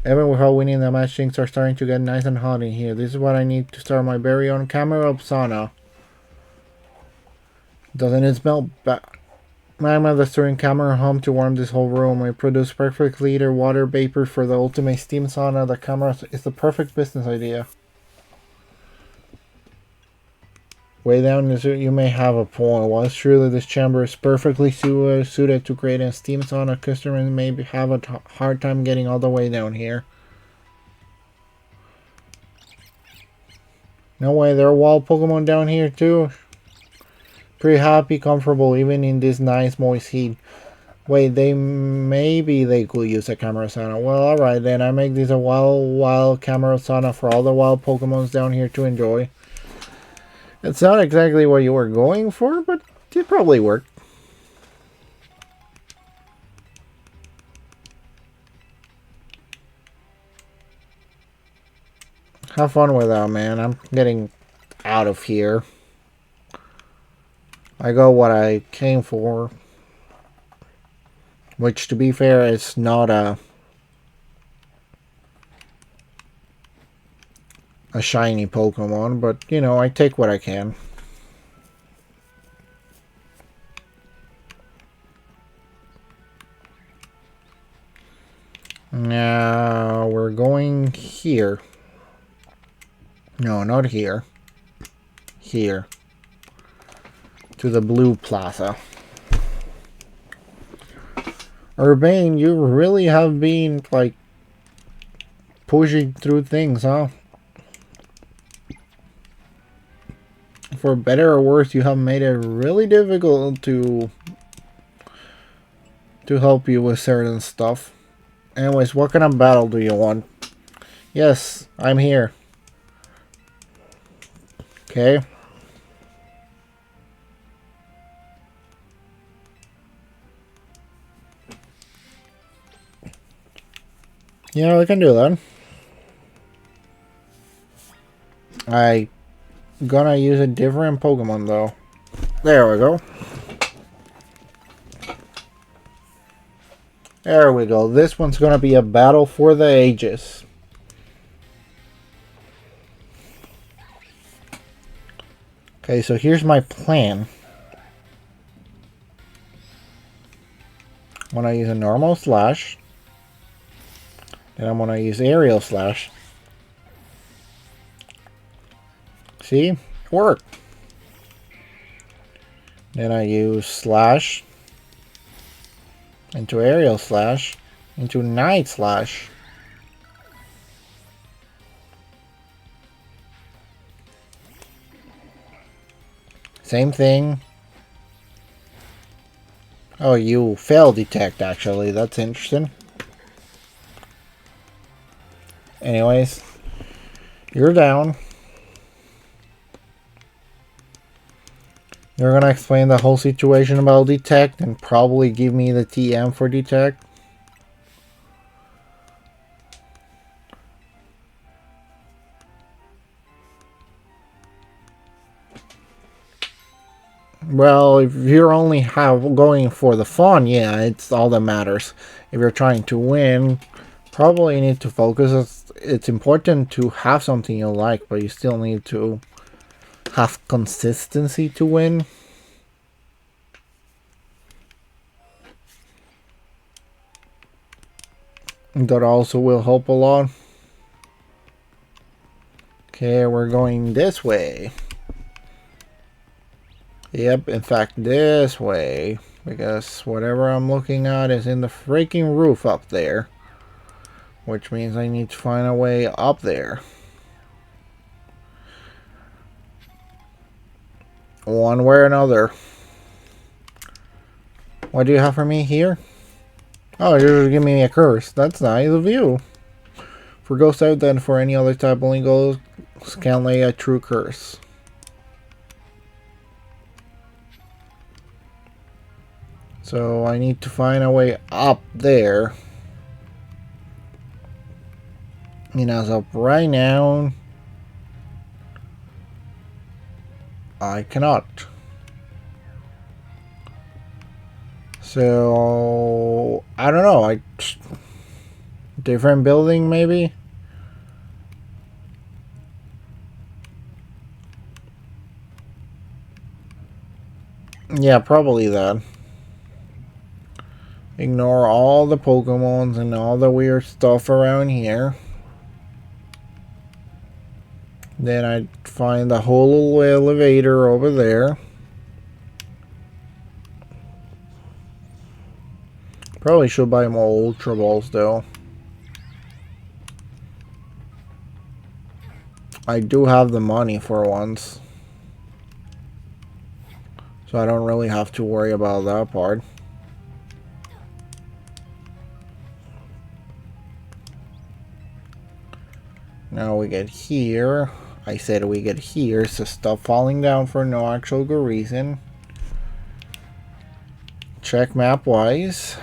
Even without winning the match, things are starting to get nice and hot in here. This is what I need to start my very own camera up sauna. Doesn't it smell bad? Magma destroying camera home to warm this whole room. We produce perfect liter water vapor for the ultimate steam sauna. The camera is the perfect business idea. Way down, you may have a point. While it's true that this chamber is perfectly suited to create a steam sauna, customers may have a hard time getting all the way down here. No way, there are wild Pokemon down here too. Pretty happy, comfortable, even in this nice moist heat. Wait, maybe they could use a camera sauna. Well, alright then, I make this a wild camera sauna for all the wild Pokemons down here to enjoy. It's not exactly what you were going for, but it probably worked. Have fun with that, man. I'm getting out of here. I got what I came for. Which, to be fair, is not a shiny Pokemon, but, you know, I take what I can. Now, we're going here. No, not here. Here. To the Blue Plaza. Urbane, you really have been, like, pushing through things, huh? For better or worse, you have made it really difficult to help you with certain stuff. Anyways, what kind of battle do you want? Yes, I'm here. Okay. Yeah, we can do that. I gonna use a different Pokemon though. There we go. There we go. This one's gonna be a battle for the ages. Okay, so here's my plan. I'm gonna use a normal slash. Then I'm gonna use aerial slash. See? Worked. Then I use slash into aerial slash into night slash. Same thing. Oh, you fail detect actually. That's interesting. Anyways, you're down. You're gonna explain the whole situation about detect and probably give me the TM for detect. Well, if you're only going for the fun, yeah, it's all that matters. If you're trying to win, probably need to focus. It's important to have something you like, but you still need to have consistency to win. That also will help a lot. Okay, we're going this way. Yep, in fact, this way. Because whatever I'm looking at is in the freaking roof up there. Which means I need to find a way up there. One way or another. What do you have for me here? Oh, you're just giving me a curse. That's nice of you. For ghost type, then for any other type, only ghosts can lay a true curse. So I need to find a way up there. And as of right now, I cannot. So I don't know. Different building maybe. Yeah, probably that. Ignore all the Pokemons and all the weird stuff around here. Then I'd find the whole little elevator over there. Probably should buy more Ultra Balls though. I do have the money for once. So I don't really have to worry about that part. Now we get here. I said we get here, so stop falling down for no actual good reason. Check map wise.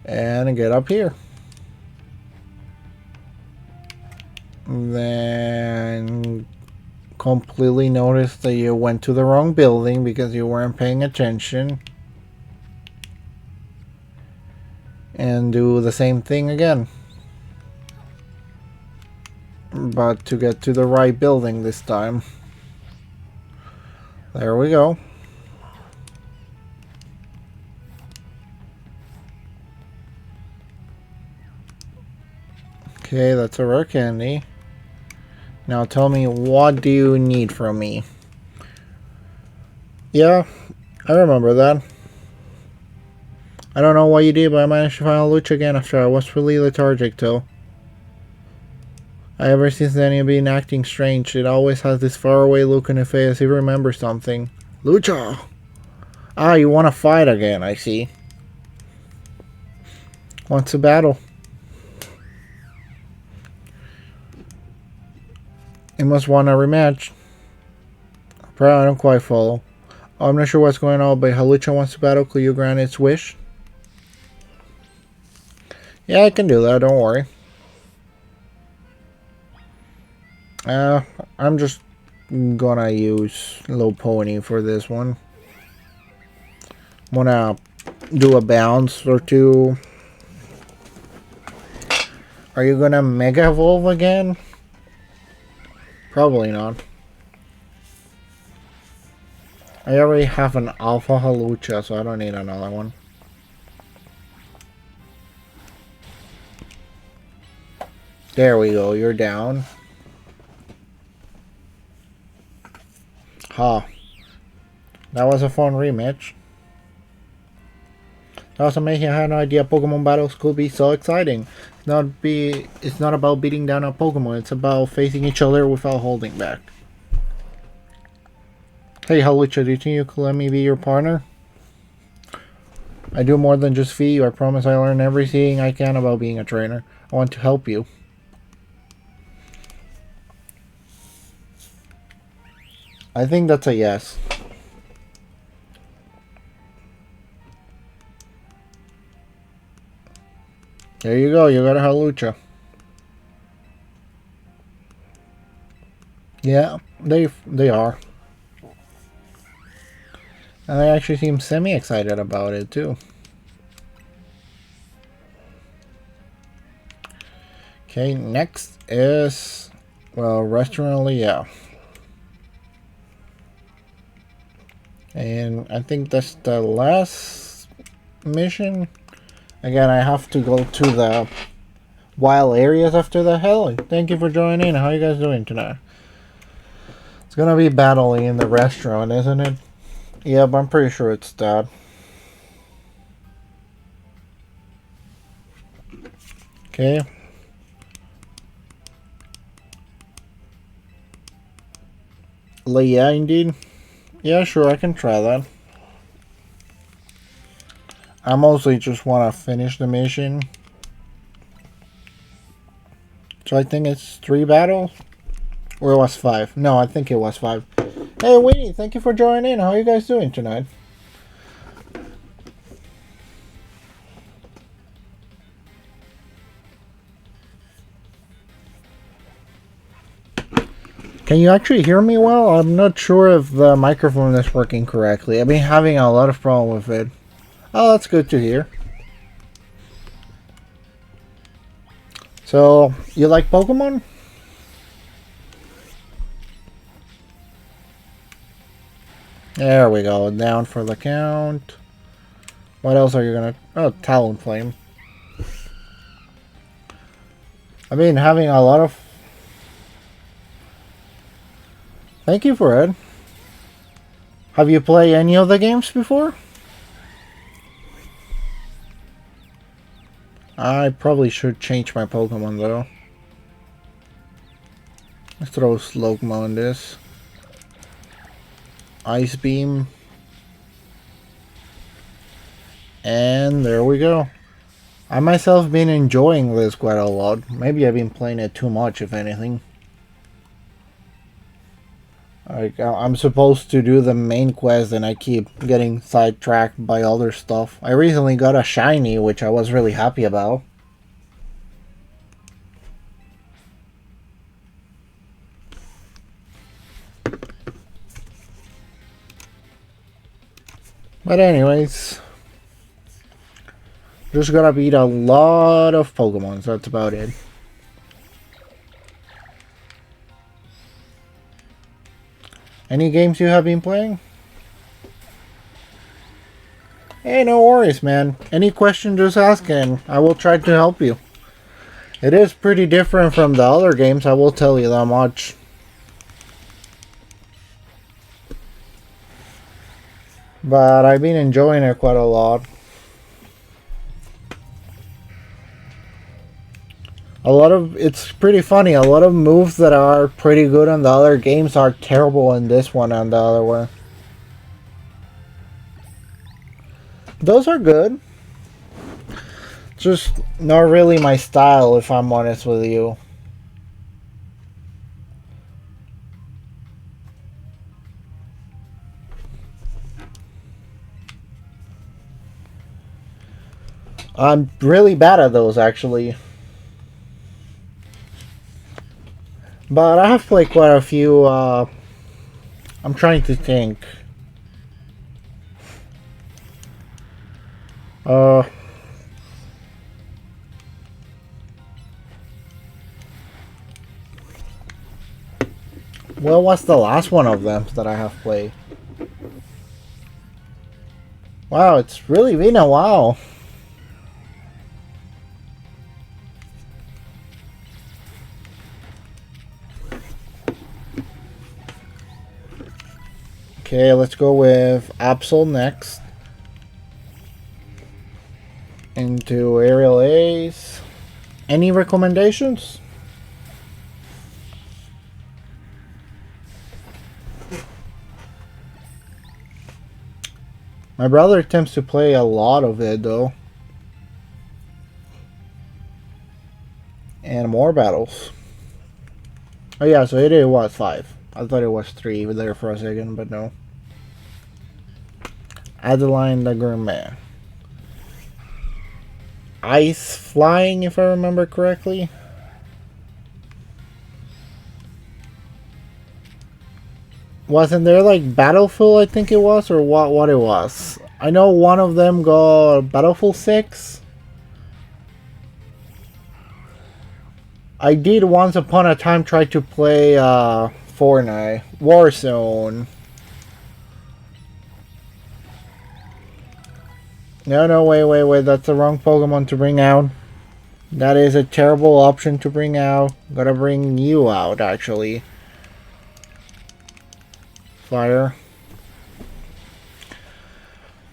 And get up here. Then completely notice that you went to the wrong building because you weren't paying attention. And do the same thing again. But to get to the right building this time. There we go. Okay, that's a rare candy. Now tell me, what do you need from me? Yeah, I remember that. I don't know what you did, but I managed to find a Lucha again after I was really lethargic too. Ever since then you've been acting strange. It always has this faraway look on his face as if he remembers something. Lucha! Ah, you want to fight again, I see. Wants a battle. He must want a rematch. Probably I don't quite follow. I'm not sure what's going on, but Halucha wants to battle. Could you grant its wish? Yeah, I can do that, don't worry. I'm just gonna use Lopunny for this one. I'm gonna do a bounce or two. Are you gonna Mega Evolve again? Probably not. I already have an Alpha Halucha, so I don't need another one. There we go, you're down. Ha. That was a fun rematch. That was amazing. I had no idea Pokemon battles could be so exciting. It's not about beating down a Pokemon, it's about facing each other without holding back. Hey Halucha, do you think you could let me be your partner? I do more than just feed you. I promise I learn everything I can about being a trainer. I want to help you. I think that's a yes. There you go, you got a Halucha. Yeah, they are. And they actually seem semi-excited about it too. Okay, next is, well, Restaurant Leo. And I think that's the last mission. Again, I have to go to the wild areas after the hell. Thank you for joining in. How you guys doing tonight? It's gonna be battling in the restaurant, isn't it? Yep, I'm pretty sure it's that. Okay. Yeah, indeed. Yeah, sure, I can try that. I mostly just want to finish the mission. So I think it's 3 battles? Or it was 5? No, I think it was 5. Hey, Winnie, thank you for joining in. How are you guys doing tonight? Can you actually hear me well? I'm not sure if the microphone is working correctly. I've been having a lot of problem with it. Oh, that's good to hear. So, you like Pokemon? There we go. Down for the count. What else are you gonna... Oh, Talonflame. I've been having a lot of... Thank you for it. Have you played any of the games before? I probably should change my Pokemon though. Let's throw Slowmo in this. Ice Beam. And there we go. I myself been enjoying this quite a lot. Maybe I've been playing it too much, if anything. I'm supposed to do the main quest and I keep getting sidetracked by other stuff. I recently got a shiny, which I was really happy about. But anyways, just gotta beat a lot of Pokemon, so that's about it. Any games you have been playing? Hey, no worries, man. Any question, just ask and I will try to help you. It is pretty different from the other games, I will tell you that much. But I've been enjoying it quite a lot. It's pretty funny, a lot of moves that are pretty good on the other games are terrible in this one and the other one. Those are good. Just not really my style, if I'm honest with you. I'm really bad at those, actually. But I have played quite a few, I'm trying to think. What was the last one of them that I have played? Wow, it's really been a while. Okay, let's go with Absol next. Into Aerial Ace. Any recommendations? My brother tends to play a lot of it though. And more battles. Oh yeah, so it was 5. I thought it was 3 there for a second, but no. Adeline the Gourmet. Ice Flying, if I remember correctly. Wasn't there like Battlefield, I think it was, or what it was? I know one of them got Battlefield 6. I did once upon a time try to play Fortnite, Warzone. No, wait, that's the wrong Pokemon to bring out. That is a terrible option to bring out. Gotta bring you out, actually. Fire.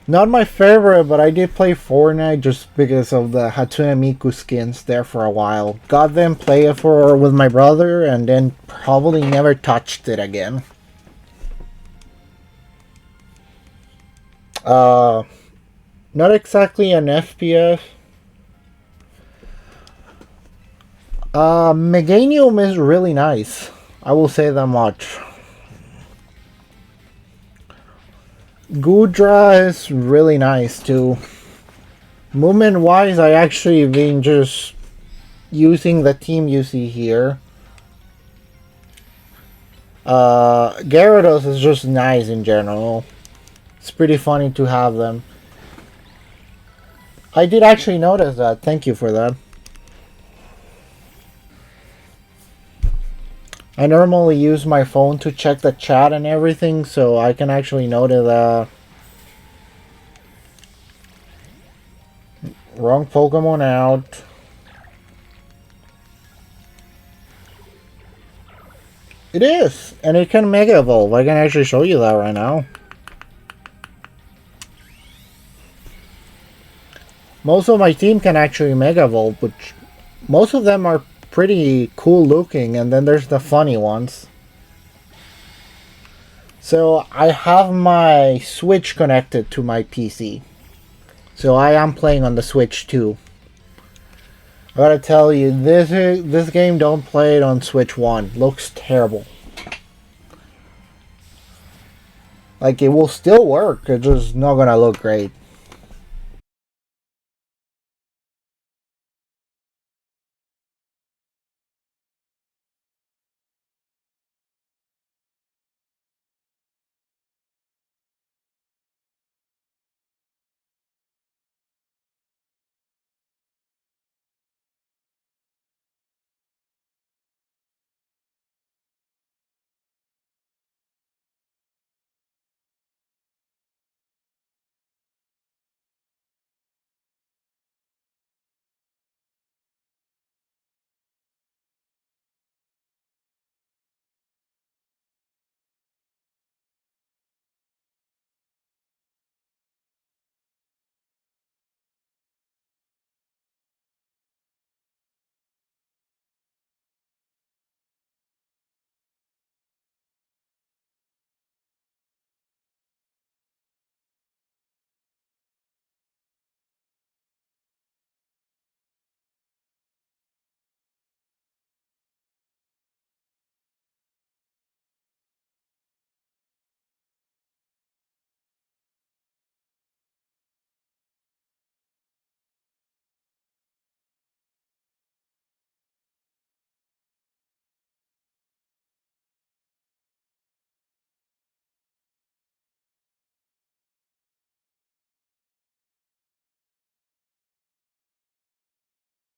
Not my favorite, but I did play Fortnite just because of the Hatsune Miku skins there for a while. Got them, play it with my brother, and then probably never touched it again. Not exactly an FPS. Meganium is really nice. I will say that much. Goodra is really nice too. Movement wise, I actually been just using the team you see here. Gyarados is just nice in general. It's pretty funny to have them. I did actually notice that. Thank you for that. I normally use my phone to check the chat and everything, so I can actually notice the wrong Pokemon out. It is, and it can Mega Evolve. I can actually show you that right now. Most of my team can actually Mega Evolve, which most of them are pretty cool looking, and then there's the funny ones. So I have my Switch connected to my PC. So I am playing on the Switch too. I gotta tell you, this game, don't play it on Switch 1. Looks terrible. Like, it will still work, it's just not gonna look great.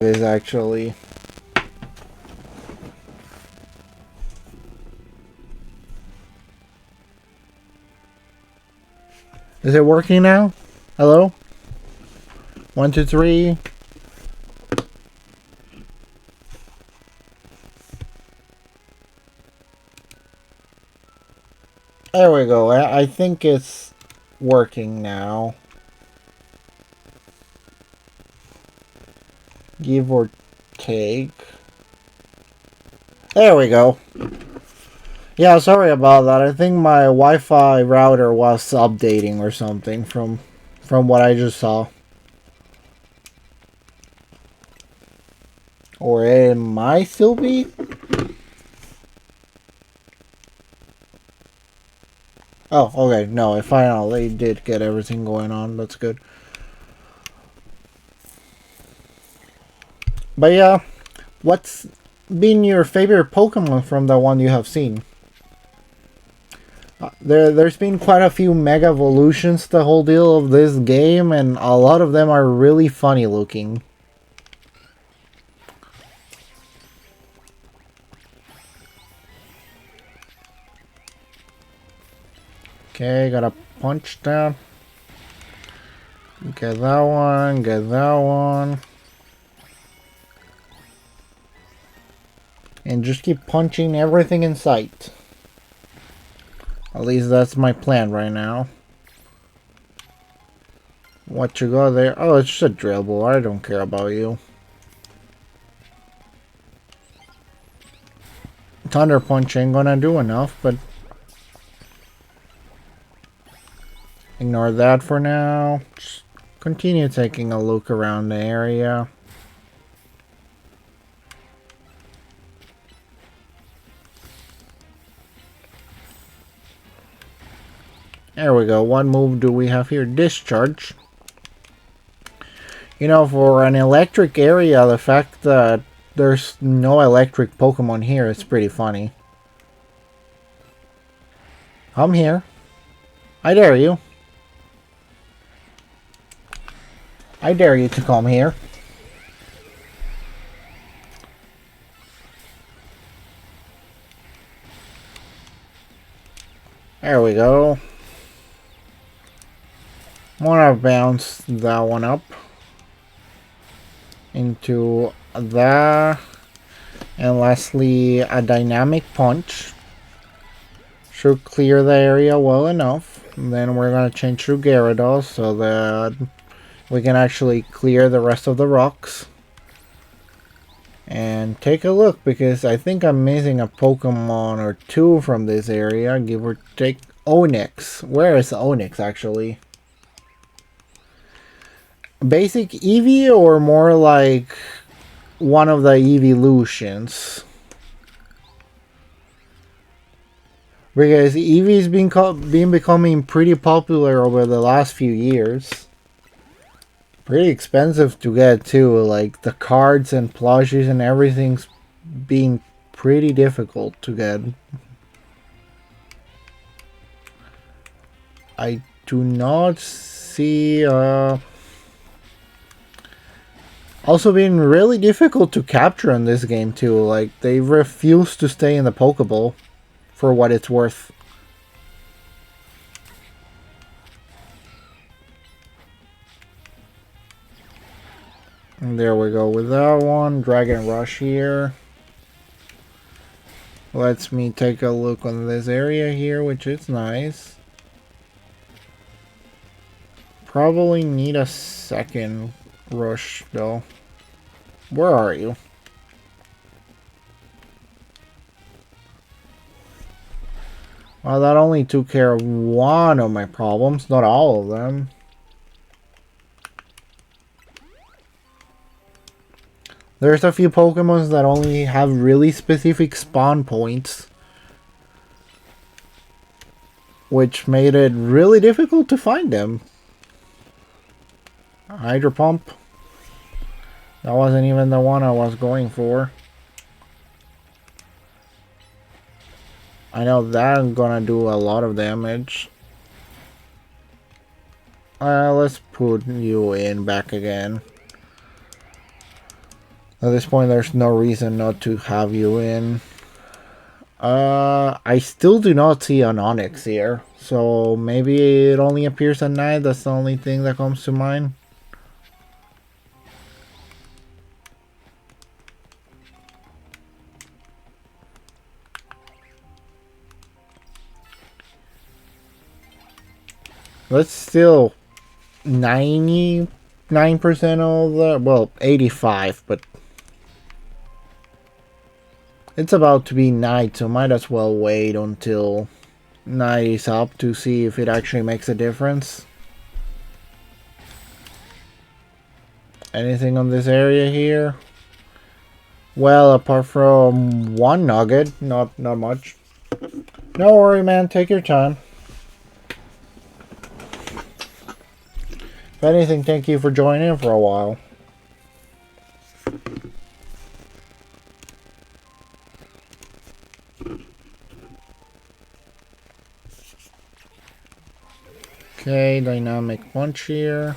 It is actually. Is it working now? Hello? 1, 2, 3. There we go. I think it's working now. Give or take. There we go. Yeah, sorry about that. I think my Wi-Fi router was updating or something from what I just saw. Or it might still be? Oh, okay. No, I finally did get everything going on. That's good. But yeah, what's been your favorite Pokemon from the one you have seen? There's been quite a few Mega Evolutions the whole deal of this game, and a lot of them are really funny looking. Okay, gotta punch that. Get that one, get that one. And just keep punching everything in sight. At least that's my plan right now. What you got there? Oh, it's just a drill ball. I don't care about you. Thunder Punch ain't gonna do enough, but ignore that for now. Just continue taking a look around the area. There we go. What move do we have here? Discharge. You know, for an electric area, the fact that there's no electric Pokemon here is pretty funny. I'm here. I dare you. I dare you to come here. There we go. I'm gonna bounce that one up into that. And lastly, a dynamic punch. Should clear the area well enough. And then we're gonna change to Gyarados so that we can actually clear the rest of the rocks. And take a look, because I think I'm missing a Pokemon or two from this area, give or take. Onix. Where is Onix actually? Basic Eevee or more like one of the evolutions? Because Eevee's been becoming pretty popular over the last few years. Pretty expensive to get too, like the cards and plushies and everything's being pretty difficult to get. I do not see also being really difficult to capture in this game too. Like they refuse to stay in the Pokeball for what it's worth. And there we go with that one. Dragon Rush here. Lets me take a look on this area here, which is nice. Probably need a second rush though. Where are you? Well, that only took care of one of my problems, not all of them. There's a few Pokemons that only have really specific spawn points, which made it really difficult to find them. Hydro Pump. That wasn't even the one I was going for. I know that's gonna do a lot of damage. Let's put you in back again. At this point, there's no reason not to have you in. I still do not see an Onix here. So maybe it only appears at night. That's the only thing that comes to mind. Let's still 99% of the, well, 85, but it's about to be night, so might as well wait until night is up to see if it actually makes a difference. Anything on this area here? Well, apart from one nugget, not much. No worry, man, take your time. If anything, thank you for joining in for a while. Okay, dynamic punch here.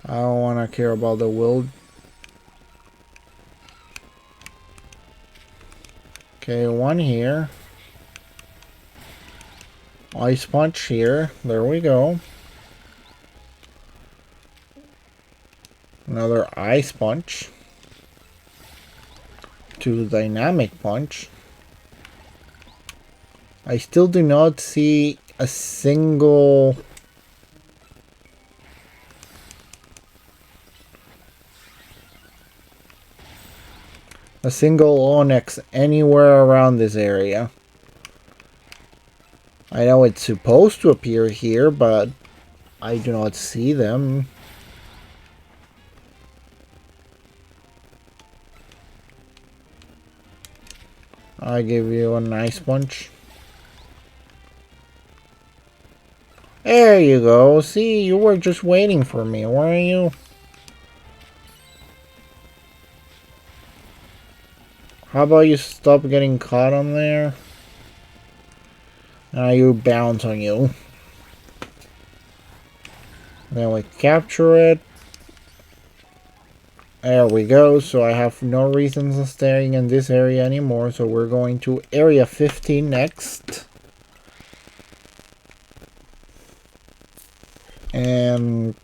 I don't want to care about the wild. Okay, one here. Ice punch here. There we go. Another ice punch. To dynamic punch. I still do not see a single Onix anywhere around this area. I know it's supposed to appear here, but I do not see them. I give you a nice punch. There you go. See, you were just waiting for me, weren't you? How about you stop getting caught on there? Now you bounce on you. Then we capture it. There we go. So I have no reasons of staying in this area anymore. So we're going to area 15 next. and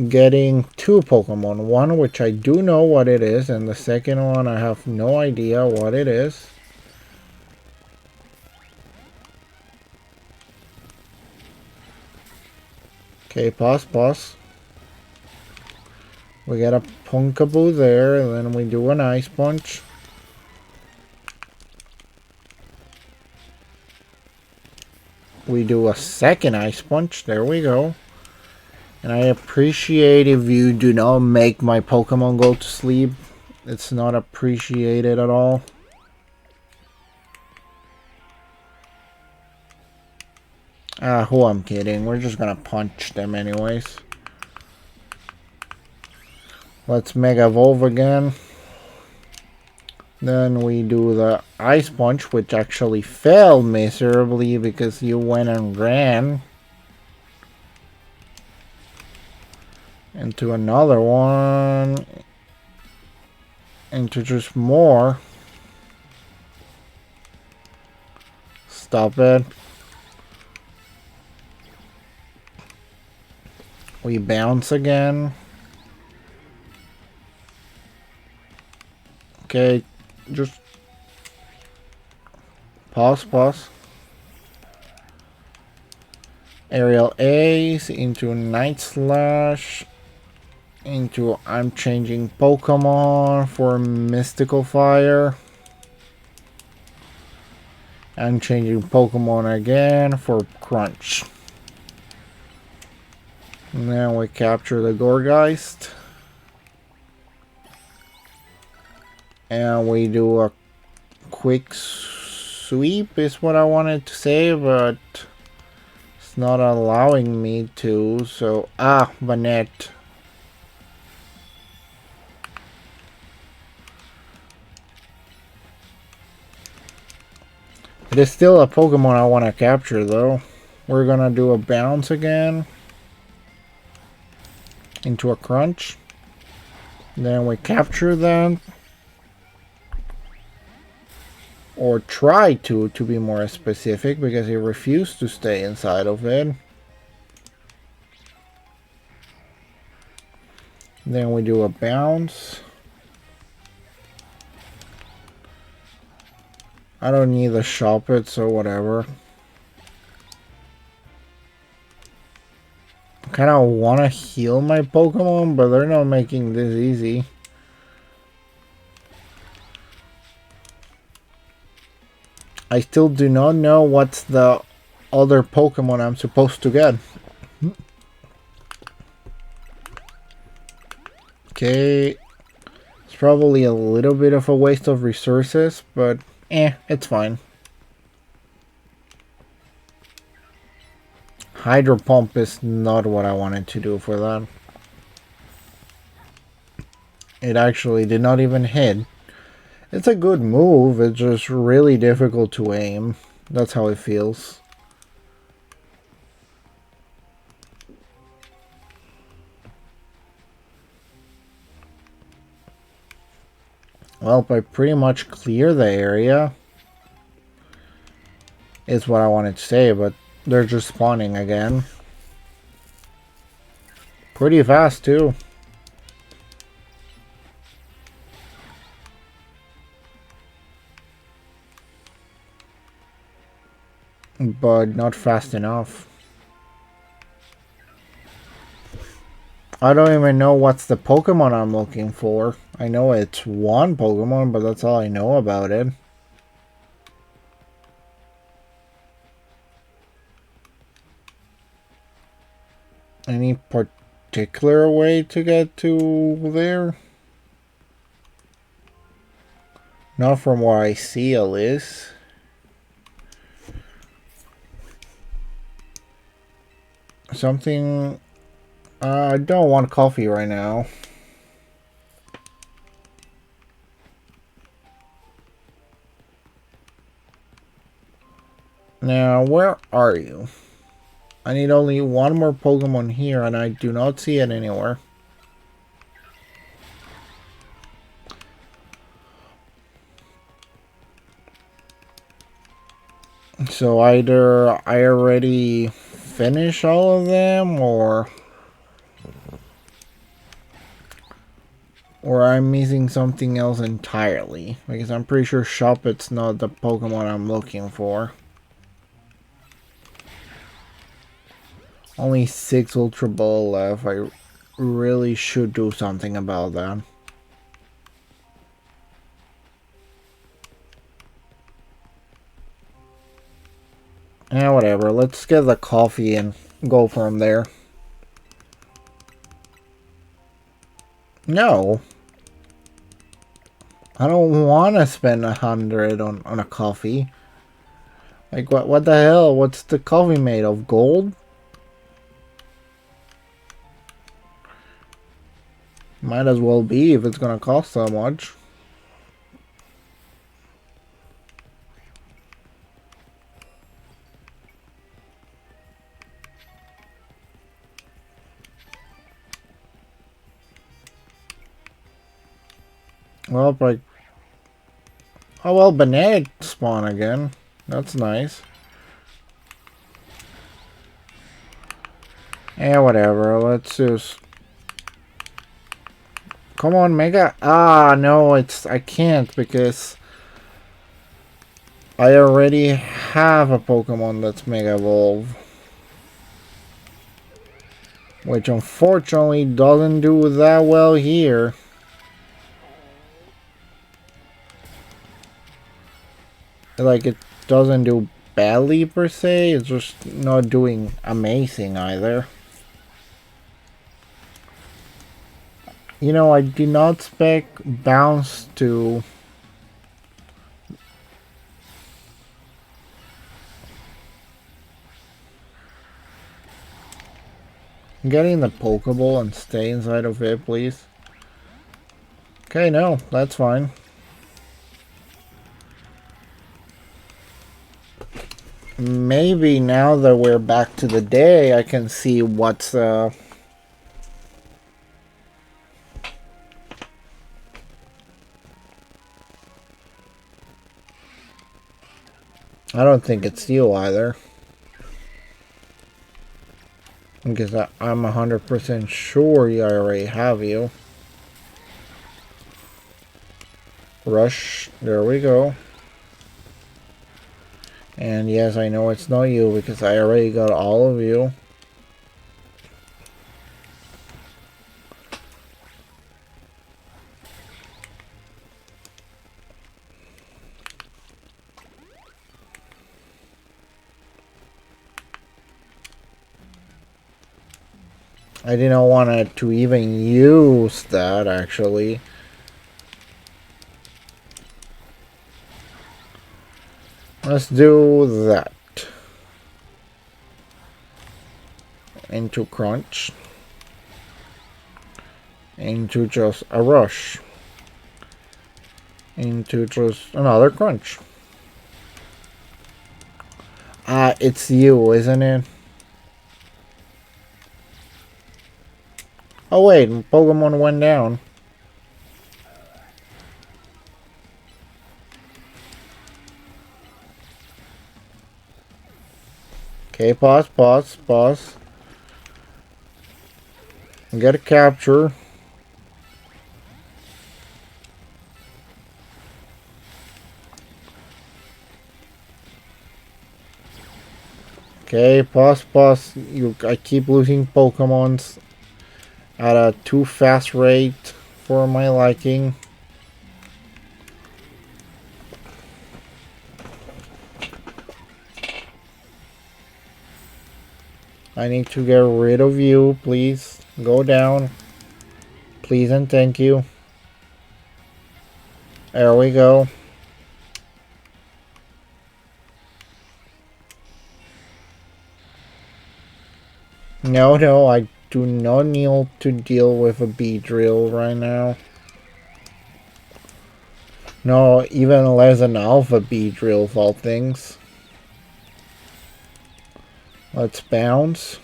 getting two Pokemon. One which I do know what it is, and the second one I have no idea what it is. Okay, pause. We get a Punkaboo there, and then we do an Ice Punch. We do a second Ice Punch. There we go. And I appreciate if you do not make my Pokemon go to sleep. It's not appreciated at all. Who I'm kidding. We're just gonna punch them anyways. Let's Mega Evolve again. Then we do the Ice Punch, which actually failed miserably because you went and ran into another one. Introduce more. Stop it. We bounce again. Okay, just pause. Aerial Ace into Night Slash into I'm changing Pokemon for Mystical Fire. I'm changing Pokemon again for Crunch. And then we capture the Gourgeist. And we do a quick sweep is what I wanted to say, but it's not allowing me to. So, Banette. It is still a Pokemon I want to capture though. We're gonna do a bounce again into a Crunch. Then we capture that. Or try to be more specific, because he refused to stay inside of it. Then we do a bounce. I don't need to shop it, so whatever. I kind of want to heal my Pokemon, but they're not making this easy. I still do not know what's the other Pokemon I'm supposed to get. Okay. It's probably a little bit of a waste of resources, but it's fine. Hydro Pump is not what I wanted to do for that. It actually did not even hit. It's a good move, it's just really difficult to aim. That's how it feels. Well, I pretty much clear the area. Is what I wanted to say, but they're just spawning again. Pretty fast too. But not fast enough. I don't even know what's the Pokemon I'm looking for. I know it's one Pokemon, but that's all I know about it. Any particular way to get to there? Not from what I see, at least. Something... I don't want coffee right now. Now, where are you? I need only one more Pokemon here, and I do not see it anywhere. So either I already finished all of them, or Or I'm missing something else entirely. Because I'm pretty sure Shuppet's not the Pokemon I'm looking for. Only 6 Ultra Ball left. I really should do something about that. Yeah, whatever. Let's get the coffee and go from there. No. I don't want to spend 100 on a coffee. Like, what the hell? What's the coffee made of? Gold? Might as well be if it's gonna cost so much. Well, like... Oh, well, Banana spawn again. That's nice. Yeah, whatever. Let's just... Come on, Mega. Ah, no, I can't because... I already have a Pokemon that's Mega Evolve. Which unfortunately doesn't do that well here. Like, it doesn't do badly per se, it's just not doing amazing either. You know, I did not expect Bounce to... Get in the Pokeball and stay inside of it, please. Okay, no, that's fine. Maybe now that we're back to the day, I can see what's I don't think it's you either. Because I'm 100% sure I already have you. Rush, there we go. And yes, I know it's not you because I already got all of you. I didn't want to even use that actually. Let's do that. Into Crunch. Into just a Rush. Into just another Crunch. It's you, isn't it? Oh wait, Pokemon went down. Okay, pause. Get a capture. Okay, pause. I keep losing Pokemons at a too fast rate for my liking. I need to get rid of you, please. Go down. Please and thank you. There we go. No, I do not need to deal with a Beedrill right now. No, even less an Alpha Beedrill of all things. Let's bounce.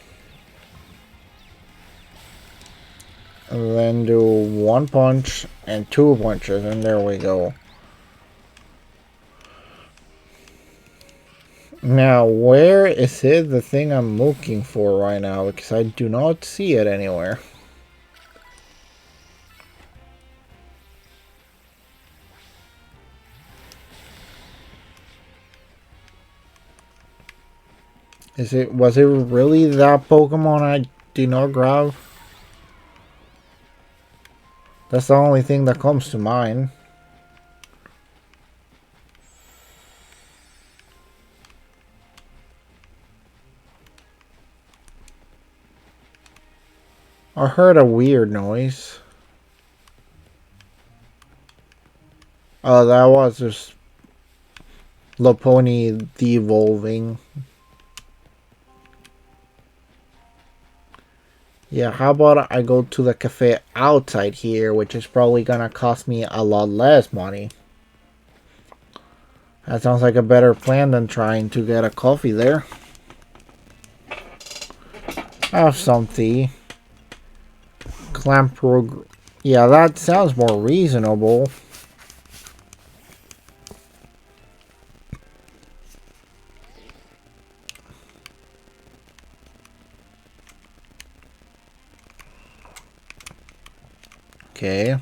And then do 1 punch and 2 punches, and there we go. Now, where is it the thing I'm looking for right now? Because I do not see it anywhere. Was it really that Pokemon I did not grab? That's the only thing that comes to mind. I heard a weird noise. Oh, that was just Lopunny de-evolving. Yeah, how about I go to the cafe outside here, which is probably gonna cost me a lot less money. That sounds like a better plan than trying to get a coffee there. Have some tea. Clamp yeah, that sounds more reasonable. Okay.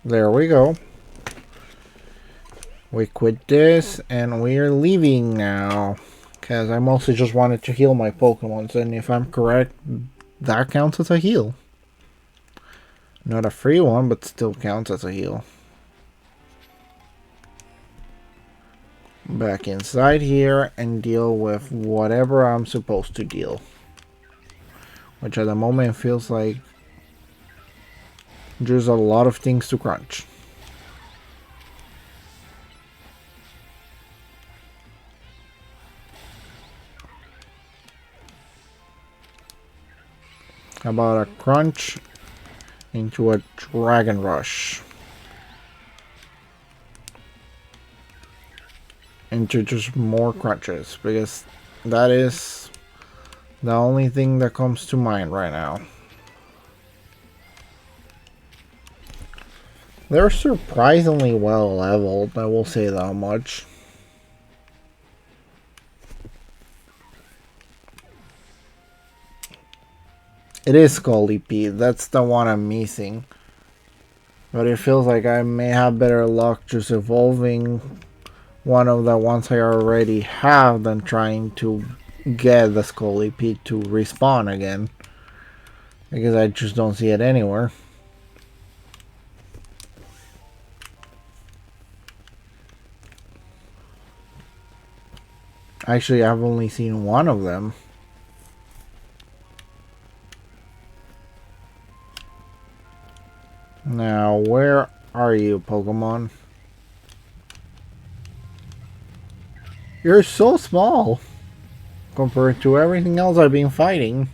There we go. We quit this and we're leaving now. Because I mostly just wanted to heal my Pokemon. And if I'm correct, that counts as a heal. Not a free one, but still counts as a heal. Back inside here and deal with whatever I'm supposed to deal. Which at the moment feels like there's a lot of things to crunch. How about a crunch into a Dragon Rush? Into just more crunches, because that is the only thing that comes to mind right now. They're surprisingly well leveled, I will say that much. It is Scolipede, that's the one I'm missing. But it feels like I may have better luck just evolving one of the ones I already have than trying to get the Scolipede to respawn again. Because I just don't see it anywhere. Actually, I've only seen one of them. Now, where are you, Pokemon? You're so small compared to everything else I've been fighting.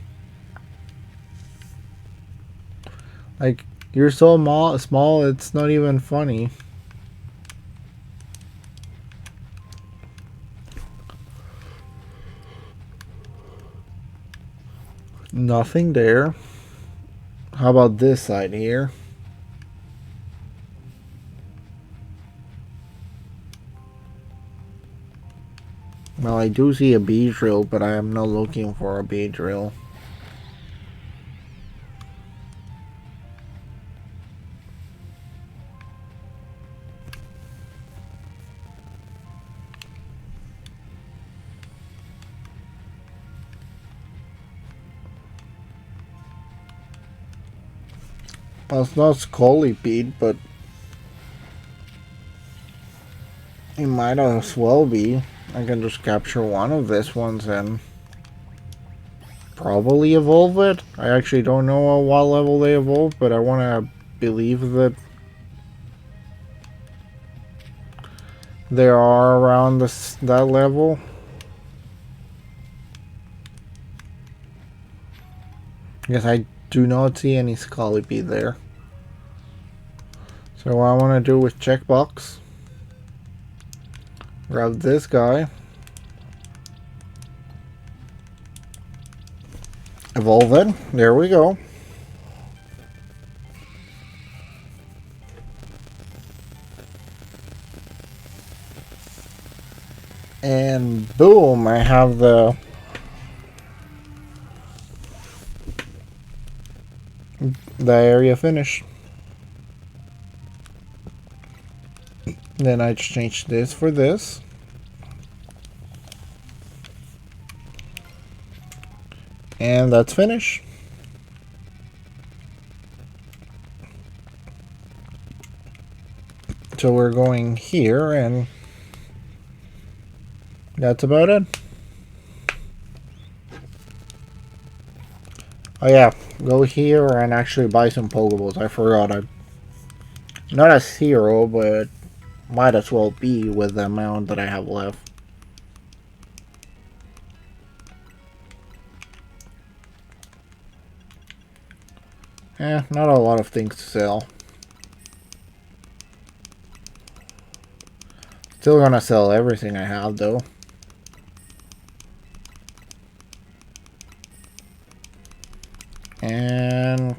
Like, you're so small, it's not even funny. Nothing there. How about this side here? Well, I do see a Beedrill, but I am not looking for a Beedrill. Well, it's not Scolipede, but it might as well be. I can just capture one of these ones and probably evolve it. I actually don't know at what level they evolve, but I want to believe that they are around that level. Because I do not see any Scolipede there. So what I want to do with checkbox, grab this guy, evolve it, there we go. And boom, I have the area finished. Then I just change this for this. And that's finished. So we're going here, and that's about it. Oh yeah, go here and actually buy some Pokeballs. I forgot. I'm not a zero, but might as well be with the amount that I have left. Not a lot of things to sell. Still gonna sell everything I have though. And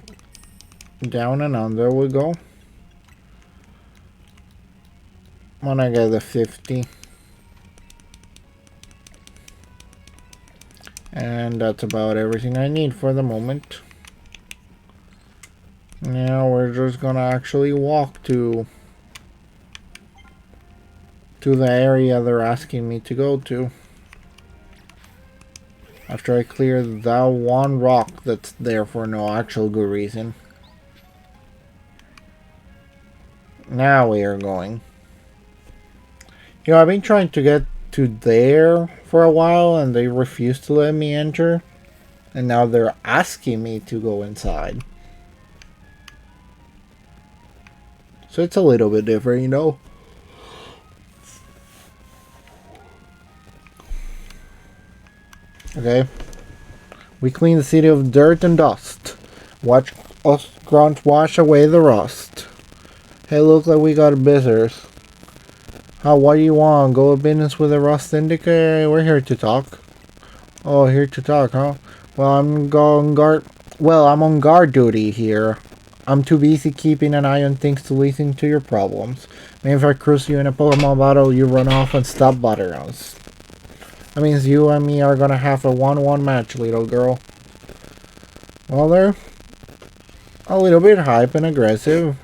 down and under we go. When I get the 50. And that's about everything I need for the moment. Now we're just gonna actually walk to the area they're asking me to go to. After I clear that one rock that's there for no actual good reason. Now we are going. You know, I've been trying to get to there for a while and they refuse to let me enter. And now they're asking me to go inside. So it's a little bit different, you know. Okay. We clean the city of dirt and dust. Watch us grunt wash away the rust. Hey, look like we got visitors. How, what do you want? Go to business with a rust syndicate? We're here to talk. Oh, here to talk, huh? Well, I'm on guard duty here. I'm too busy keeping an eye on things to listen to your problems. Maybe if I cruise you in a Pokemon battle, you run off and stop bothering us. That means you and me are gonna have a 1-1 match, little girl. Well, they're a little bit hype and aggressive.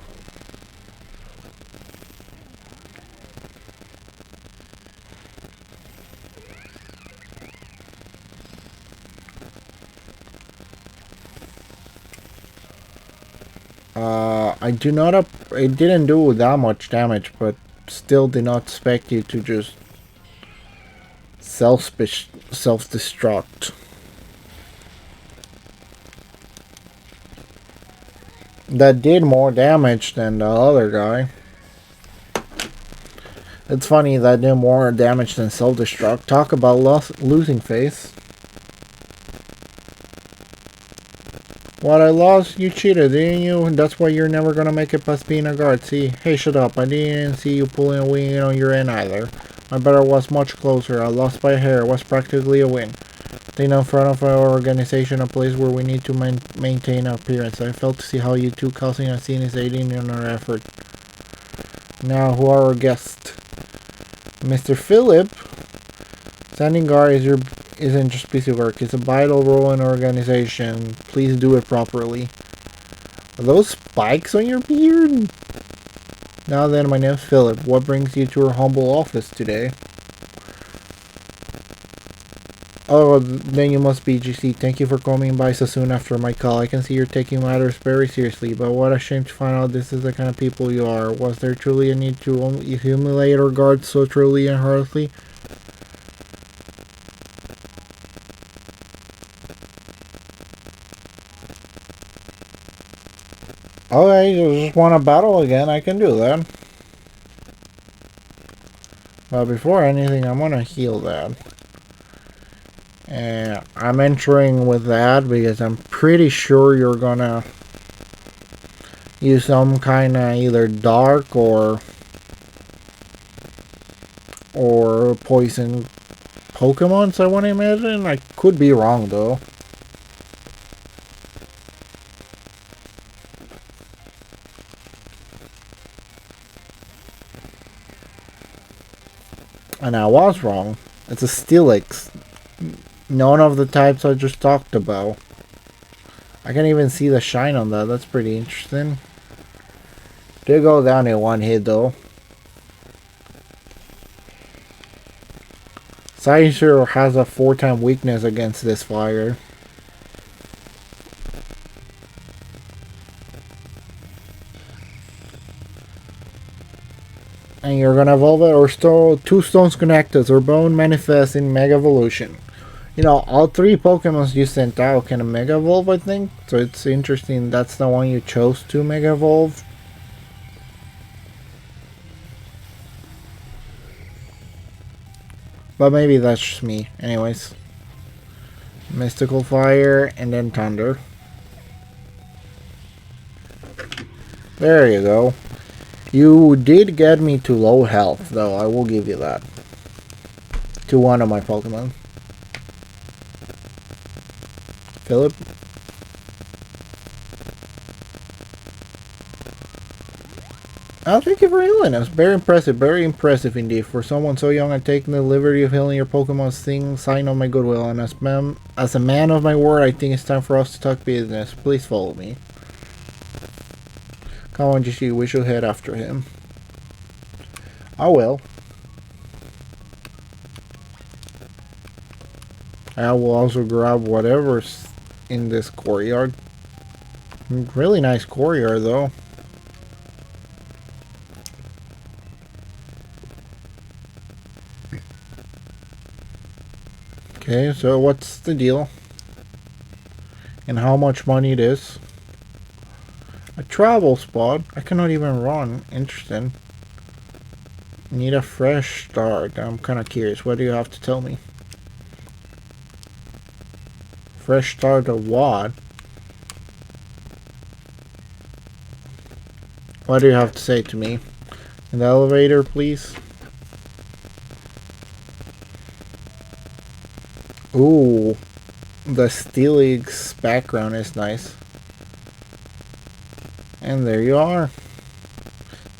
It didn't do that much damage, but still did not expect you to just self-destruct. That did more damage than the other guy. It's funny that did more damage than self-destruct. Talk about losing face. What, I lost? You cheated, didn't you? That's why you're never gonna make it past being a guard, see? Hey, shut up. I didn't see you pulling a wing on your end either. My battle was much closer. I lost by a hair. It was practically a win. Staying in front of our organization, a place where we need to maintain our appearance. I failed to see how you two causing a scene is aiding in our effort. Now, who are our guests? Mr. Philip? Standing guard isn't just piece of work. It's a vital role in our organization. Please do it properly. Are those spikes on your beard? Now then, my name's Philip. What brings you to our humble office today? Oh, then you must be GC. Thank you for coming by so soon after my call. I can see you're taking matters very seriously, but what a shame to find out this is the kind of people you are. Was there truly a need to humiliate our guards so truly and heartily? Okay, you just want to battle again, I can do that. But before anything, I'm gonna heal that. And I'm entering with that because I'm pretty sure you're gonna use some kind of either dark or poison Pokemons, I want to imagine. I could be wrong though. And I was wrong. It's a Steelix. None of the types I just talked about. I can even see the shine on that. That's pretty interesting. Did go down in one hit though. Scyther has a 4-time weakness against this fire. And you're gonna evolve it, or two stones connected, or bone manifest in Mega Evolution. You know, all three Pokemons you sent out can Mega Evolve, I think. So it's interesting that's the one you chose to Mega Evolve. But maybe that's just me. Anyways. Mystical Fire, and then Thunder. There you go. You did get me to low health, though. I will give you that. To one of my Pokemon. Philip? Oh, thank you for healing us. Very impressive indeed. For someone so young, I'm taking the liberty of healing your Pokemon's thing, sign of my goodwill. And as a man of my word, I think it's time for us to talk business. Please follow me. Come on, Jishi, we should head after him. I will. I will also grab whatever's in this courtyard. Really nice courtyard, though. Okay, so what's the deal? And how much money it is? A travel spot? I cannot even run. Interesting. Need a fresh start. I'm kind of curious. What do you have to tell me? Fresh start of what? What do you have to say to me? In the elevator, please? Ooh. The Steelix background is nice. And there you are.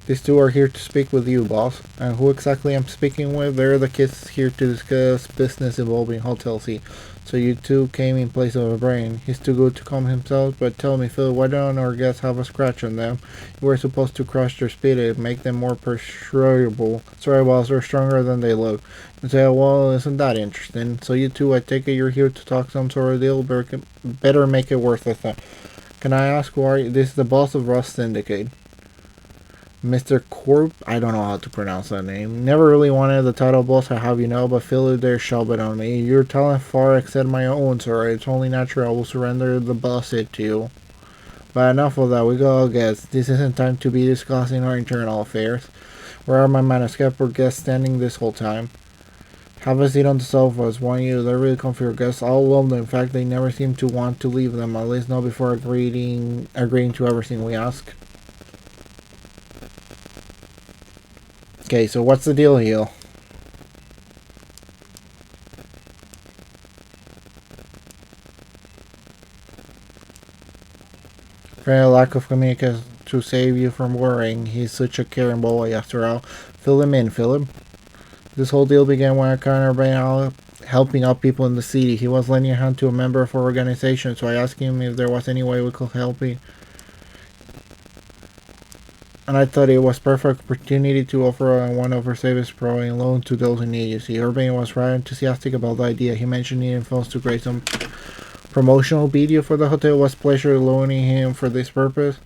These two are here to speak with you, boss. And who exactly I'm speaking with? They're the kids here to discuss business involving Hotel C. So you two came in place of a brain. He's too good to calm himself, but tell me, Phil, why don't our guests have a scratch on them? You were supposed to crush their spirit, make them more persuadable. Sorry, boss, they're stronger than they look. You say, well, isn't that interesting? So you two, I take it you're here to talk some sort of deal, better make it worth it. Can I ask who are you? This is the boss of Rust Syndicate. Mr. Corp, I don't know how to pronounce that name. Never really wanted the title boss, I have you know, but Phil there shove it on me. Your talent far exceed my own, sir. It's only natural I will surrender the boss it to you. But enough of that, we go guess. This isn't time to be discussing our internal affairs. Where are my Manaskeper guests standing this whole time? Have a seat on the sofas, warn you, they're really comfy guests. All love them. In fact, they never seem to want to leave them, at least not before agreeing to everything we ask. Okay, so what's the deal here? Very lack of communication to save you from worrying. He's such a caring boy after all. Fill him in, Philip. This whole deal began when I kind of ran out helping out people in the city. He was lending a hand to a member of our organization, so I asked him if there was any way we could help him. And I thought it was perfect opportunity to offer one of our savings providing loan to those in need. You see, Urban was rather enthusiastic about the idea. He mentioned needing funds to create some promotional video for the hotel. It was a pleasure loaning him for this purpose.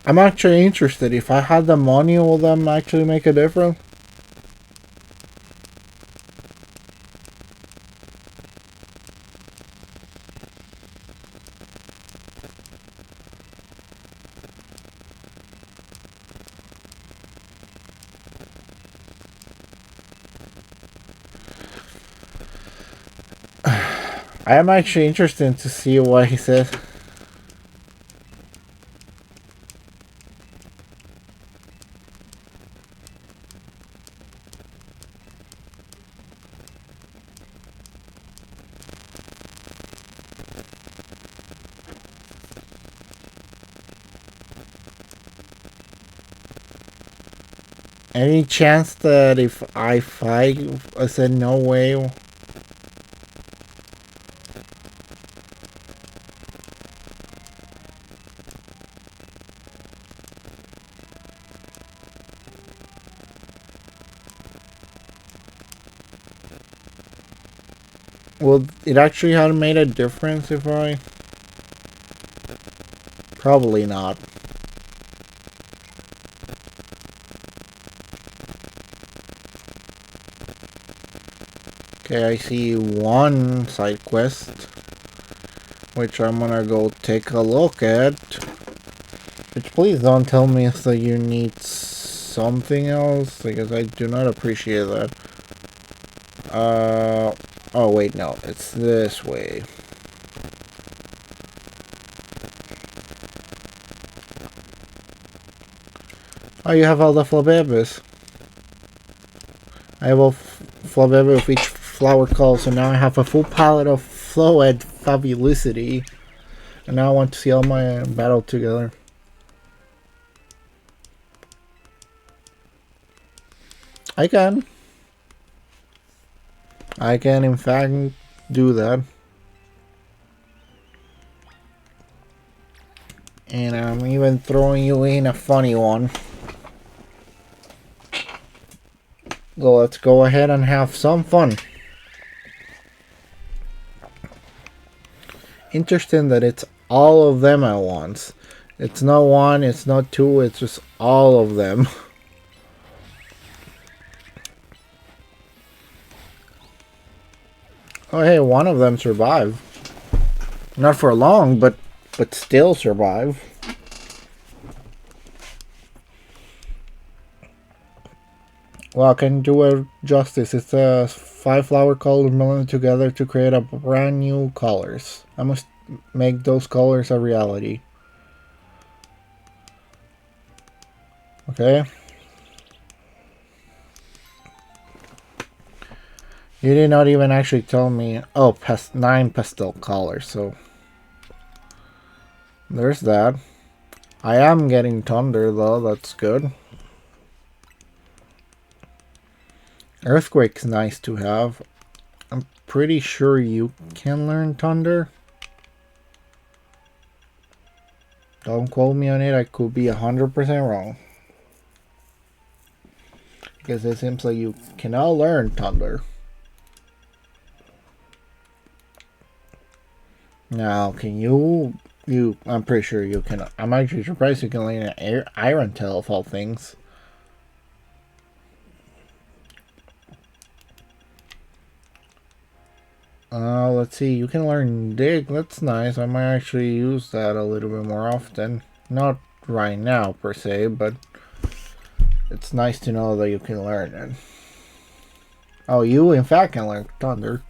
I'm actually interested. If I had the money, will that actually make a difference? I am actually interested to see what he says. Any chance that if I fight, I said no way? Well, it actually had made a difference if I... Probably not. Okay, I see one side quest, which I'm gonna go take a look at. Which please don't tell me that you need something else, because I do not appreciate that. Oh wait, no, it's this way. Oh, you have all the flabebes. I have a flabebe of each flower call, so now I have a full palette of Floed Fabulicity. And now I want to see all my battle together. I can. I can in fact do that. And I'm even throwing you in a funny one. So let's go ahead and have some fun. Interesting that it's all of them at once. It's not one, it's not two, it's just all of them. Oh hey, one of them survived. Not for long, but still survive. Well, I can do it justice. It's a 5-flower color melted together to create a brand new colors. I must make those colors a reality. Okay. You did not even actually tell me. Oh, 9 pastel colors, so there's that. I am getting thunder though, that's good. Earthquake's nice to have. I'm pretty sure you can learn thunder. Don't quote me on it, I could be 100% wrong. Because it seems like you cannot learn thunder. Now, can you... I'm pretty sure you can... I'm actually surprised you can learn an Iron Tail of all things. Let's see, you can learn dig, that's nice. I might actually use that a little bit more often. Not right now, per se, but it's nice to know that you can learn it. Oh, you in fact can learn thunder.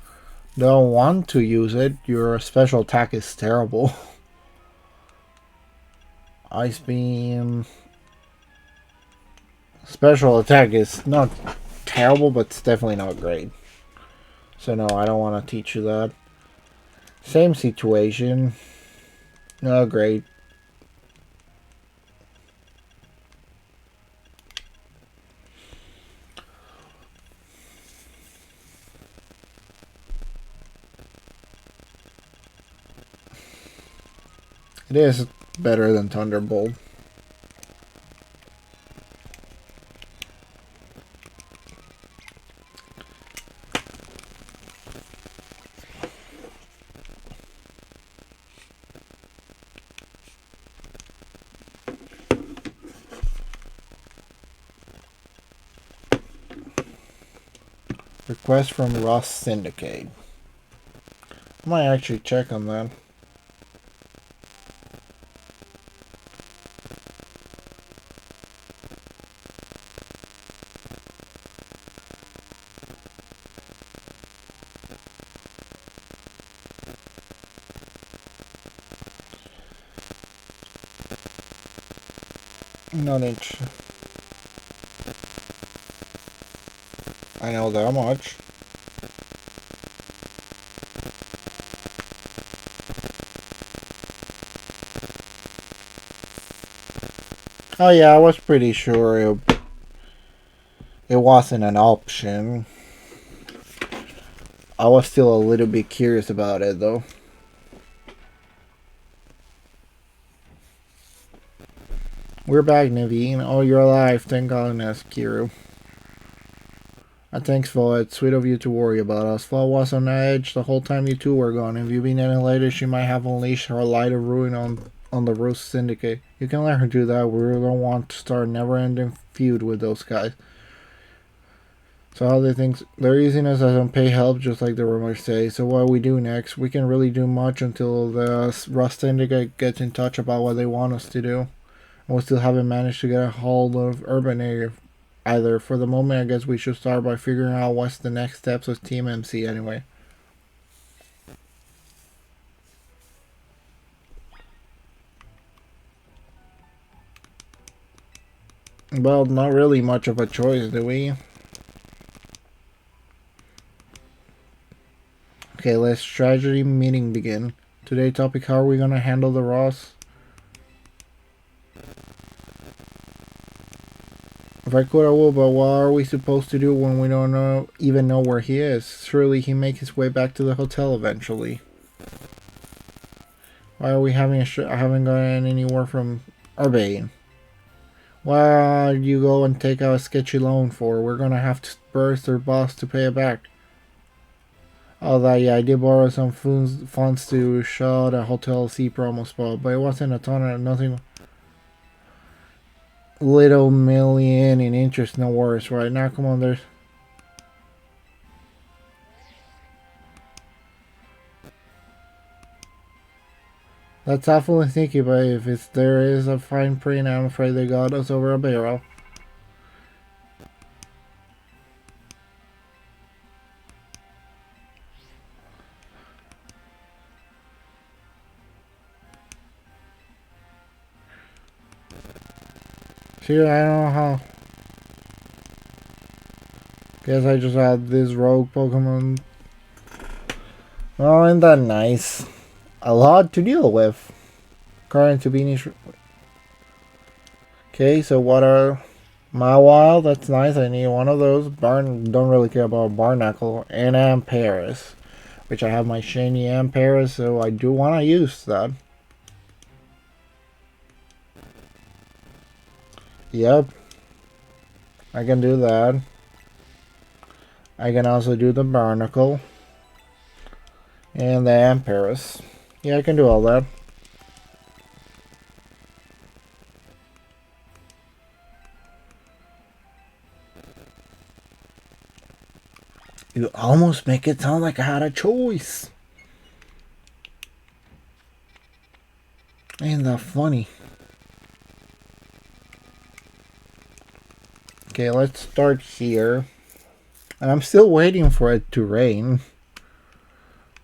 Don't want to use it, your special attack is terrible. Ice Beam... Special attack is not terrible, but it's definitely not great. So no, I don't want to teach you that. Same situation. No, great. It is better than Thunderbolt. Request from Ross Syndicate. I might actually check on that. Not interested. I know that much. Oh yeah, I was pretty sure it wasn't an option. I was still a little bit curious about it though. We're back, Naveen. Oh, you're alive. Thank goodness, Kiru. Thanks, Flo. It's sweet of you to worry about us. Flo was on edge the whole time you two were gone. If you'd been any later, she might have unleashed her light of ruin on the Rose Syndicate. You can let her do that. We really don't want to start a never-ending feud with those guys. So how they think they're using us as unpaid help, just like the rumors say. So what we do next? We can really do much until the Rust Syndicate gets in touch about what they want us to do. And we still haven't managed to get a hold of Urban Area either. For the moment, I guess we should start by figuring out what's the next steps of Team MC anyway. Well, not really much of a choice, do we? Okay, let's strategy meeting begin. Today topic, how are we gonna handle the Ross? If I could, I would, but what are we supposed to do when we don't even know where he is? Surely he make his way back to the hotel eventually. Why are we having I haven't gotten any word from Urbane? Why you go and take out a sketchy loan for? We're gonna have to burst their boss to pay it back. Oh, that, yeah, I did borrow some funds to show the Hotel C promo spot, but it wasn't a ton of nothing. Little million in interest, no worries. Right now, come on, there's. That's awfully sneaky, but if there is a fine print, I'm afraid they got us over a barrel. See, I don't know how. Guess I just had this rogue Pokemon. Oh, isn't that nice? A lot to deal with. Current to Beanish. Okay, so what are Mawile? That's nice. I need one of those. Don't really care about Barnacle and Ampharis, which I have my shiny Ampharis, so I do want to use that. Yep, I can do that. I can also do the Barnacle and the Ampharis. Yeah, I can do all that. You almost make it sound like I had a choice. Ain't that funny? Okay, let's start here. And I'm still waiting for it to rain.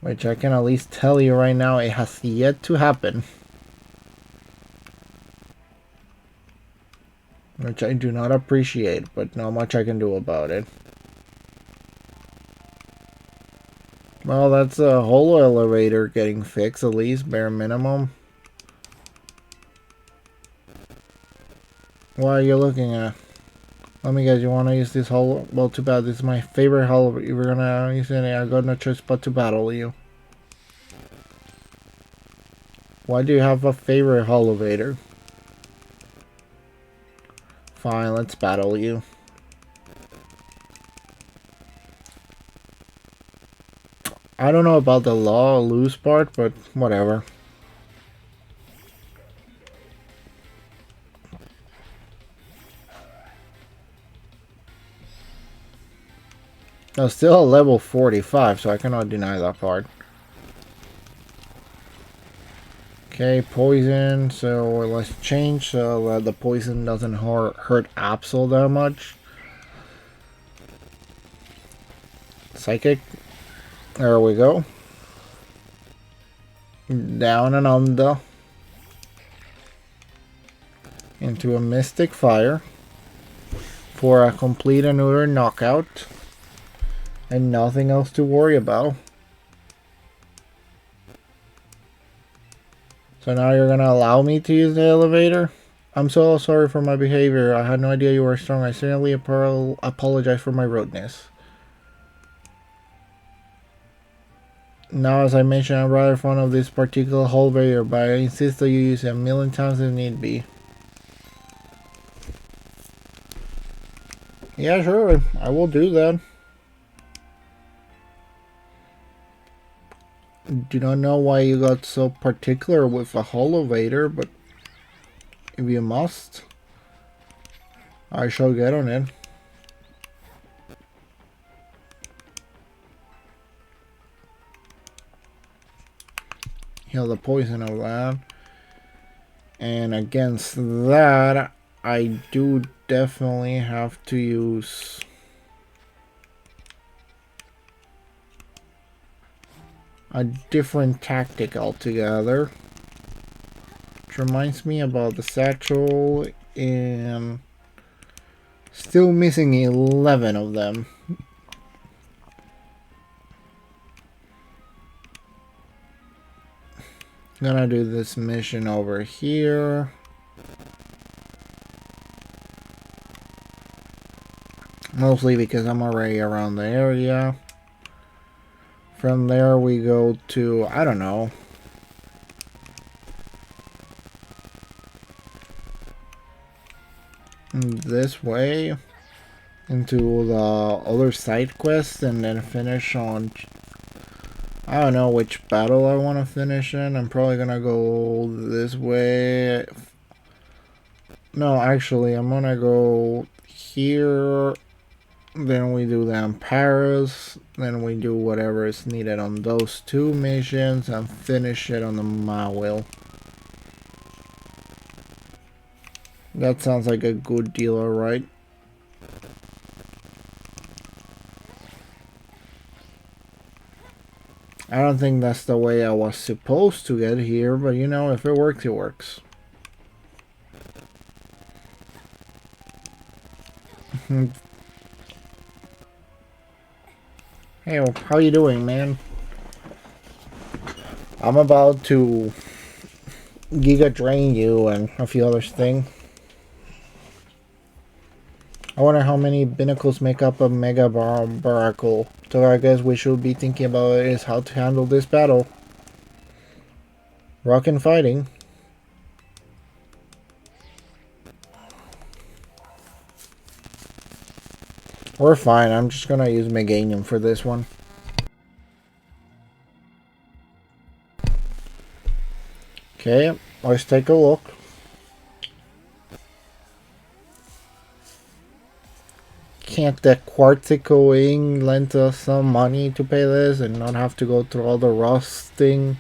Which I can at least tell you right now, it has yet to happen. Which I do not appreciate, but not much I can do about it. Well, that's a holo elevator getting fixed, at least, bare minimum. What are you looking at? Let me guess, you want to use this holo? Well, too bad, this is my favorite holo. If we're gonna use it, I got no choice but to battle you. Why do you have a favorite holovator? Fine, let's battle you. I don't know about the law lose part, but whatever. I'm still at level 45, so I cannot deny that part. Okay, poison, so let's change so that the poison doesn't hurt Absol that much. Psychic. There we go. Down and under. Into a Mystic Fire. For a complete and utter knockout. And nothing else to worry about. So now you're gonna allow me to use the elevator? I'm so sorry for my behavior. I had no idea you were strong. I sincerely apologize for my rudeness. Now, as I mentioned, I'm rather fond of this particular elevator, but I insist that you use it a million times if need be. Yeah, sure. I will do that. Do not know why you got so particular with a elevator, but if you must, I shall get on it. Heal the poison of that. And against that, I do definitely have to use a different tactic altogether. Which reminds me about the satchel, and still missing 11 of them. Gonna do this mission over here. Mostly because I'm already around the area. From there we go to, I don't know. This way. Into the other side quest and then finish on... I don't know which battle I want to finish in. I'm probably gonna go this way. No, actually, I'm gonna go here. Then we do the Paris. Then we do whatever is needed on those two missions and finish it on the Mawil. That sounds like a good deal, alright? I don't think that's the way I was supposed to get here, but you know, if it works, it works. Hey, how you doing, man? I'm about to Giga Drain you and a few other things. I wonder how many Binnacles make up a Mega Baracle. So I guess we should be thinking about is how to handle this battle. Rockin' fighting. We're fine. I'm just gonna use Meganium for this one. Okay, let's take a look. Can't the Quartzico Ing lend us some money to pay this and not have to go through all the rusting?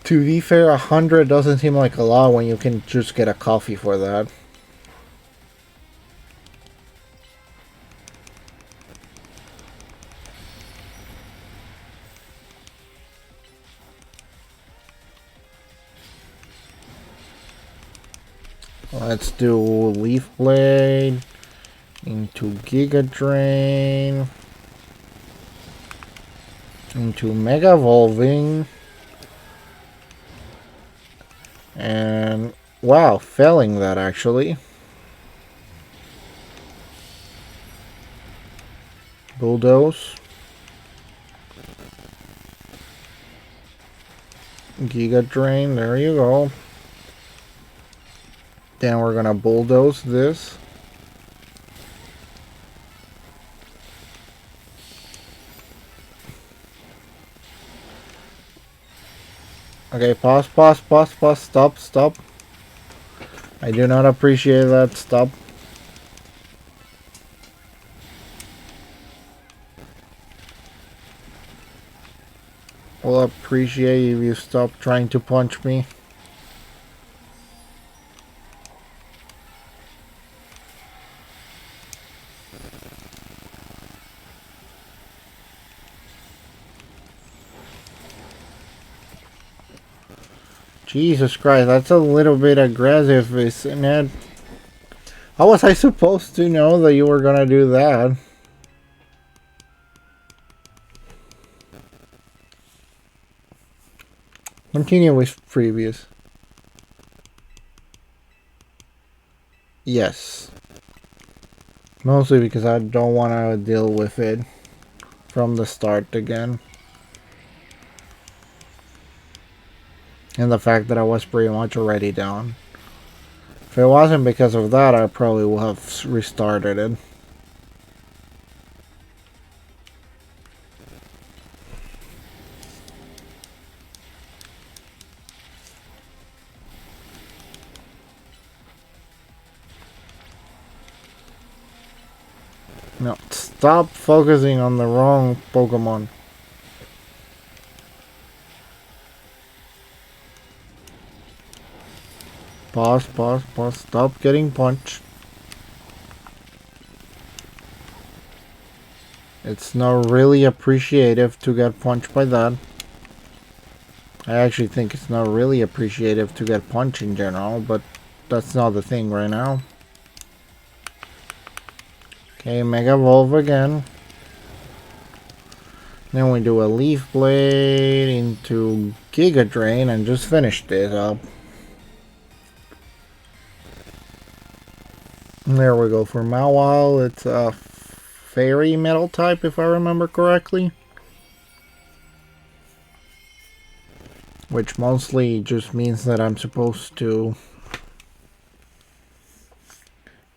To be fair, 100 doesn't seem like a lot when you can just get a coffee for that. Let's do Leaf Blade into Giga Drain into Mega Evolving, and wow, failing that actually. Bulldoze, Giga Drain, there you go. Then we're gonna bulldoze this. Okay, pause, stop. I do not appreciate that, stop. We'll appreciate if you stop trying to punch me. Jesus Christ, that's a little bit aggressive, isn't it? How was I supposed to know that you were gonna do that? Continue with previous. Yes. Mostly because I don't want to deal with it from the start again. And the fact that I was pretty much already down. If it wasn't because of that, I probably would have restarted it. No, stop focusing on the wrong Pokemon. Pause, pause, pause. Stop getting punched. It's not really appreciative to get punched by that. I actually think it's not really appreciative to get punched in general, but that's not the thing right now. Okay, Mega Evolve again. Then we do a Leaf Blade into Giga Drain and just finish this up. There we go for Mawile. It's a Fairy Metal type if I remember correctly. Which mostly just means that I'm supposed to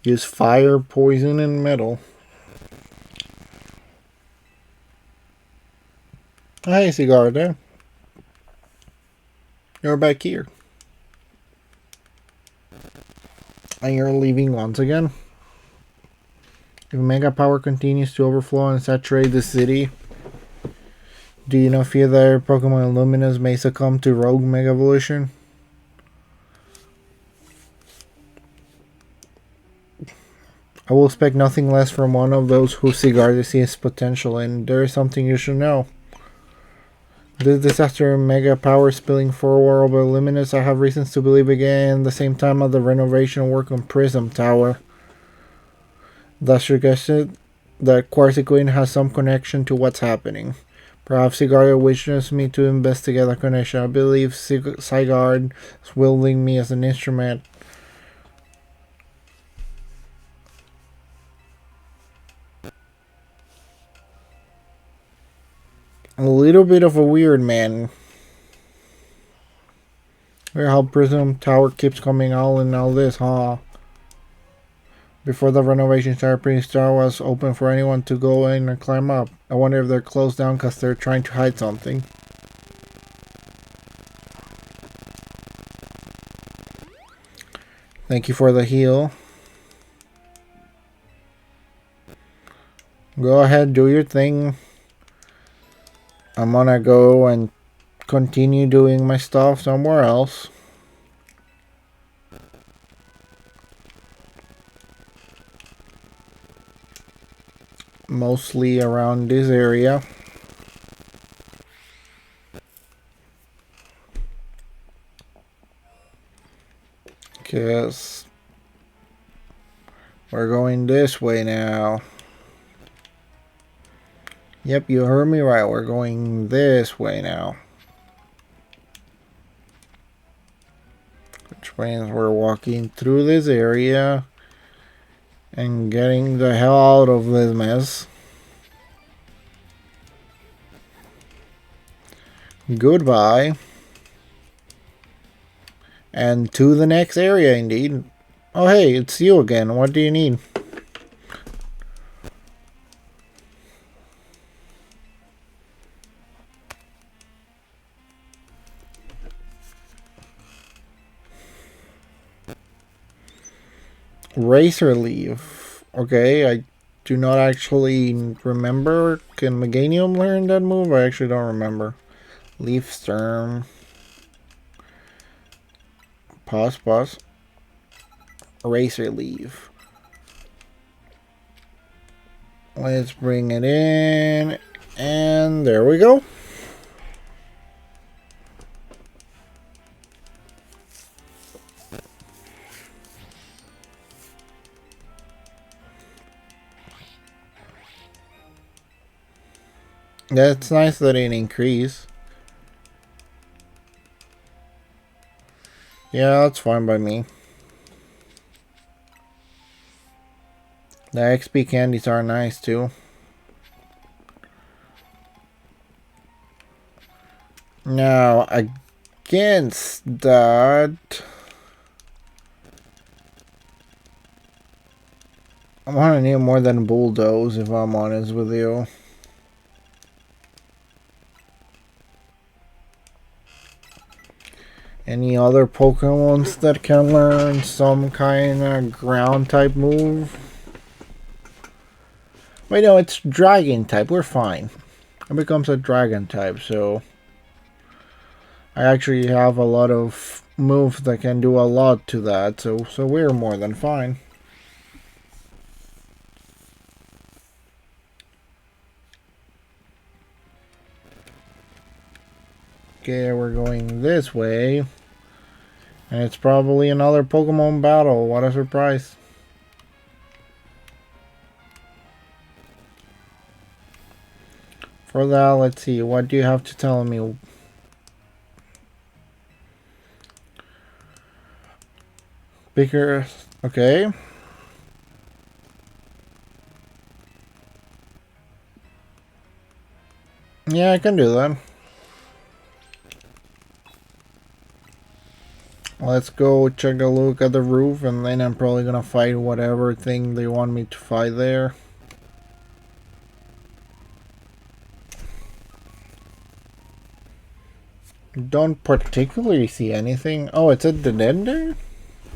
use Fire, Poison, and Metal. Hey, Sigarda. You're back here. And you're leaving once again. If Mega Power continues to overflow and saturate the city, do you not fear that your Pokemon Luminous may succumb to Rogue Mega Evolution? I will expect nothing less from one of those who Sigarda sees potential in. There is something you should know. This disaster Mega Power spilling forward over Luminous, I have reasons to believe again the same time of the renovation work on Prism Tower. Thus suggested that Quasicqueen has some connection to what's happening. Perhaps Sigarda wishes me to investigate the connection. I believe Sigard is wielding me as an instrument. A little bit of a weird man. How Prism Tower keeps coming out and all this, huh? Before the renovation started, Prince Tower was open for anyone to go in and climb up. I wonder if they're closed down because they're trying to hide something. Thank you for the heal. Go ahead, do your thing. I'm gonna go and continue doing my stuff somewhere else. Mostly around this area. Because we're going this way now. Yep, you heard me right. We're going this way now. Which means we're walking through this area and getting the hell out of this mess. Goodbye. And to the next area, indeed. Oh, hey, it's you again. What do you need? Razor Leaf. Okay, I do not actually remember. Can Meganium learn that move? I actually don't remember. Leaf Storm. Pause. Razor Leaf. Let's bring it in. And there we go. Yeah, it's nice that it increased. Yeah, that's fine by me. The XP candies are nice too. Now, against that, I want to need more than Bulldoze, if I'm honest with you. Any other Pokemons that can learn some kind of ground type move? Wait, no, it's Dragon type. We're fine. It becomes a Dragon type, so I actually have a lot of moves that can do a lot to that, so we're more than fine. Okay, we're going this way. And it's probably another Pokemon battle. What a surprise. For that, let's see. What do you have to tell me? Bigger. Okay. Yeah, I can do that. Let's go check a look at the roof, and then I'm probably gonna fight whatever thing they want me to fight there. Don't particularly see anything. Oh, it's at the Dedenne?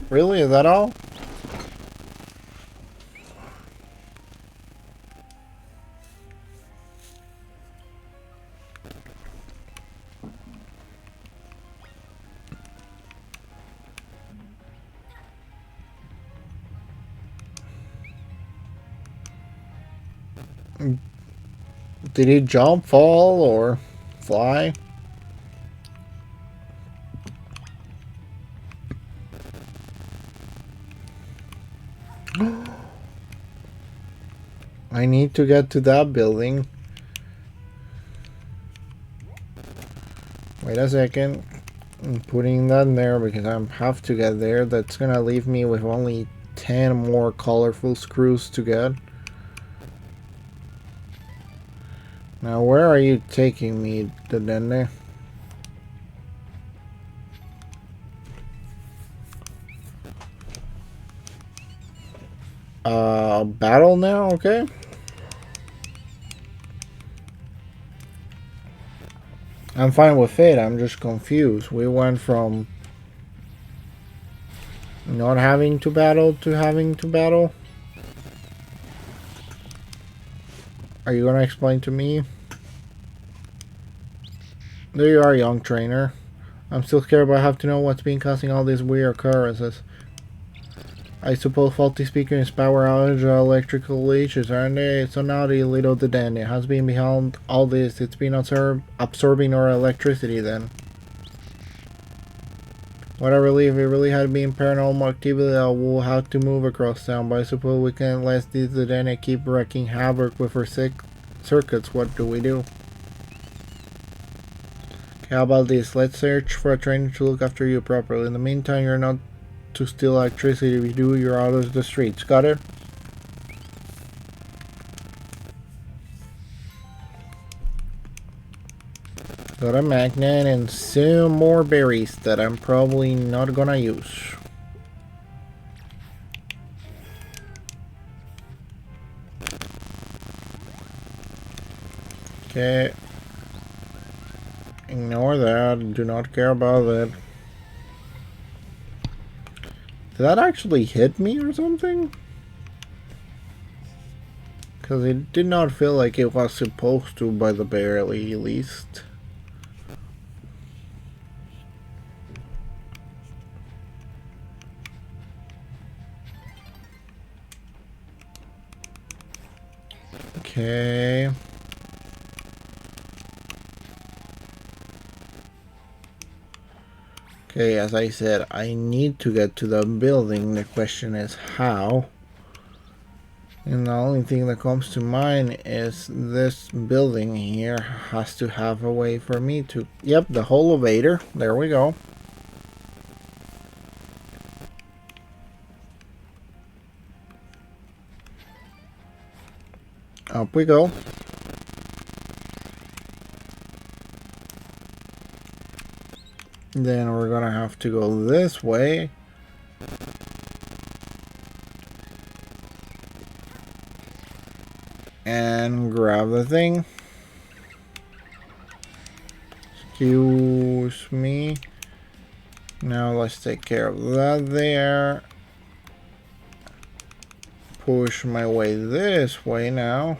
Really? Is that all? Did he jump, fall, or fly? I need to get to that building. Wait a second. I'm putting that in there because I have to get there. That's gonna leave me with only 10 more colorful screws to get. Now, where are you taking me, Dedenne? Battle now? Okay. I'm fine with it. I'm just confused. We went from not having to battle to having to battle. Are you gonna explain to me? There you are, young trainer. I'm still scared, but I have to know what's been causing all these weird occurrences. I suppose faulty speakers, power outage, or electrical issues, aren't they? So now the little Dedenne has been behind all this. It's been absorbing our electricity then. What a relief. It really had been paranormal activity that we'll have to move across town, but I suppose we can't let this Dedenne keep wreaking havoc with her circuits. What do we do? Okay, how about this? Let's search for a trainer to look after you properly. In the meantime, you're not to steal electricity. If you do, you're out of the streets. Got it? Got a magnet and some more berries that I'm probably not gonna use. Okay. Ignore that. Do not care about that. Did that actually hit me or something? Because it did not feel like it was supposed to, by the very least. Okay. Okay, as I said, I need to get to the building. The question is how. And the only thing that comes to mind is this building here has to have a way for me to... Yep, the whole elevator. There we go. Up we go. Then we're gonna have to go this way. And grab the thing. Excuse me. Now let's take care of that there. Push my way this way now.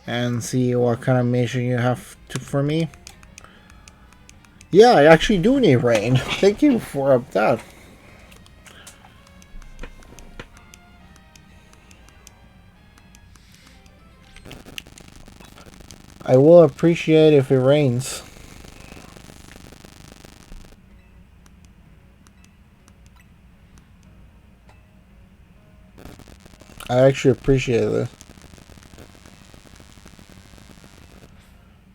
And see what kind of mission you have for me. Yeah, I actually do need rain. Thank you for that. I will appreciate if it rains. I actually appreciate this.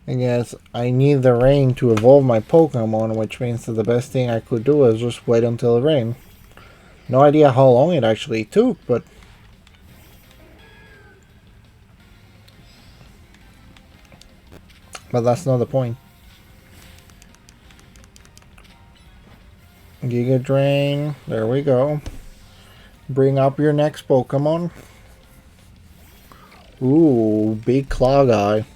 I guess I need the rain to evolve my Pokemon, which means that the best thing I could do is just wait until it rains. No idea how long it actually took, but... But that's not the point. Giga Drain, there we go. Bring up your next Pokemon. Ooh, big Claw guy.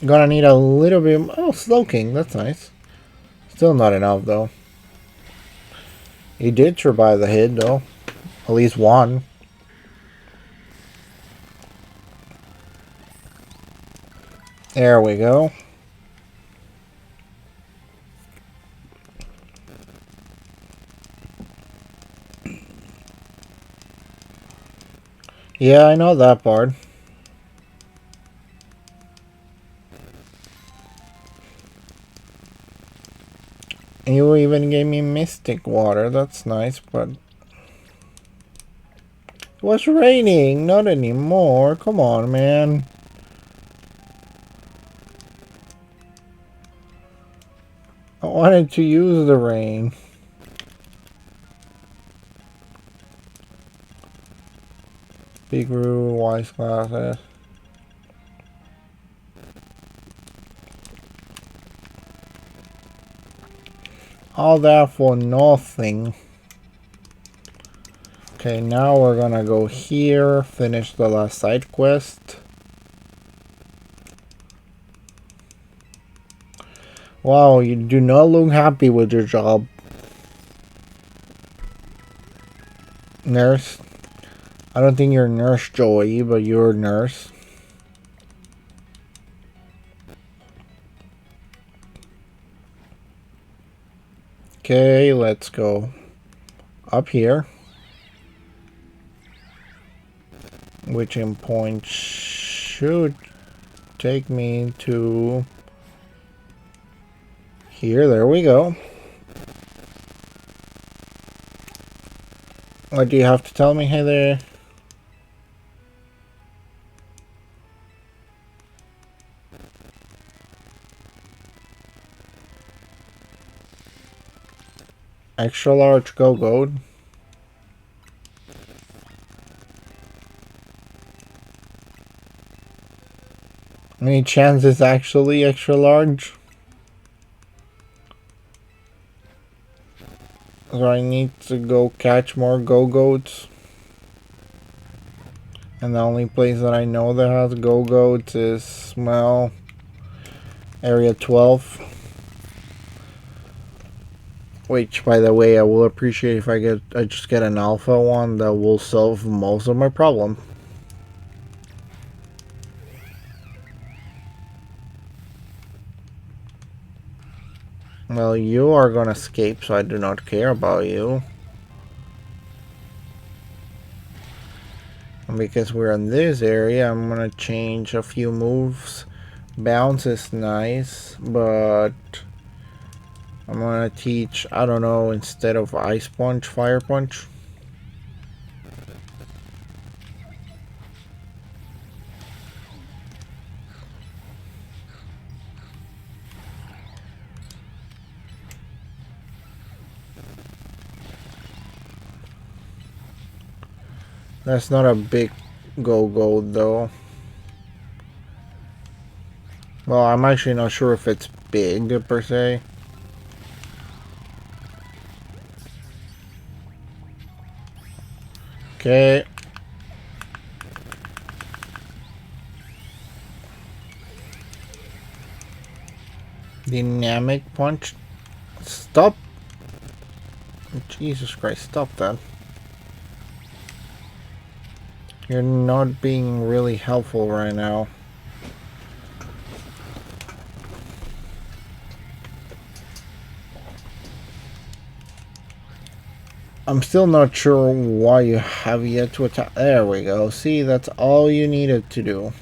Gonna need a little bit... Oh, Slowking, that's nice. Still not enough, though. He did survive the hit, though. At least one. There we go. Yeah, I know that part. You even gave me Mystic Water, that's nice, but... It was raining, not anymore. Come on, man. I wanted to use the rain. Big Roo, Wise Glasses. All that for nothing. Okay, now we're gonna go here, finish the last side quest. Wow, you do not look happy with your job. Nurse. I don't think you're Nurse Joey, but you're a nurse. Okay, let's go up here. Which in point should take me to here. There we go. What do you have to tell me, Heather? Extra large Go-Goat. Any chance it's actually extra large? So I need to go catch more Go-Goats. And the only place that I know that has Go-Goats is, well, Area 12. Which, by the way, I will appreciate if I just get an alpha one. That will solve most of my problem. Well, you are gonna escape, so I do not care about you. And because we're in this area, I'm gonna change a few moves. Bounce is nice, but I'm gonna teach, I don't know, instead of Ice Punch, Fire Punch. That's not a big go-go though. Well, I'm actually not sure if it's big per se. Okay. Dynamic punch. Stop. Jesus Christ, stop that. You're not being really helpful right now. I'm still not sure why you have yet to attack. There we go. See, that's all you needed to do.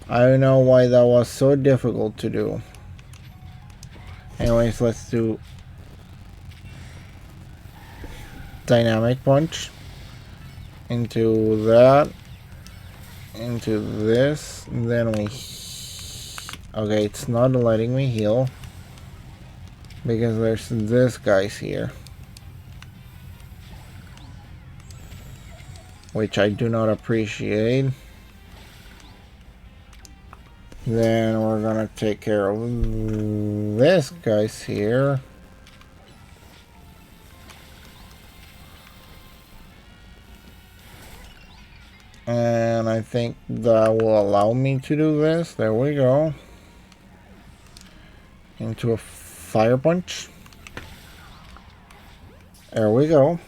I don't know why that was so difficult to do. Anyways, let's do Dynamic Punch. Into that. Into this. Then we... Okay, it's not letting me heal. Because there's this guy's here. Which I do not appreciate. Then we're gonna take care of this guy's here. And I think that will allow me to do this. There we go. Into a Fire Punch. There we go.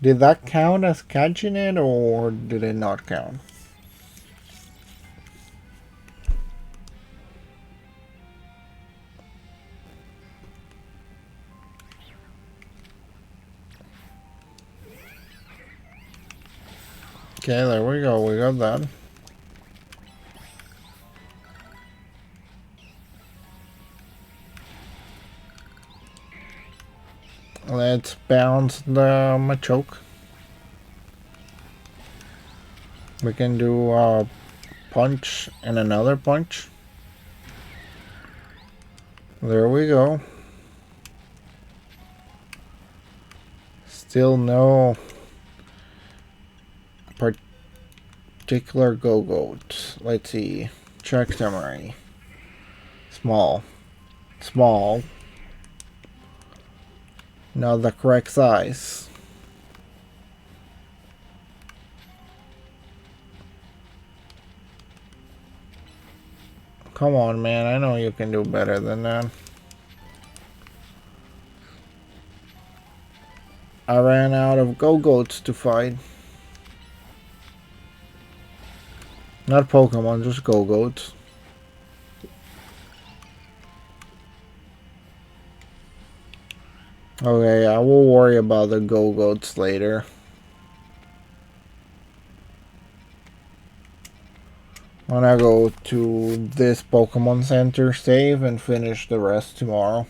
Did that count as catching it, or did it not count? Okay, there we go. We got that. Let's bounce the Machoke. We can do a punch and another punch. There we go. Still no particular go-goat. Let's see. Check Samurai. Small. Small. Not the correct size. Come on, man. I know you can do better than that. I ran out of go-goats to fight. Not Pokemon, just go-goats. Okay, I will worry about the go-goats later. I'm gonna go to this Pokemon Center, save, and finish the rest tomorrow.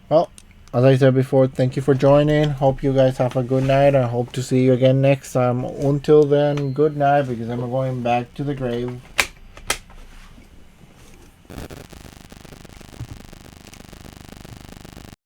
Well, as I said before, thank you for joining. Hope you guys have a good night. I hope to see you again next time. Until then, good night, because I'm going back to the grave.